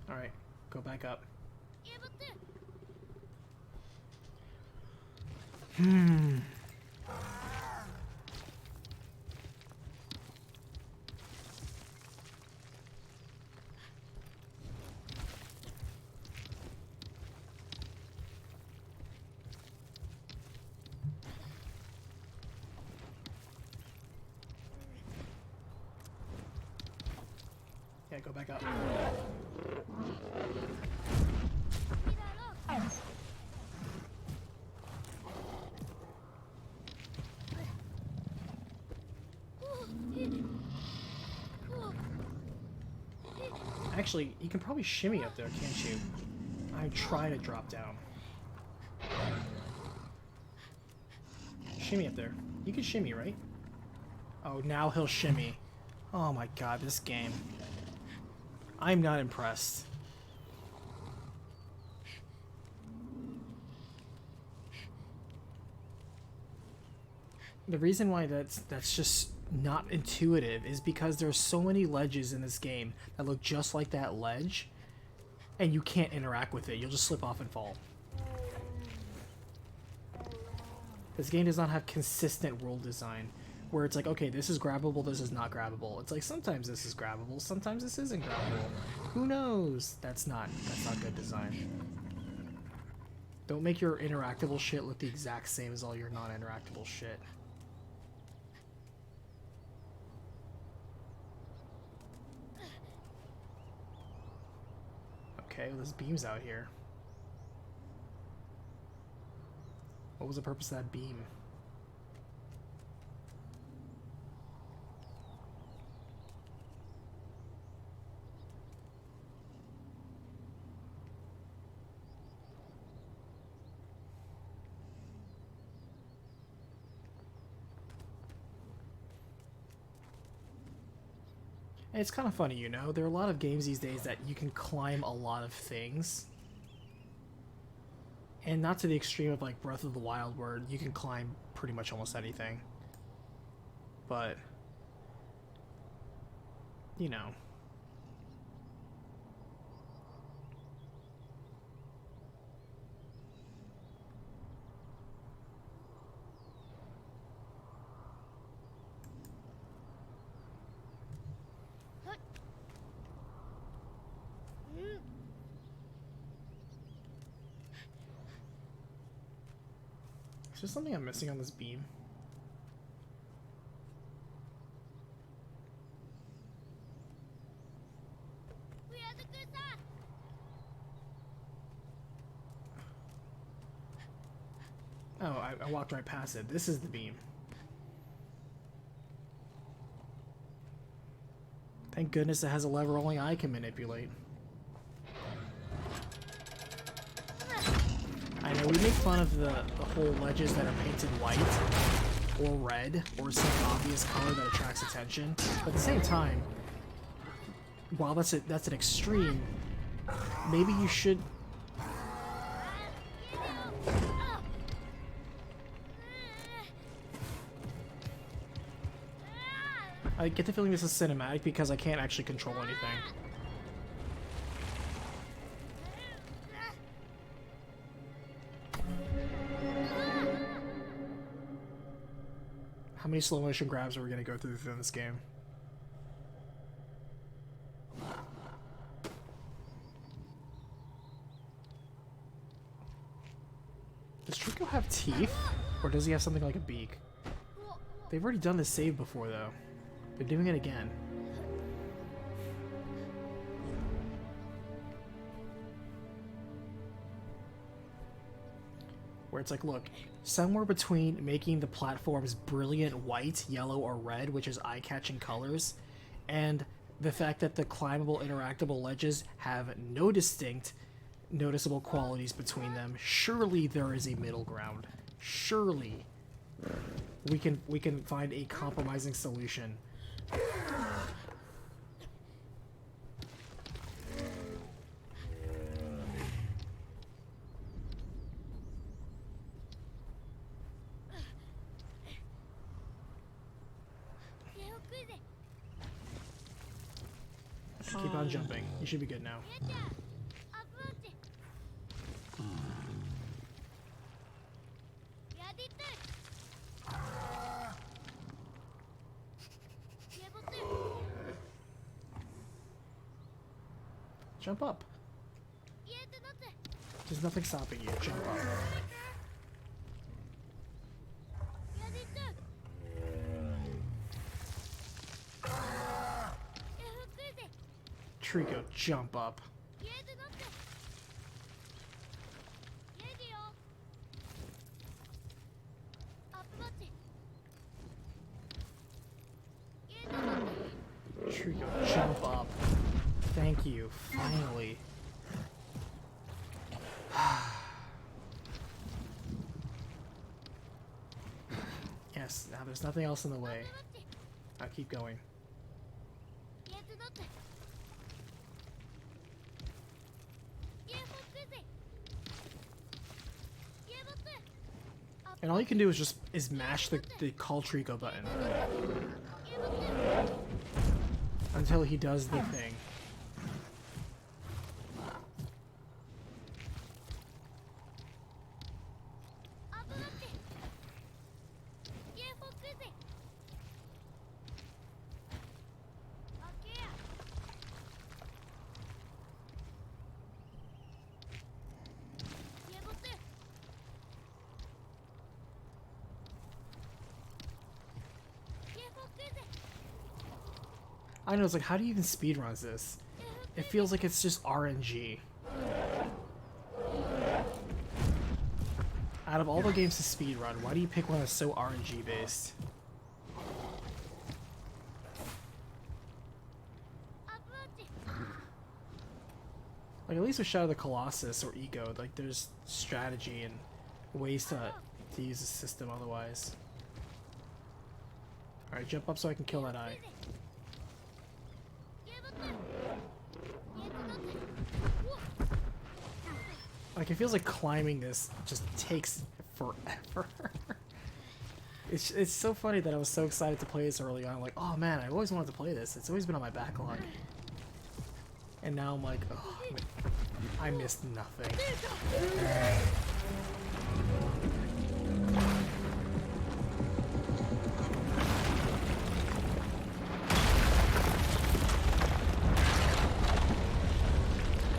Alright, go back up. Yeah, go back up. Actually, you can probably shimmy up there, can't you? I'm trying to drop down. Shimmy up there. You can shimmy, right? Oh, now he'll shimmy. Oh my god, this game. I'm not impressed. The reason why that's just not intuitive is because there's so many ledges in this game that look just like that ledge, and you can't interact with it. You'll just slip off and fall. This game does not have consistent world design, where it's like, okay, this is grabbable, this is not grabbable. It's like, sometimes this is grabbable, sometimes this isn't grabbable. Who knows? That's not good design. Don't make your interactable shit look the exact same as all your non-interactable shit. Okay, well, there's beams out here. What was the purpose of that beam? And it's kind of funny, you know? There are a lot of games these days that you can climb a lot of things. And not to the extreme of like Breath of the Wild where you can climb pretty much almost anything. But, you know. Is there something I'm missing on this beam? Oh, I walked right past it. This is the beam. Thank goodness it has a lever only I can manipulate. I know we make fun of the whole ledges that are painted white, or red or some obvious color that attracts attention. But at the same time, while that's an extreme, maybe you should. I get the feeling this is cinematic because I can't actually control anything. How many slow motion grabs are we going to go through in this game? Does Trico have teeth? Or does he have something like a beak? They've already done this save before, though. They're doing it again. Where it's like, look, somewhere between making the platforms brilliant white, yellow, or red, which is eye-catching colors, and the fact that the climbable, interactable ledges have no distinct, noticeable qualities between them, surely there is a middle ground. Surely we can find a compromising solution. Keep on jumping. You should be good now. Jump up. There's nothing stopping you. Jump up. Trico, jump up. Trico, jump up. Thank you. Finally. Yes, now there's nothing else in the way. I'll keep going. And all you can do is mash the call Trico button until he does the thing. I know, it's like, how do you even speedrun this? It feels like it's just RNG. Out of all the games to speedrun, why do you pick one that's so RNG based? Like, at least with Shadow of the Colossus or Ego, like, there's strategy and ways to use the system otherwise. Alright, jump up so I can kill that eye. Like, it feels like climbing this just takes forever. It's so funny that I was so excited to play this early on. Like, oh man, I always wanted to play this. It's always been on my backlog. And now I'm like, oh, I missed nothing.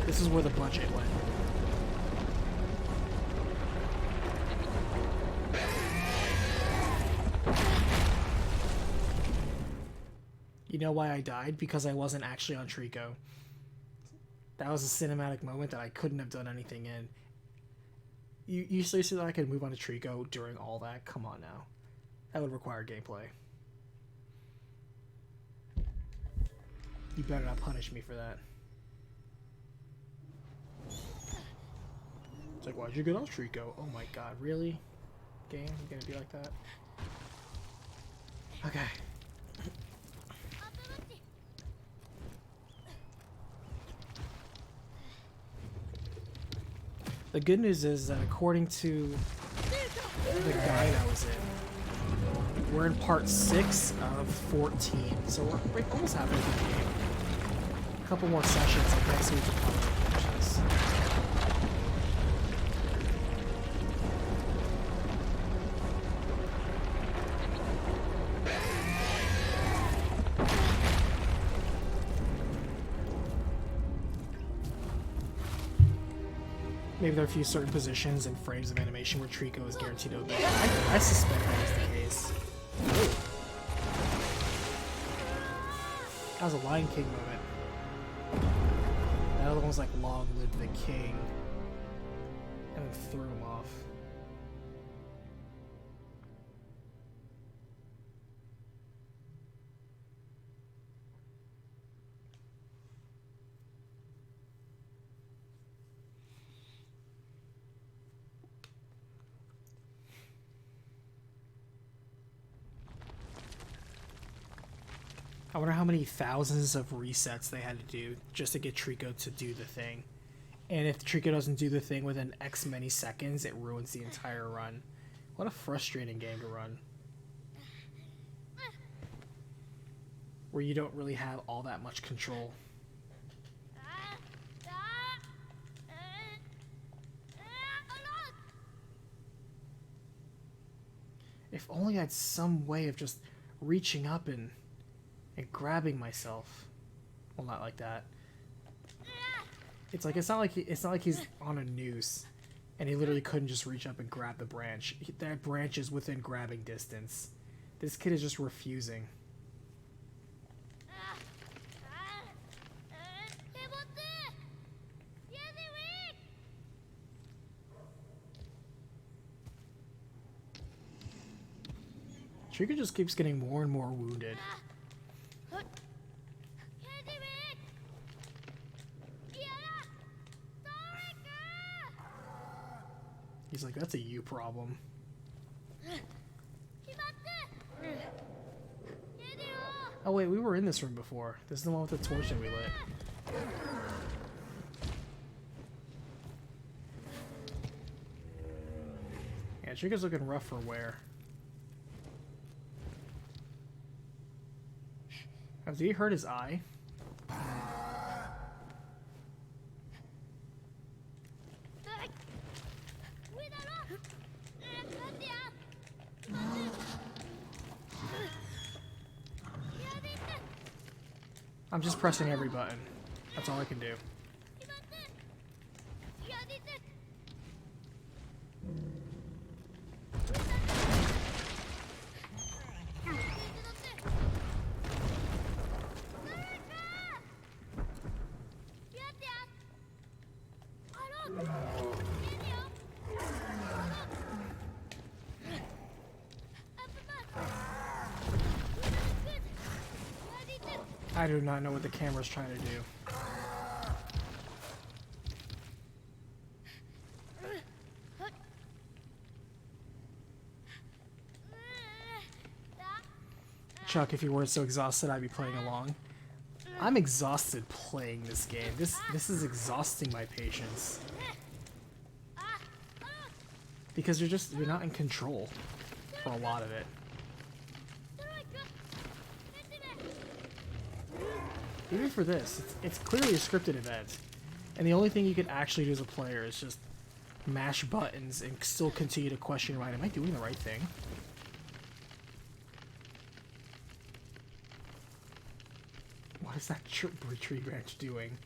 This is where the budget went. You know why I died? Because I wasn't actually on Trico. That was a cinematic moment that I couldn't have done anything in. You seriously thought I could move on to Trico during all that? Come on now. That would require gameplay. You better not punish me for that. It's like, why'd you get off Trico? Oh my god, really? Game? You gonna be like that? Okay. The good news is that according to the guide I was in, we're in part 6 of 14, so we're almost halfway through the game. A couple more sessions, I guess we can probably finish this. Maybe there are a few certain positions and frames of animation where Trico is guaranteed to obey. I suspect that is the case. That was a Lion King moment. That other one was like, long live the king. And then threw him off. I wonder how many thousands of resets they had to do just to get Trico to do the thing. And if Trico doesn't do the thing within X many seconds, it ruins the entire run. What a frustrating game to run. Where you don't really have all that much control. If only I had some way of just reaching up and grabbing myself. Well, not like that. It's not like he's on a noose and he literally couldn't just reach up and grab the branch. That branch is within grabbing distance. This kid is just refusing. Trico just keeps getting more and more wounded. He's like, that's a you problem. Oh wait, we were in this room before. This is the one with the torch that we lit. Yeah, Trico's looking rough for wear. Did he hurt his eye? I'm just pressing every button. That's all I can do. I do not know what the camera's trying to do. Chuck, if you weren't so exhausted, I'd be playing along. I'm exhausted playing this game. This is exhausting my patience. Because you're not in control for a lot of it. Even for this, it's clearly a scripted event. And the only thing you can actually do as a player is just mash buttons and still continue to question your mind. Am I doing the right thing? What is that tree branch doing?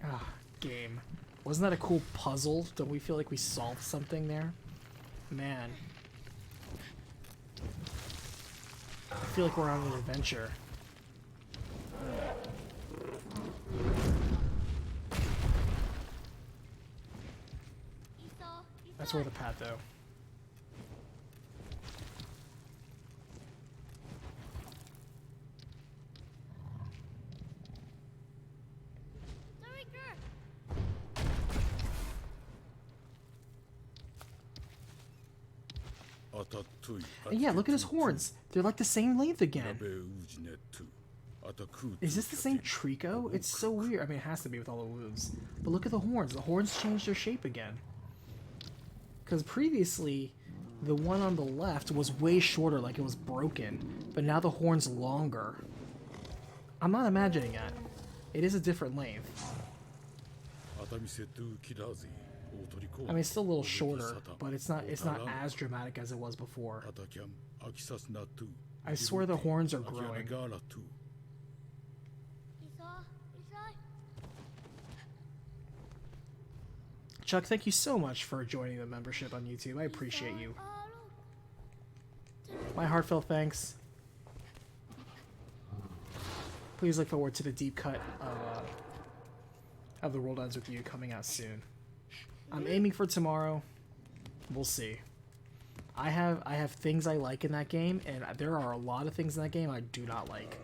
Ah, game. Wasn't that a cool puzzle? Don't we feel like we solved something there? Man. I feel like we're on an adventure. That's worth a pat, though. And yeah, look at his horns. They're like the same length again. Is this the same Trico? It's so weird. I mean, it has to be with all the wounds. But look at the horns. The horns changed their shape again. Because previously, the one on the left was way shorter, like it was broken. But now the horn's longer. I'm not imagining that. It is a different length. I mean, it's still a little shorter, but it's not as dramatic as it was before. I swear the horns are growing. Chuck, thank you so much for joining the membership on YouTube. I appreciate you. My heartfelt thanks. Please look forward to the deep cut of The World Ends With You coming out soon. I'm aiming for tomorrow. We'll see. I have things I like in that game, and there are a lot of things in that game I do not like.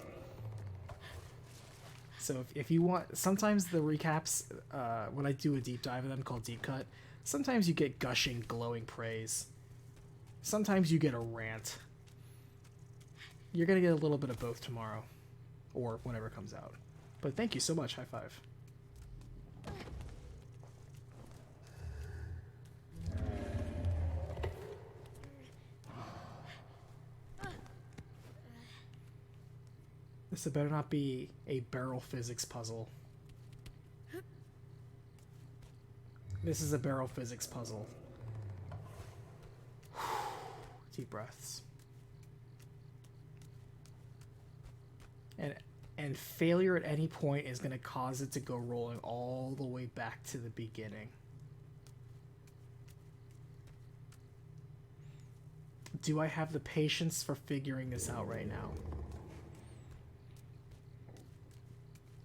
So if you want, sometimes the recaps, when I do a deep dive of them called Deep Cut, sometimes you get gushing, glowing praise. Sometimes you get a rant. You're going to get a little bit of both tomorrow, or whenever it comes out. But thank you so much. High five. This better not be a barrel physics puzzle. This is a barrel physics puzzle. Deep breaths. And failure at any point is going to cause it to go rolling all the way back to the beginning. Do I have the patience for figuring this out right now?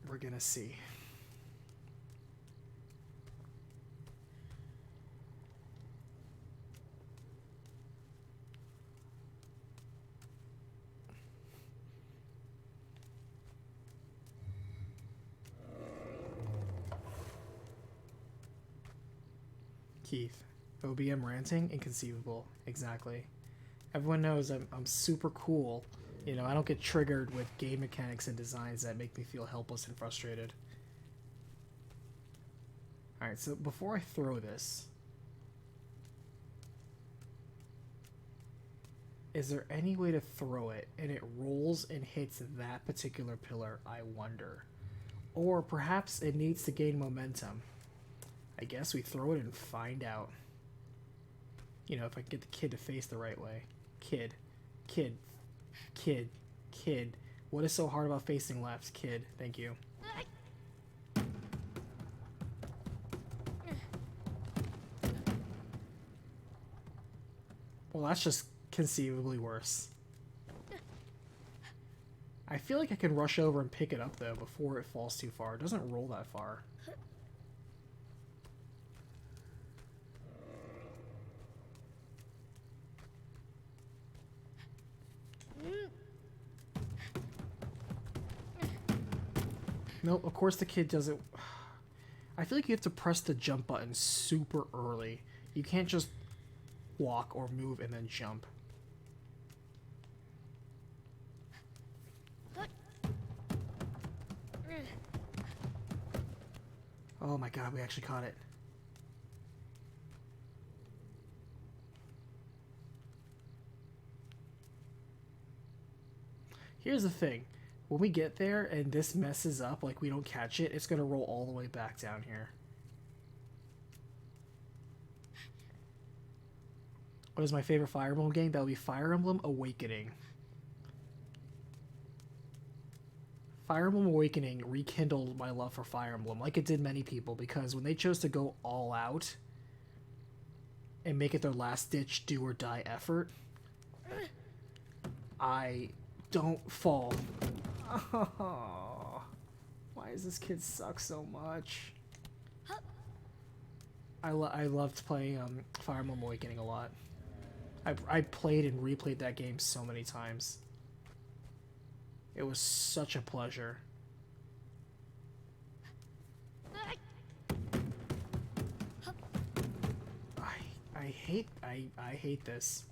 We're gonna see. Keith, OBM ranting? Inconceivable. Exactly. Everyone knows I'm super cool. You know, I don't get triggered with game mechanics and designs that make me feel helpless and frustrated. Alright, so before I throw this, is there any way to throw it and it rolls and hits that particular pillar, I wonder? Or perhaps it needs to gain momentum. I guess we throw it and find out. You know, if I can get the kid to face the right way. Kid. What is so hard about facing left? Kid. Thank you. Well, that's just conceivably worse. I feel like I can rush over and pick it up, though, before it falls too far. It doesn't roll that far. Nope, of course the kid doesn't. I feel like you have to press the jump button super early. You can't just walk or move and then jump. Oh my god, we actually caught it. Here's the thing. When we get there and this messes up, like we don't catch it, it's going to roll all the way back down here. What is my favorite Fire Emblem game? That would be Fire Emblem Awakening. Fire Emblem Awakening rekindled my love for Fire Emblem, like it did many people, because when they chose to go all out and make it their last-ditch do-or-die effort, I don't fall. Oh, why does this kid suck so much? I loved playing Fire Emblem Awakening a lot. I played and replayed that game so many times. It was such a pleasure. I hate this.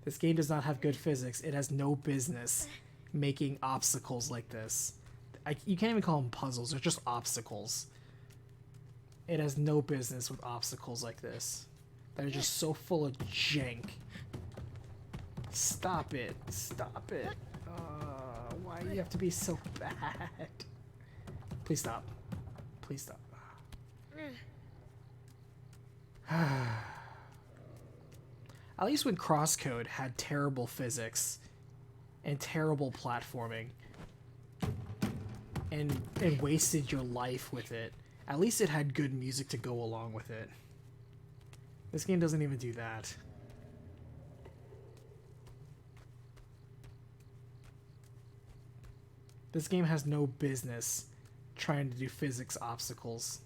This game does not have good physics. It has no business making obstacles like this. You can't even call them puzzles. They're just obstacles. It has no business with obstacles like this. That are just so full of jank. Stop it. Stop it. Why do you have to be so bad? Please stop. Please stop. At least when Crosscode had terrible physics and terrible platforming and wasted your life with it, at least it had good music to go along with it. This game doesn't even do that. This game has no business trying to do physics obstacles.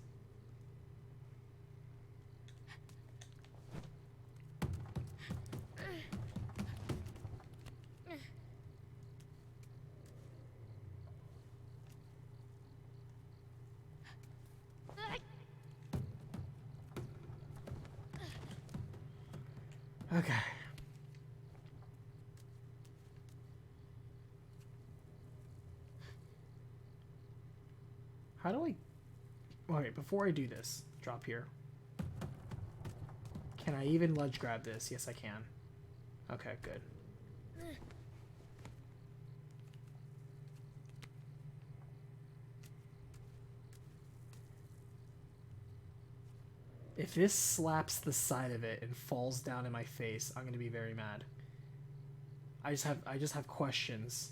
Okay. How do I... Okay, before I do this, drop here. Can I even ledge grab this? Yes, I can. Okay, good. If this slaps the side of it and falls down in my face, I'm gonna be very mad. I just have questions.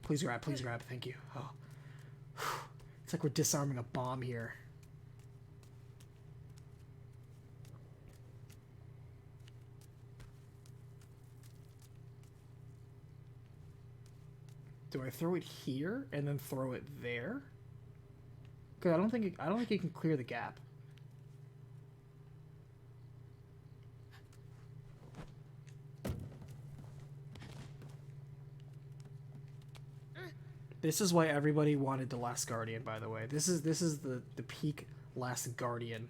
Please grab, thank you. Oh. It's like we're disarming a bomb here. Do I throw it here and then throw it there? Cause I don't think you can clear the gap. This is why everybody wanted The Last Guardian, by the way. This is the peak Last Guardian.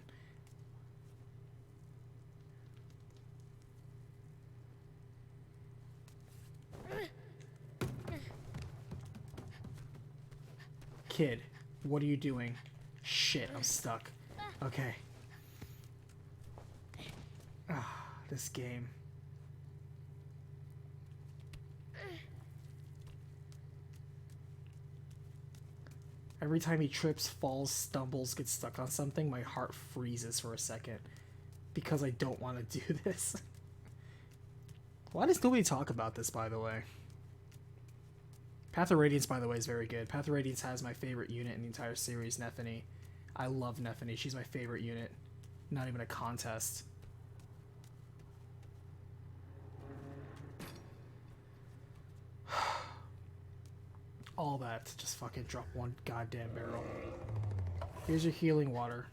Kid, what are you doing? Shit, I'm stuck. Okay. Ah, this game. Every time he trips, falls, stumbles, gets stuck on something, my heart freezes for a second. Because I don't want to do this. Why does nobody talk about this, by the way? Path of Radiance, by the way, is very good. Path of Radiance has my favorite unit in the entire series, Nethany. I love Nethany. She's my favorite unit. Not even a contest. All that to just fucking drop one goddamn barrel. Here's your healing water.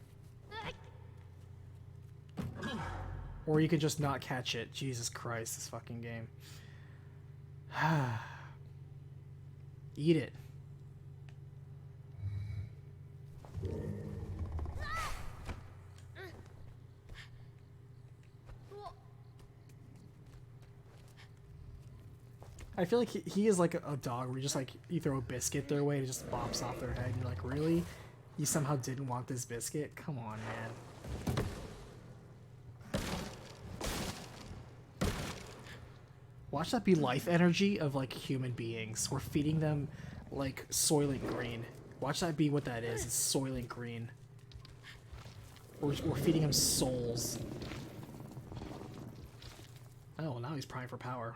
Or you can just not catch it. Jesus Christ, this fucking game. Eat it. I feel like he is like a dog where you just like you throw a biscuit their way and it just bops off their head and you're like, really? You somehow didn't want this biscuit? Come on, man. Watch that be life energy of like human beings. We're feeding them like Soylent Green. Watch that be what that is. It's Soylent Green. We're feeding him souls. Oh, now he's primed for power.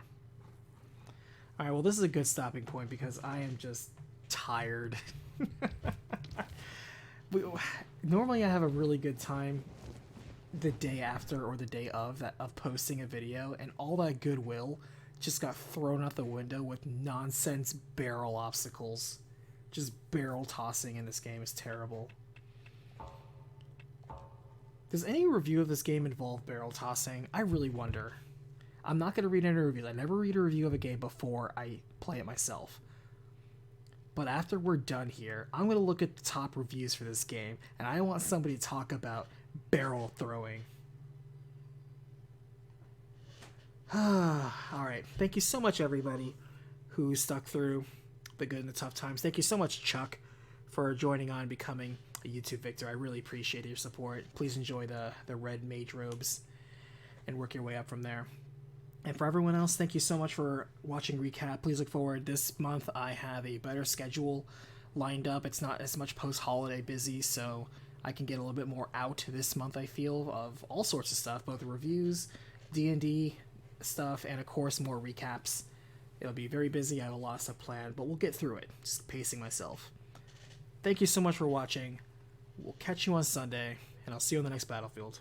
Alright, well this is a good stopping point because I am just tired. Normally I have a really good time the day after or the day of posting a video, and all that goodwill just got thrown out the window with nonsense barrel obstacles. Just barrel tossing in this game is terrible. Does any review of this game involve barrel tossing? I really wonder. I'm not going to read any reviews. I never read a review of a game before I play it myself. But after we're done here, I'm going to look at the top reviews for this game, and I want somebody to talk about barrel throwing. Alright, thank you so much, everybody who stuck through the good and the tough times. Thank you so much, Chuck, for joining on and becoming a YouTube Victor. I really appreciate your support. Please enjoy the red mage robes and work your way up from there. And for everyone else, thank you so much for watching Recap. Please look forward. This month I have a better schedule lined up. It's not as much post-holiday busy, so I can get a little bit more out this month, I feel, of all sorts of stuff, both reviews, D&D stuff, and of course more recaps. It'll be very busy. I have a lot of stuff planned, but we'll get through it. Just pacing myself. Thank you so much for watching. We'll catch you on Sunday, and I'll see you on the next battlefield.